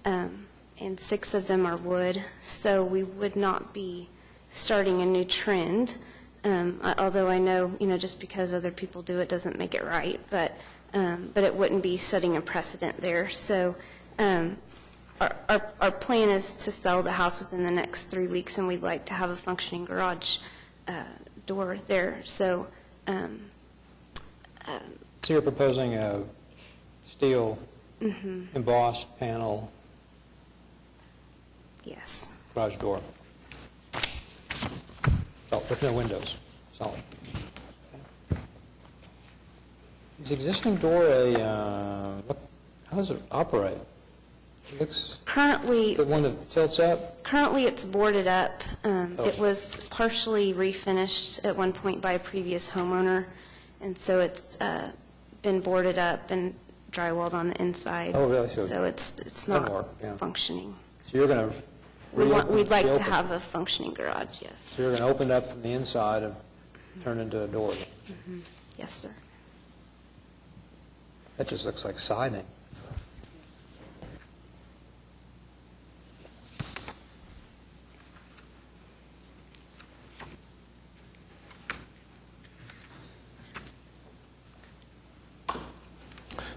and 6 of them are wood, so we would not be starting a new trend. Although I know, just because other people do it doesn't make it right, but it wouldn't be setting a precedent there. So our plan is to sell the house within the next 3 weeks, and we'd like to have a functioning garage door there. So So you're proposing a steel embossed panel Yes. garage door. So, with no windows, solid. Okay. Is the existing door how does it operate? It looks... Currently... The one that tilts up? Currently, it's boarded up. It was partially refinished at one point by a previous homeowner, and so it's been boarded up and drywalled on the inside. Oh, really? So it's not functioning. So you're going to... We'd like to have a functioning garage, yes. So you're going to open it up from the inside and turn into a door? Yes, sir. That just looks like siding.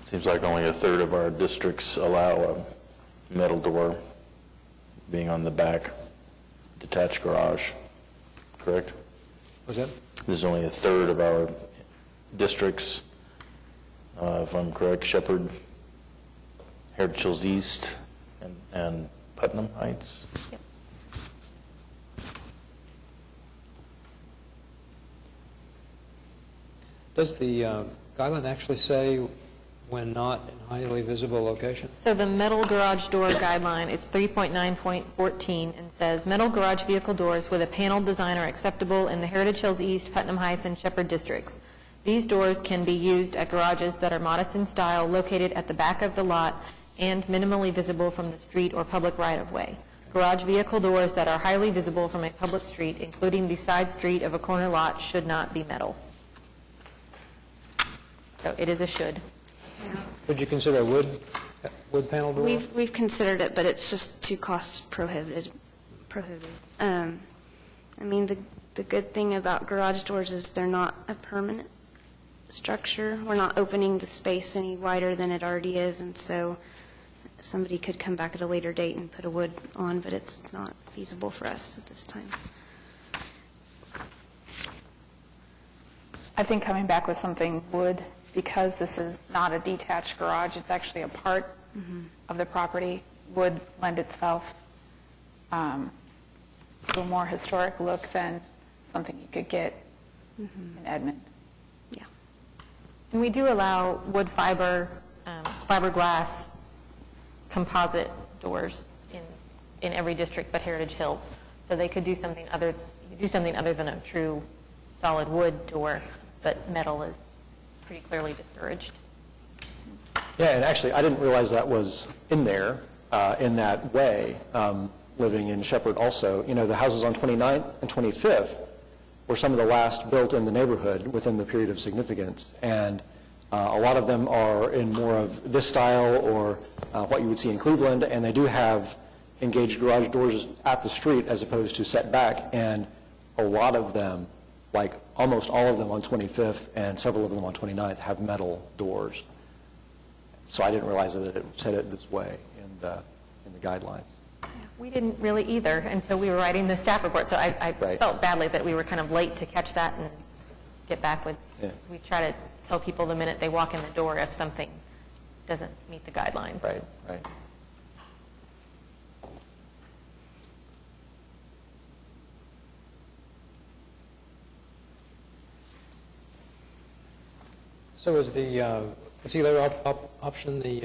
Seems like only a third of our districts allow a metal door being on the back, detached garage, correct? Was that? There's only a third of our districts, if I'm correct, Shepherd, Heritage Hills East, and Putnam Heights. Yep. Does the guideline actually say when not in highly visible location? So the metal garage door guideline, it's 3.9.14, and says, metal garage vehicle doors with a paneled design are acceptable in the Heritage Hills East, Putnam Heights, and Shepherd districts. These doors can be used at garages that are modest in style, located at the back of the lot, and minimally visible from the street or public right-of-way. Garage vehicle doors that are highly visible from a public street, including the side street of a corner lot, should not be metal. So it is a should. Would you consider a wood panel door? We've considered it, but it's just too cost prohibitive. I mean, the good thing about garage doors is they're not a permanent structure. We're not opening the space any wider than it already is, and so somebody could come back at a later date and put a wood on, but it's not feasible for us at this time. I think coming back with something wood, because this is not a detached garage, it's actually a part of the property, would lend itself to a more historic look than something you could get in Edmond. Yeah. And we do allow wood fiber, fiberglass composite doors in every district but Heritage Hills. So they could do something other than a true solid wood door, but metal is pretty clearly discouraged. Yeah, and actually, I didn't realize that was in there in that way, living in Shepherd also. You know, the houses on 29th and 25th were some of the last built in the neighborhood within the period of significance, and A lot of them are in more of this style or what you would see in Cleveland, and they do have engaged garage doors at the street as opposed to set back, and a lot of them, like almost all of them on 25th and several of them on 29th, have metal doors. So I didn't realize that it said it this way in the guidelines. We didn't really either until we were writing the staff report, so I Right. felt badly that we were kind of late to catch that and get back with, Yeah. we try to tell people the minute they walk in the door if something doesn't meet the guidelines. Right, right. So is the, what's the other option, the,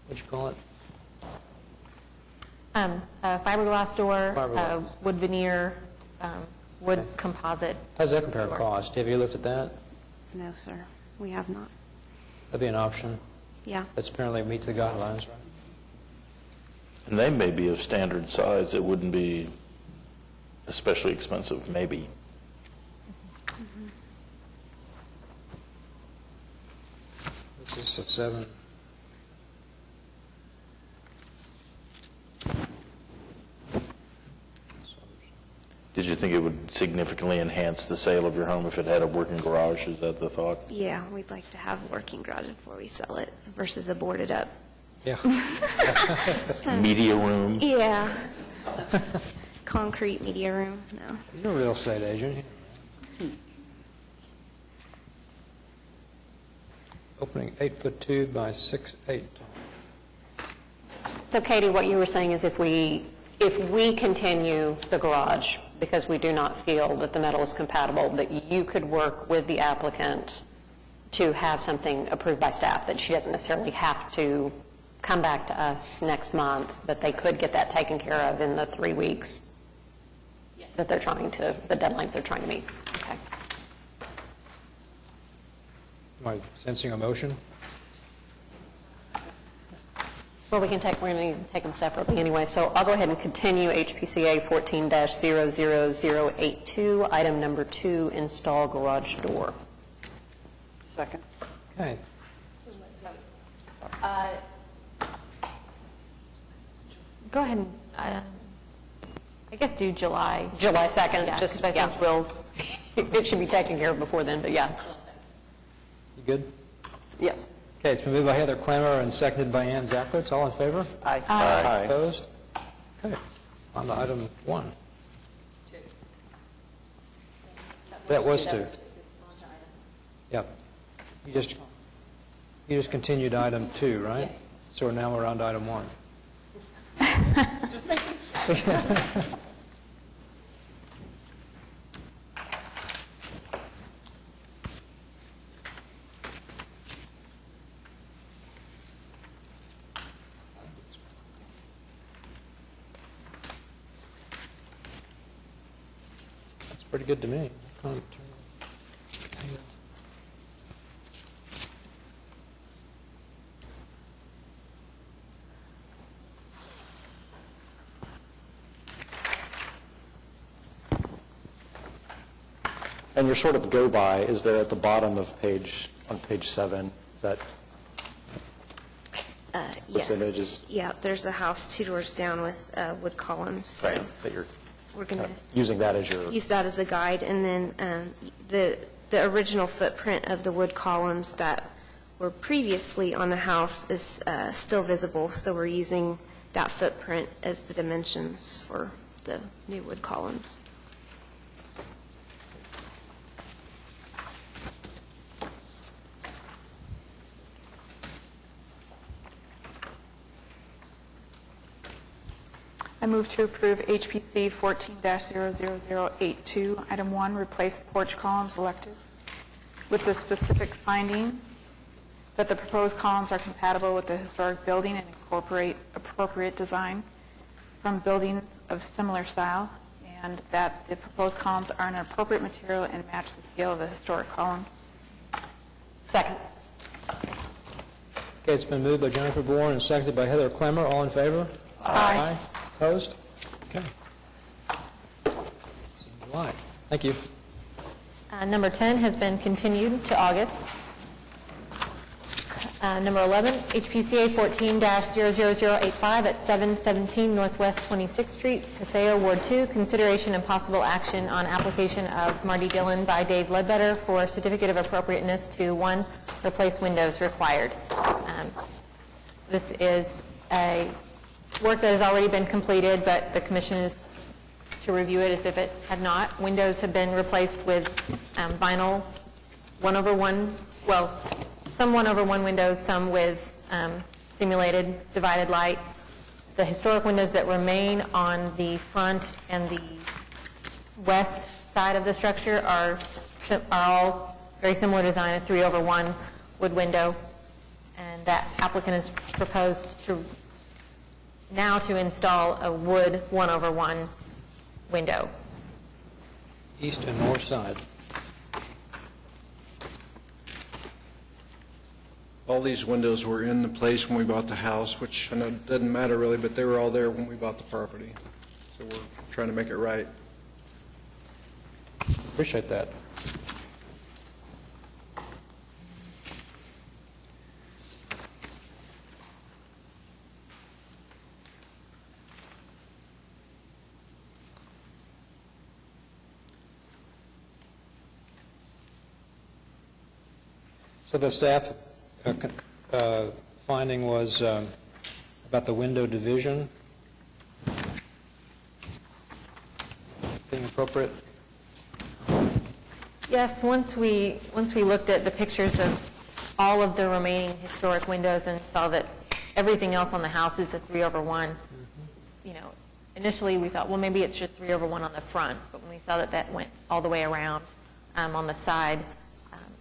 what'd you call it? Fiberglass door, Fiberglass. wood veneer, wood composite. How does that compare to cost? Have you looked at that? No, sir, we have not. That'd be an option. Yeah. That's apparently meets the guidelines, right? And they may be of standard size. It wouldn't be especially expensive, maybe. This is a 7. Did you think it would significantly enhance the sale of your home if it had a working garage? Is that the thought? Yeah, we'd like to have a working garage before we sell it versus a boarded up. Yeah. Media room? Yeah. Concrete media room, no. You're a real estate agent. Opening 8'2" by 6'8". So Katie, what you were saying is if we continue the garage, because we do not feel that the metal is compatible, that you could work with the applicant to have something approved by staff, that she doesn't necessarily have to come back to us next month, but they could get that taken care of in the 3 weeks that they're trying to, the deadlines they're trying to meet. Okay. Am I sensing a motion? Well, we're going to take them separately anyway, so I'll go ahead and continue HPCA 14-00082, item number 2, install garage door. Second. Okay. Go ahead and, I guess do July. July 2nd, Yeah, just, 'cause I yeah, think we'll, it should be taken care of before then, but yeah. You good? Yes. Okay, it's been moved by Heather Clemmer and seconded by Ann Zakowicz. All in favor? Aye. Aye. Opposed? Okay, on to item 1. That was 2. Yep. You just continued item 2, right? Yes. So now we're on to item 1. That's pretty good to me. And your sort of go-by is there at the bottom of on page 7. Is that Yes. images? Yeah, there's a house 2 doors down with wood columns, so Right, that you're we're going to using that as your... use that as a guide. And then the original footprint of the wood columns that were previously on the house is still visible, so we're using that footprint as the dimensions for the new wood columns. I move to approve HPC 14-00082, item 1, replace porch columns elected, with the specific findings that the proposed columns are compatible with the historic building and incorporate appropriate design from buildings of similar style, and that the proposed columns are an appropriate material and match the scale of the historic columns. Second. Okay, it's been moved by Jennifer Bourne and seconded by Heather Clemmer. All in favor? Aye. Opposed? Okay. See you in July. Thank you. Number 10 has been continued to August. Number 11, HPCA 14-00085 at 717 Northwest 26th Street, Paseo, Ward 2, consideration and possible action on application of Marty Dillon by Dave Ledbetter for certificate of appropriateness to 1, replace windows required. This is a work that has already been completed, but the commission is to review it as if it had not. Windows have been replaced with vinyl 1/1, well, some 1/1 windows, some with simulated divided light. The historic windows that remain on the front and the west side of the structure are all very similar design, a 3/1 wood window. And that applicant has proposed to install a wood 1/1 window. East and north side. All these windows were in the place when we bought the house, which I know doesn't matter really, but they were all there when we bought the property. So we're trying to make it right. Appreciate that. So the staff finding was about the window division being appropriate? Yes, once we looked at the pictures of all of the remaining historic windows and saw that everything else on the house is a 3/1, initially we thought, well, maybe it's just 3/1 on the front, but when we saw that went all the way around on the side,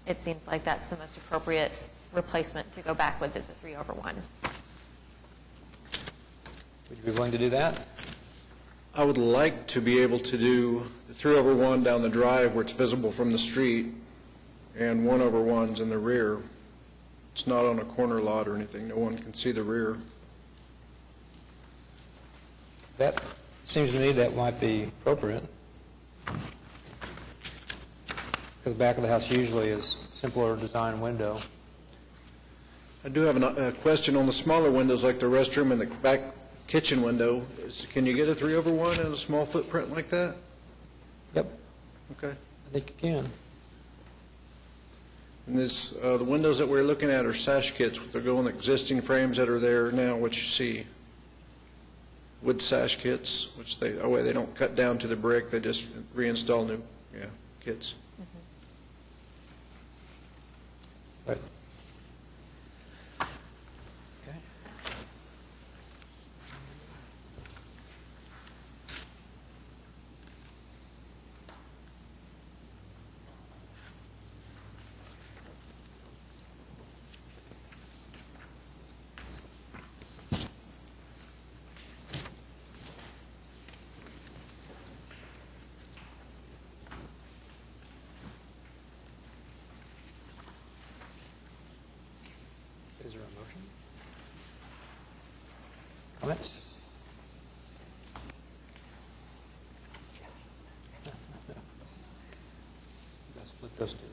it seems like that's the most appropriate replacement to go back with is a 3/1. Would you be willing to do that? I would like to be able to do the 3/1 down the drive where it's visible from the street and 1/1s in the rear. It's not on a corner lot or anything. No one can see the rear. That seems to me that might be appropriate. Because the back of the house usually is simpler design window. I do have a question on the smaller windows like the restroom and the back kitchen window. Can you get a 3/1 in a small footprint like that? Yep. Okay. I think you can. And the windows that we're looking at are sash kits. They go on the existing frames that are there now, what you see. Wood sash kits, which they don't cut down to the brick. They just reinstall new kits. Right. Okay. Is there a motion? Comments? Let's split those two up.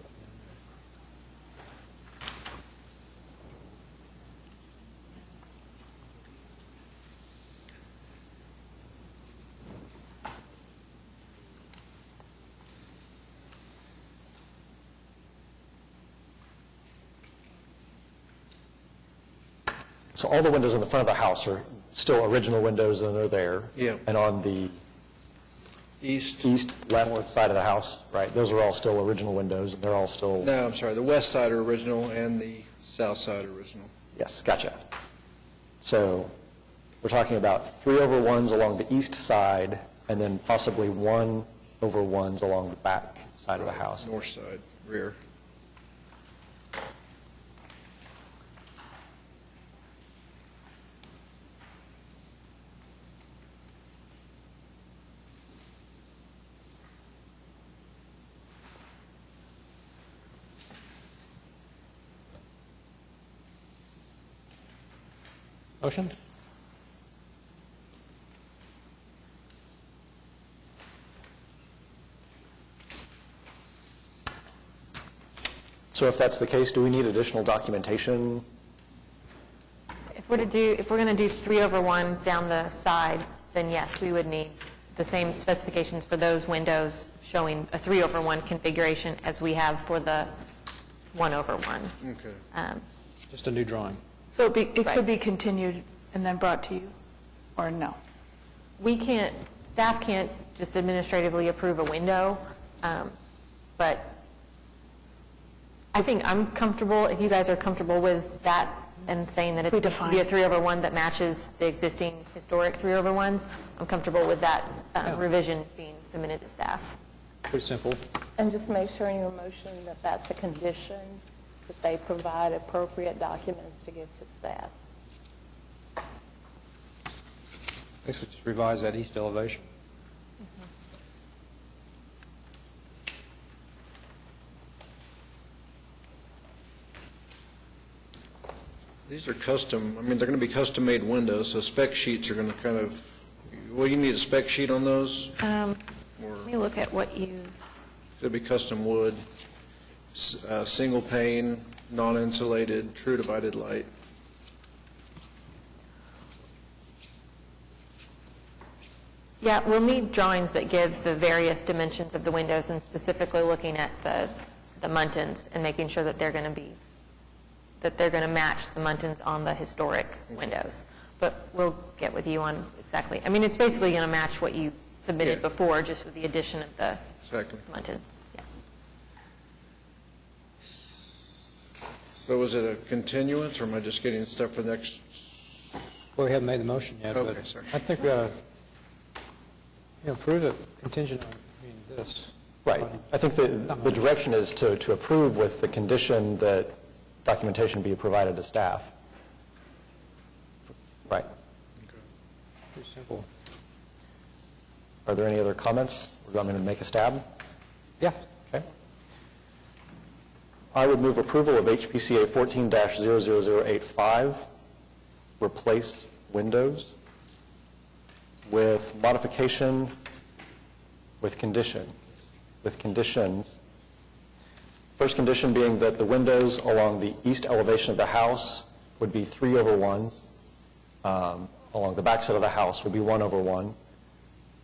So all the windows in the front of the house are still original windows and they're there. Yeah. And on the East, left side of the house, right, those are all still original windows and they're all still... No, I'm sorry. The west side are original and the south side are original. Yes, gotcha. So we're talking about 3/1s along the east side and then possibly 1/1s along the back side of the house. North side, rear. Motion? So if that's the case, do we need additional documentation? If we're going to do 3/1 down the side, then yes, we would need the same specifications for those windows showing a 3/1 configuration as we have for the 1/1. Okay. Just a new drawing. So it could be continued and then brought to you, or no? Staff can't just administratively approve a window, but I think I'm comfortable, if you guys are comfortable with that and saying that it needs to be a 3/1 that matches the existing historic 3/1s, I'm comfortable with that revision being submitted to staff. Pretty simple. And just make sure in your motion that that's a condition, that they provide appropriate documents to give to staff. Basically, just revise that east elevation. These are custom, I mean, they're going to be custom-made windows, so spec sheets are going to kind of, well, you need a spec sheet on those? Let me look at what you've... It'll be custom wood, single pane, non-insulated, true divided light. Yeah, we'll need drawings that give the various dimensions of the windows and specifically looking at the muntins and making sure that they're going to match the muntins on the historic windows. But we'll get with you on exactly, I mean, it's basically going to match what you submitted before, just with the addition of the muntins. Yeah. So is it a continuance, or am I just getting stuff for next? Well, we haven't made the motion yet, Okay, but sorry. I think we ought to, approve it contingent on this. Right. I think the direction is to approve with the condition that documentation be provided to staff. Right. Pretty simple. Are there any other comments? Or do you want me to make a stab? Yeah. Okay. I would move approval of HPCA 14-00085, replace windows, with modification, with conditions. First condition being that the windows along the east elevation of the house would be 3/1s. Along the backside of the house would be 1/1.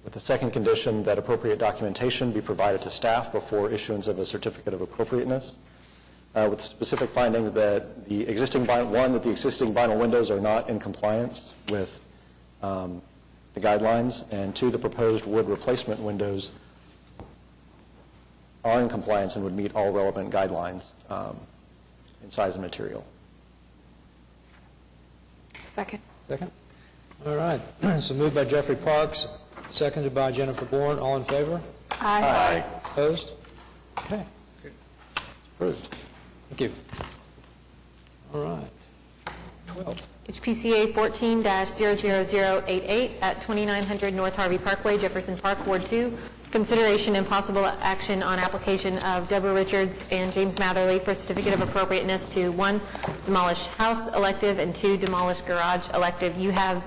With the second condition that appropriate documentation be provided to staff before issuance of a certificate of appropriateness. With specific finding that the existing vinyl windows are not in compliance with the guidelines, and two, the proposed wood replacement windows are in compliance and would meet all relevant guidelines in size and material. Second. Second? All right. So moved by Jeffrey Parks, seconded by Jennifer Bourne. All in favor? Aye. Opposed? Okay. Approved. Thank you. All right. 12. HPCA 14-00088 at 2900 North Harvey Parkway, Jefferson Park, Ward 2. Consideration and possible action on application of Deborah Richards and James Matherly for certificate of appropriateness to 1, demolish house elective, and 2, demolish garage elective. You have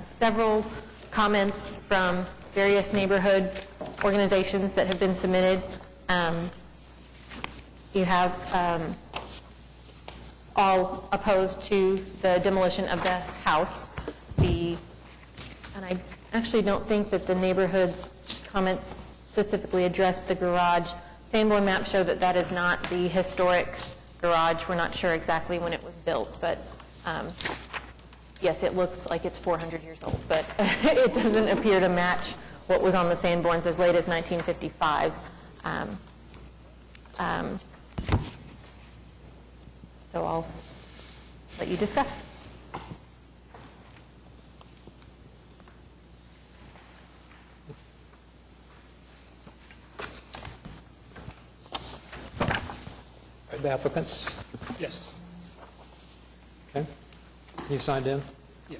several comments from various neighborhood organizations that have been submitted. You have all opposed to the demolition of the house. And I actually don't think that the neighborhood's comments specifically address the garage. Sanborn maps show that that is not the historic garage. We're not sure exactly when it was built, but yes, it looks like it's 400 years old, but it doesn't appear to match what was on the Sanborns as late as 1955. So I'll let you discuss. The applicants? Yes. Okay. You signed in? Yeah.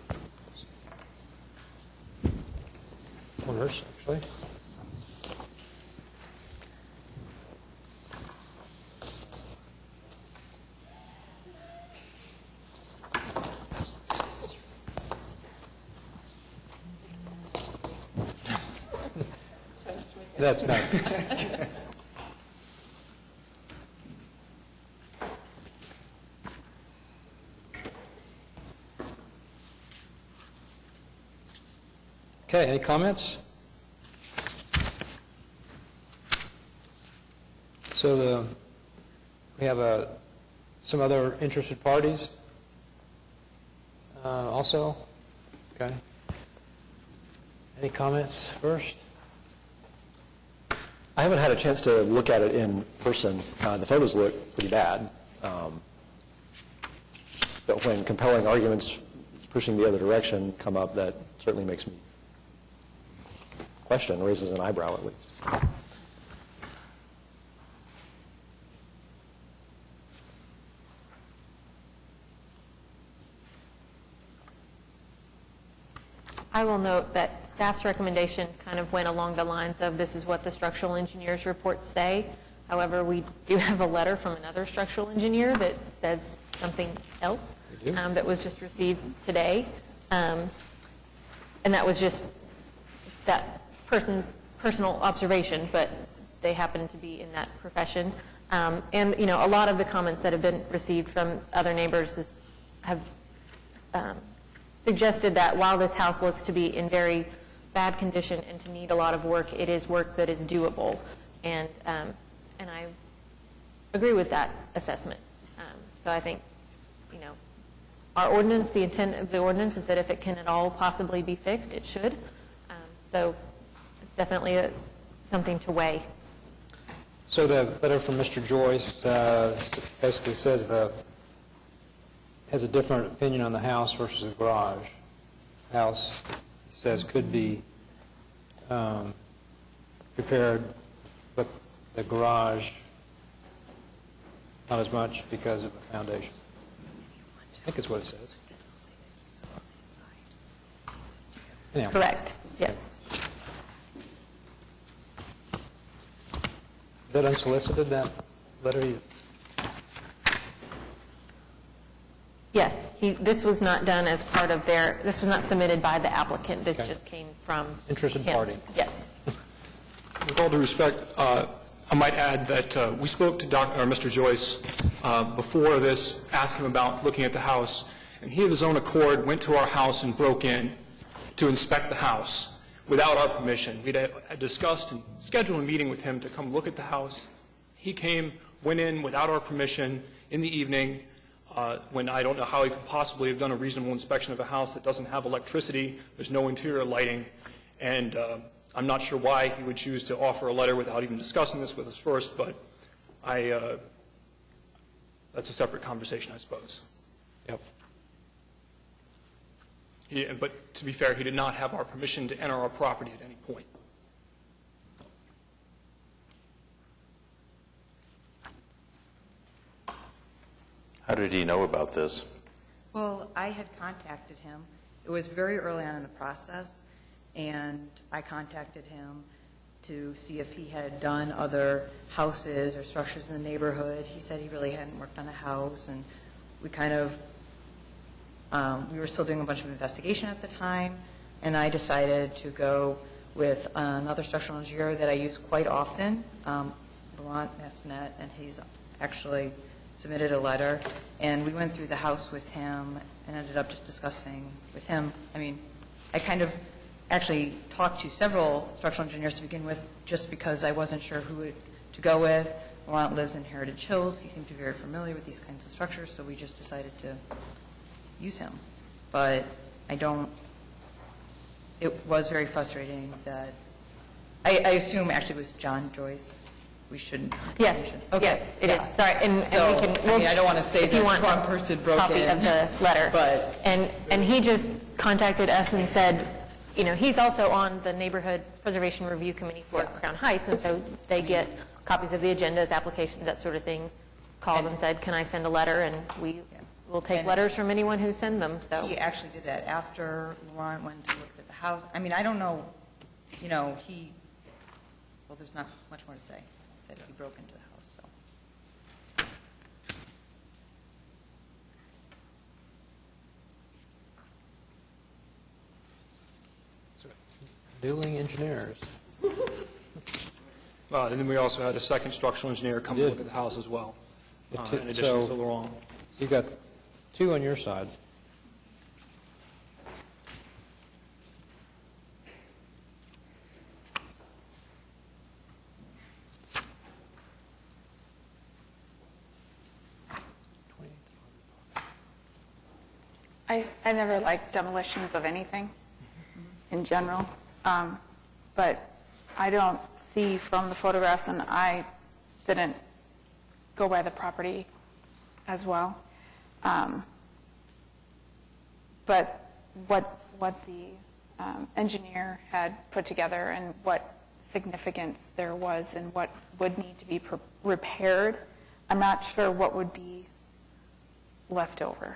One nurse, actually. That's not. Okay, any comments? So we have some other interested parties also? Okay. Any comments first? I haven't had a chance to look at it in person. The photos look pretty bad. But when compelling arguments pushing the other direction come up, that certainly makes me question, raises an eyebrow at least. I will note that staff's recommendation kind of went along the lines of this is what the structural engineer's reports say. However, we do have a letter from another structural engineer that says something else that was just received today. And that was just that person's personal observation, but they happen to be in that profession. And, you know, a lot of the comments that have been received from other neighbors have suggested that while this house looks to be in very bad condition and to need a lot of work, it is work that is doable. And I agree with that assessment. So I think, you know, our ordinance, the intent of the ordinance is that if it can at all possibly be fixed, it should. So it's definitely something to weigh. So the letter from Mr. Joyce basically says has a different opinion on the house versus the garage. House, he says, could be repaired, but the garage not as much because of the foundation. I think it's what it says. Anyhow. Correct, yes. Is that unsolicited, that letter? Yes, this was not done as part of this was not submitted by the applicant. This just came from interested him. party. Yes. With all due respect, I might add that we spoke to Mr. Joyce before this, asked him about looking at the house, and he of his own accord went to our house and broke in to inspect the house without our permission. We had discussed and scheduled a meeting with him to come look at the house. He came, went in without our permission in the evening, when I don't know how he could possibly have done a reasonable inspection of a house that doesn't have electricity, there's no interior lighting, and I'm not sure why he would choose to offer a letter without even discussing this with us first, but that's a separate conversation, I suppose. Yep. But to be fair, he did not have our permission to enter our property at any point. How did he know about this? Well, I had contacted him. It was very early on in the process, and I contacted him to see if he had done other houses or structures in the neighborhood. He said he really hadn't worked on a house, and we kind of, we were still doing a bunch of investigation at the time, and I decided to go with another structural engineer that I use quite often, Laurent Mesnet, and he's actually submitted a letter, and we went through the house with him and ended up just discussing with him. I mean, I kind of actually talked to several structural engineers to begin with just because I wasn't sure who to go with. Laurent lives in Heritage Hills. He seemed to be very familiar with these kinds of structures, so we just decided to use him. But I don't, it was very frustrating that, I assume actually it was John Joyce. We shouldn't. Yes. Okay. Yes, it is. Sorry, and So, we can. I mean, I don't want to say if you that want the wrong person broke copy in. of the letter. But and he just contacted us and said, you know, he's also on the Neighborhood Preservation Review Committee for Crown Heights, and so they get copies of the agendas, applications, that sort of thing. Called and said, can I send a letter? And we will take letters from anyone who send them. So he actually did that after Laurent went to look at the house. I mean, I don't know, you know, well, there's not much more to say, that he broke into the house, so. Dueling engineers. And then we also had a second structural engineer come and look at the house as well, in addition to Laurent. So you got two on your side. I never liked demolitions of anything in general, but I don't see from the photographs, and I didn't go by the property as well. But what the engineer had put together and what significance there was and what would need to be repaired, I'm not sure what would be left over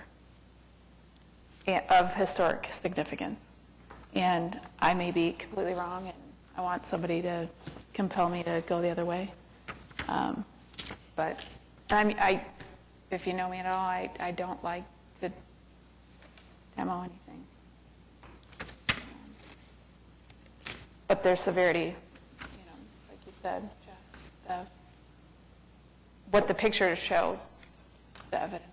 of historic significance. And I may be completely wrong, and I want somebody to compel me to go the other way. But I mean, if you know me at all, I don't like to demo anything. But their severity, like you said, Jeff, what the pictures showed, the evidence.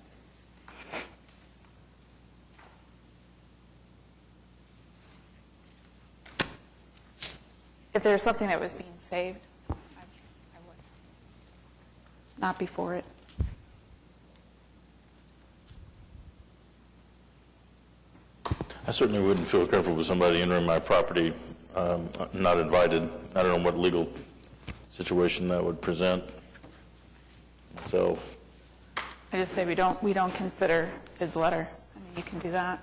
If there's something that was being saved, I would not be for it. I certainly wouldn't feel comfortable with somebody entering my property not invited. I don't know what legal situation that would present myself. I just say we don't consider his letter. I mean, you can do that.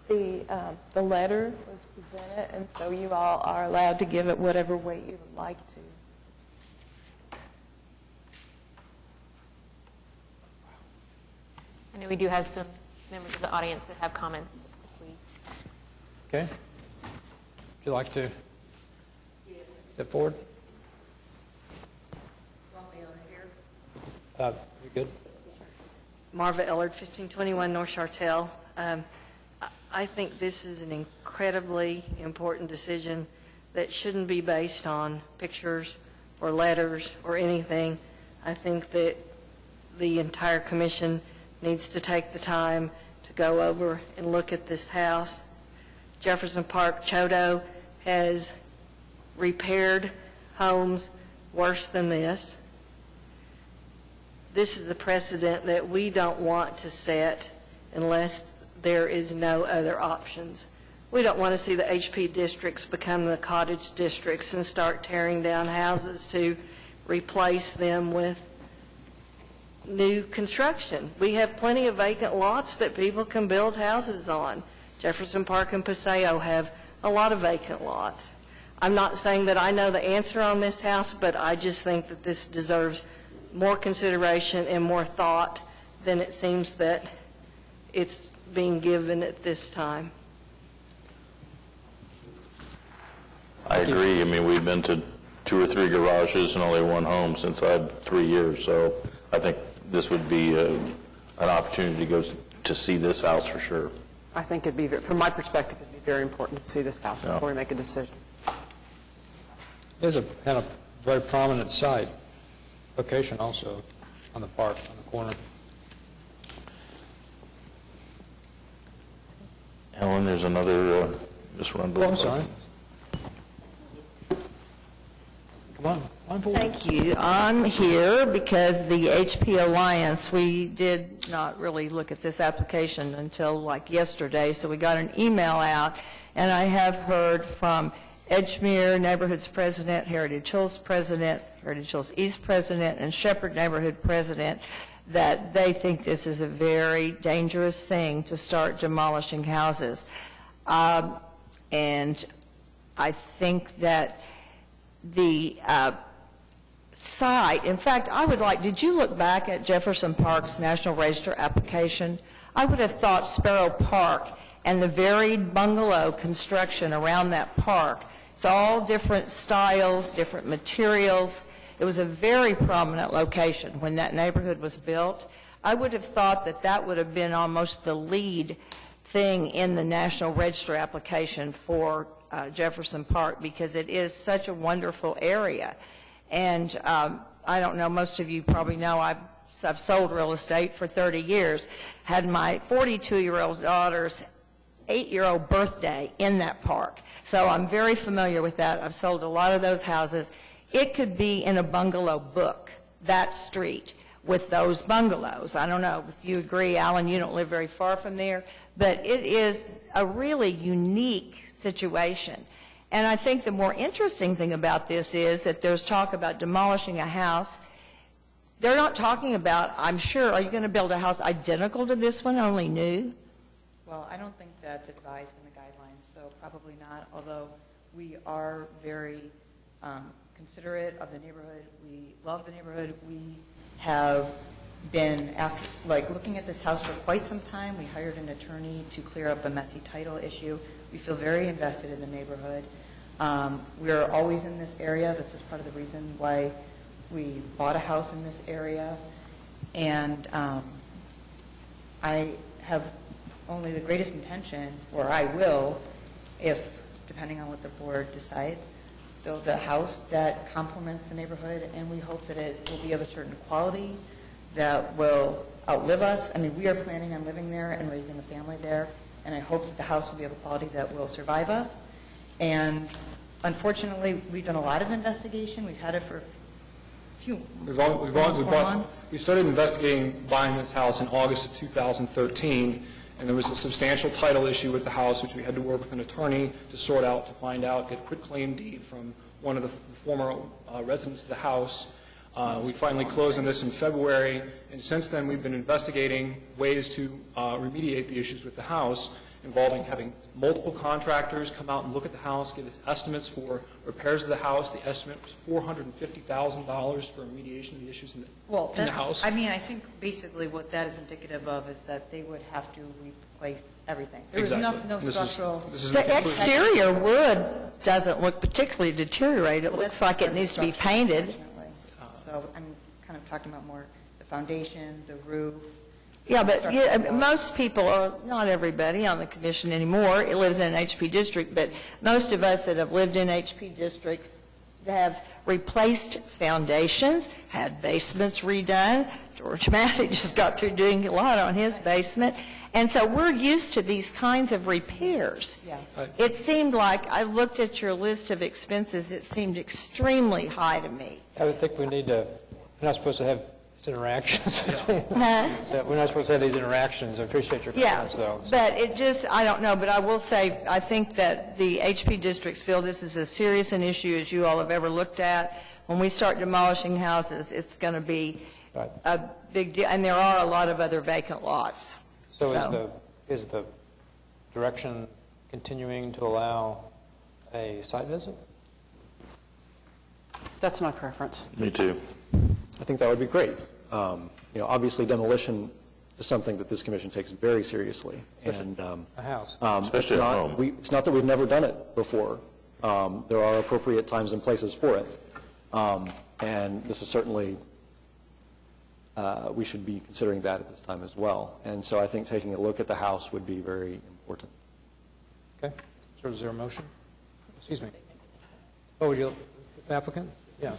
The letter was presented, and so you all are allowed to give it whatever way you would like to. I know we do have some members of the audience that have comments, please. Okay. Would you like to step forward? Want me on here? You good? Marva Ellard, 1521 North Chartel. I think this is an incredibly important decision that shouldn't be based on pictures or letters or anything. I think that the entire commission needs to take the time to go over and look at this house. Jefferson Park Choteau has repaired homes worse than this. This is a precedent that we don't want to set unless there is no other options. We don't want to see the HP districts become the cottage districts and start tearing down houses to replace them with new construction. We have plenty of vacant lots that people can build houses on. Jefferson Park and Paseo have a lot of vacant lots. I'm not saying that I know the answer on this house, but I just think that this deserves more consideration and more thought than it seems that it's being given at this time. I agree. I mean, we've been to 2 or 3 garages and only one home since I had 3 years, so I think this would be an opportunity to go to see this house for sure. I think it'd be, from my perspective, it'd be very important to see this house before we make a decision. It is had a very prominent site, location also on the park, on the corner. Ellen, there's another, Ms. Rundle. Oh, I'm sorry. Come on forward. Thank you. I'm here because the HP Alliance, we did not really look at this application until like yesterday, so we got an email out, and I have heard from Edgemere Neighborhoods President, Heritage Hills President, Heritage Hills East President, and Shepherd Neighborhood President that they think this is a very dangerous thing to start demolishing houses. And I think that the site, in fact, I would like, did you look back at Jefferson Park's National Register application? I would have thought Sparrow Park and the varied bungalow construction around that park, it's all different styles, different materials. It was a very prominent location when that neighborhood was built. I would have thought that that would have been almost the lead thing in the National Register application for Jefferson Park, because it is such a wonderful area. And I don't know, most of you probably know I've sold real estate for 30 years, had my 42-year-old daughter's 8-year-old birthday in that park. So I'm very familiar with that. I've sold a lot of those houses. It could be in a bungalow book, that street, with those bungalows. I don't know if you agree, Alan, you don't live very far from there, but it is a really unique situation. And I think the more interesting thing about this is that there's talk about demolishing a house. They're not talking about, I'm sure, are you going to build a house identical to this one, only new? Well, I don't think that's advised in the guidelines, so probably not, although we are very considerate of the neighborhood. We love the neighborhood. We have been, looking at this house for quite some time. We hired an attorney to clear up a messy title issue. We feel very invested in the neighborhood. We're always in this area. This is part of the reason why we bought a house in this area. And I have only the greatest intention, or I will, if, depending on what the board decides, build a house that complements the neighborhood, and we hope that it will be of a certain quality that will outlive us. I mean, we are planning on living there and raising a family there, and I hope that the house will be of a quality that will survive us. And unfortunately, we've done a lot of investigation. We've had it for a few months. We started investigating buying this house in August of 2013, and there was a substantial title issue with the house, which we had to work with an attorney to sort out, to find out, get a quitclaim deed from one of the former residents of the house. We finally closed on this in February, and since then we've been investigating ways to remediate the issues with the house, involving having multiple contractors come out and look at the house, give us estimates for repairs of the house. The estimate was $450,000 for remediation of the issues in the house. I mean, I think basically what that is indicative of is that they would have to replace everything. There was no structural. The exterior wood doesn't look particularly deteriorated. It looks like it needs to be painted. So I'm kind of talking about more the foundation, the roof. Yeah, but most people, or not everybody on the commission anymore, it lives in an HP district, but most of us that have lived in HP districts have replaced foundations, had basements redone. George Massey just got through doing a lot on his basement. And so we're used to these kinds of repairs. Yeah. It seemed like, I looked at your list of expenses, it seemed extremely high to me. I would think we need to, we're not supposed to have these interactions. Huh? We're not supposed to have these interactions. I appreciate your comments, though. But it just, I don't know, but I will say, I think that the HP districts feel this is as serious an issue as you all have ever looked at. When we start demolishing houses, it's going to be a big deal, and there are a lot of other vacant lots. So is the direction continuing to allow a site visit? That's my preference. Me too. I think that would be great. Obviously demolition is something that this commission takes very seriously. And a house. Especially at home. It's not that we've never done it before. There are appropriate times and places for it. And this is certainly, we should be considering that at this time as well. And so I think taking a look at the house would be very important. Okay. So is there a motion? Excuse me. Oh, would you, applicant? Yeah.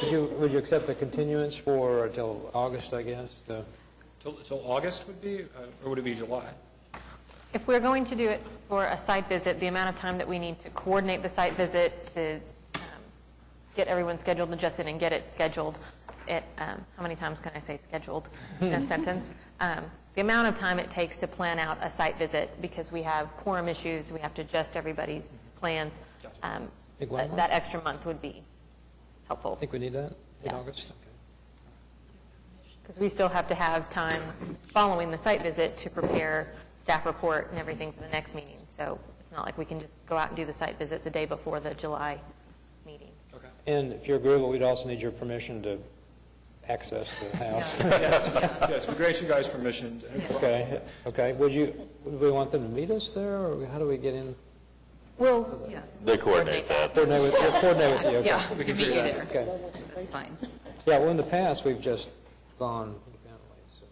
Would you accept the continuance for until August, I guess? Till August would be, or would it be July? If we're going to do it for a site visit, the amount of time that we need to coordinate the site visit, to get everyone scheduled and adjusted and get it scheduled, how many times can I say scheduled in a sentence? The amount of time it takes to plan out a site visit, because we have quorum issues, we have to adjust everybody's plans. That extra month would be helpful. I think we need that in Yes. August. Because we still have to have time following the site visit to prepare staff report and everything for the next meeting. So it's not like we can just go out and do the site visit the day before the July meeting. Okay. And if you're agreeable, we'd also need your permission to access the house. Yes, we grant you guys permission. Okay. Would we want them to meet us there, or how do we get in? We'll They coordinate that. Coordinate with you. Okay. Yeah, we can meet you there. Okay. That's fine. Yeah, well, in the past, we've just gone independently, so.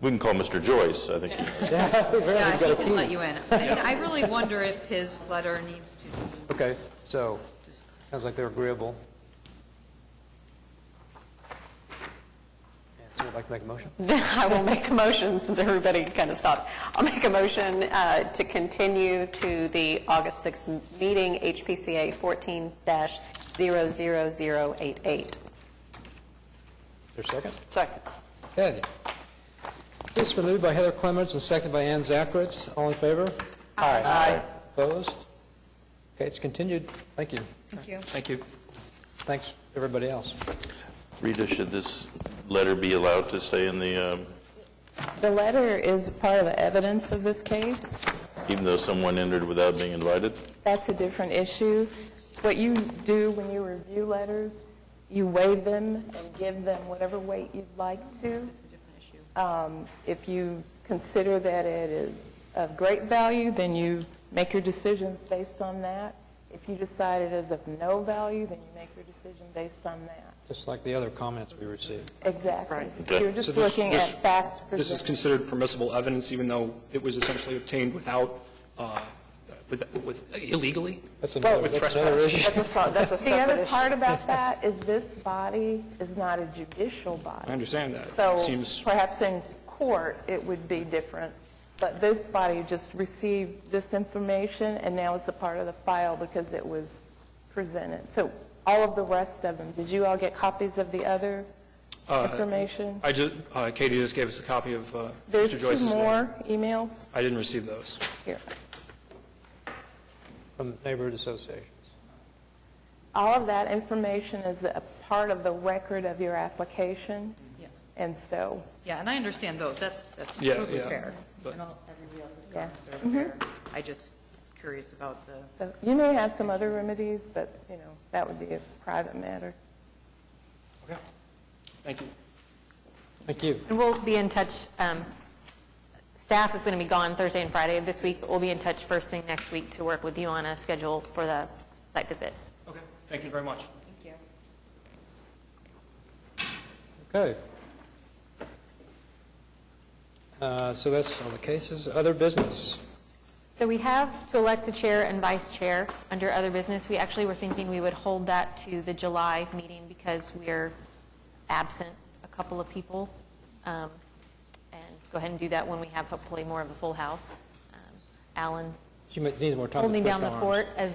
We can call Mr. Joyce, I think. Yeah, he can let you in. I really wonder if his letter needs to be... Okay, so, sounds like they're agreeable. So would like to make a motion? I will make a motion, since everybody kind of stopped. I'll make a motion to continue to the August 6th meeting, HPCA 14-00088. Is there a second? Second. Okay. This has been moved by Heather Clements and seconded by Ann Zachritz. All in favor? Aye. Opposed? Okay, it's continued. Thank you. Thank you. Thank you. Thanks, everybody else. Rita, should this letter be allowed to stay in the, The letter is part of the evidence of this case. even though someone entered without being invited? That's a different issue. What you do when you review letters, you weigh them and give them whatever weight you'd like to. If you consider that it is of great value, then you make your decisions based on that. If you decide it is of no value, then you make your decision based on that. Just like the other comments we received. Exactly. Okay. You're just So this- looking this- at facts presented. This is considered permissible evidence, even though it was essentially obtained without, with illegally? That's Well, another, With that's another trespass. issue. That's a The separate other issue. part about that is this body is not a judicial body. I understand that. So It seems, perhaps in court, it would be different. But this body just received this information, and now it's a part of the file because it was presented. So all of the rest of them, did you all get copies of the other information? Katie just gave us a copy of There's Mr. two Joyce's letter. more emails I didn't receive those. here. From neighborhood associations. All of that information is a part of the record of your application, Yeah. and so, Yeah, and I understand those. That's Yeah, totally yeah, fair. but- And everybody else's Yeah. comments are fair. I just curious about the, so you may have some other remedies, but, you know, that would be a private matter. Okay. Thank you. Thank you. And we'll be in touch. Staff is going to be gone Thursday and Friday of this week, but we'll be in touch first thing next week to work with you on a schedule for the site visit. Okay. Thank you very much. thank you. Okay. So that's all the cases. Other business. So we have to elect a chair and vice chair under other business. We actually were thinking we would hold that to the July meeting because we're absent a couple of people. And go ahead and do that when we have hopefully more of a full house. Alan She needs more time to holding twist down the her arms. fort as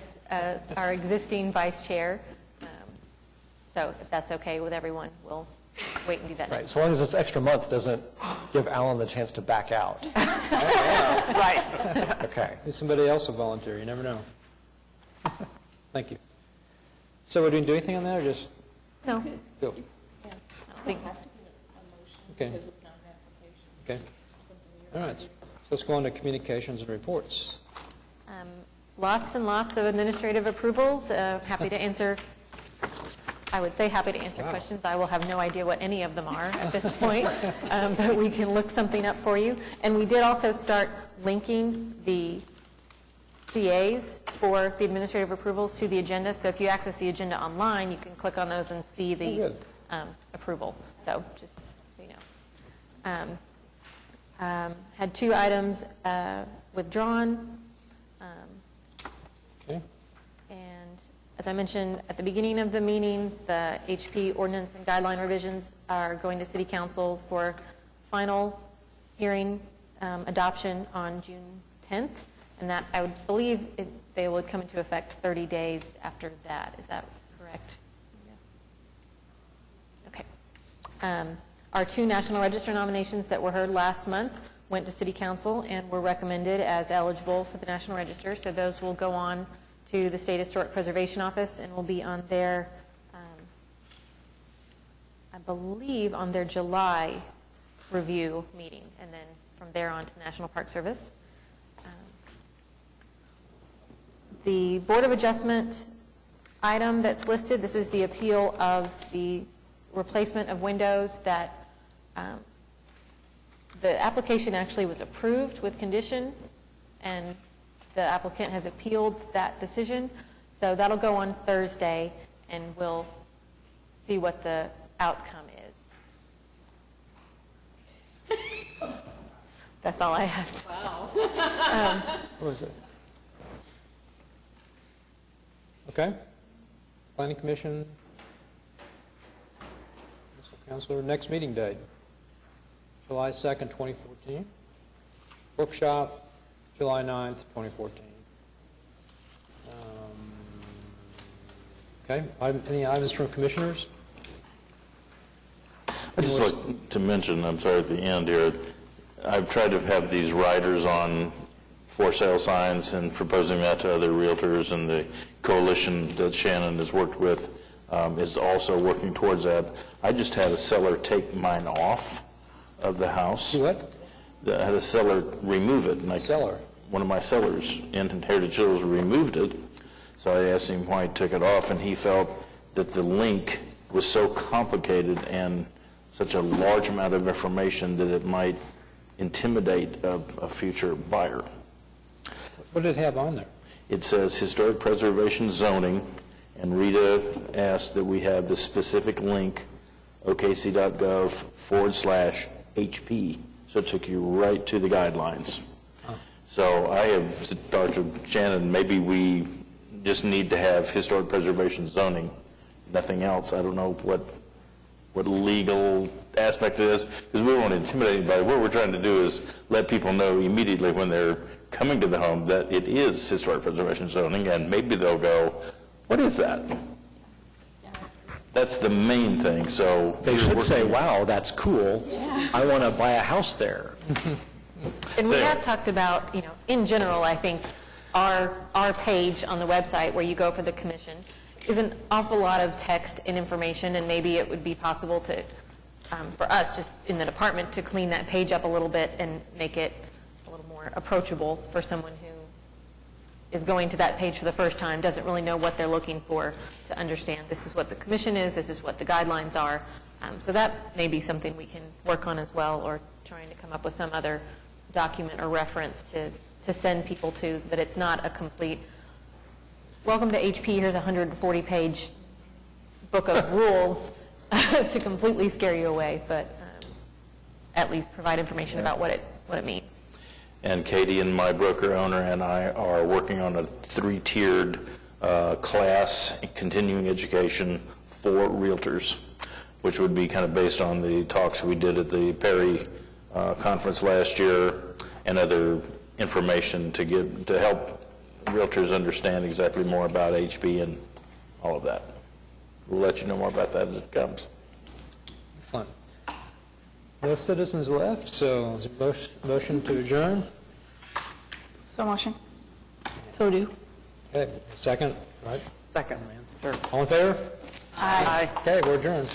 our existing vice chair. So if that's okay with everyone, we'll wait and do that Right, next. so long as this extra month doesn't give Alan the chance to back out. Right. Okay. Maybe somebody else will volunteer, you never know. Thank you. So we're doing, do anything on that, or just No, go? I don't think. Okay. Okay. All right, so let's go on to communications and reports. Lots and lots of administrative approvals. Happy to answer, I would say happy to answer Wow. questions. I will have no idea what any of them are at this point, but we can look something up for you. And we did also start linking the CAs for the administrative approvals to the agenda. So if you access the agenda online, you can click on those and see the good. approval. So just so you know. Had 2 items withdrawn. Okay. And as I mentioned at the beginning of the meeting, the HP ordinance and guideline revisions are going to City Council for final hearing adoption on June 10th. And that, I would believe, they would come into effect 30 days after that. Is that correct? Yeah. Okay. Our 2 National Register nominations that were heard last month went to City Council and were recommended as eligible for the National Register. So those will go on to the State Historic Preservation Office and will be on their, I believe, on their July review meeting, and then from there on to the National Park Service. The Board of Adjustment item that's listed, this is the appeal of the replacement of windows that the application actually was approved with condition, and the applicant has appealed that decision. So that'll go on Thursday, and we'll see what the outcome is. That's all I have. Wow. What was it? Okay. Planning Commission, Municipal Councilor, next meeting date, July 2nd, 2014. Workshop, July 9th, 2014. Okay, any items from commissioners? I'd just like to mention, I'm sorry, at the end here, I've tried to have these riders on for sale signs and proposing that to other realtors, and the coalition that Shannon has worked with is also working towards that. I just had a seller take mine off of the house. What? I had a seller remove it. Seller? One of my sellers in Heritage Hills removed it. So I asked him why he took it off, and he felt that the link was so complicated and such a large amount of information that it might intimidate a future buyer. What did it have on there? It says historic preservation zoning, and Rita asked that we have the specific link, okc.gov/HP. So it took you right to the guidelines. So I have talked to Shannon, maybe we just need to have historic preservation zoning, nothing else. I don't know what legal aspect it is, because we don't want to intimidate anybody. What we're trying to do is let people know immediately when they're coming to the home that it is historic preservation zoning, and maybe they'll go, what is that? That's the main thing. So They should say, wow, that's cool. I want to buy a house there. And we have talked about, in general, I think our page on the website where you go for the commission is an awful lot of text and information, and maybe it would be possible to, for us, just in the department, to clean that page up a little bit and make it a little more approachable for someone who is going to that page for the first time, doesn't really know what they're looking for, to understand this is what the commission is, this is what the guidelines are. So that may be something we can work on as well, or trying to come up with some other document or reference to send people to, that it's not a complete, welcome to HP, here's a 140-page book of rules to completely scare you away, but at least provide information about what it means. And Katie and my broker owner and I are working on a 3-tiered class in continuing education for realtors, which would be kind of based on the talks we did at the Perry conference last year, and other information to help realtors understand exactly more about HP and all of that. We'll let you know more about that as it comes. Excellent. No citizens left, so is a motion to adjourn? So motion. So do. Okay, second, right? Second. Sure. All in favor? Aye. Okay, we're adjourned.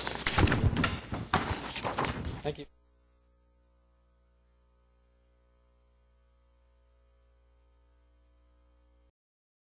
Thank you.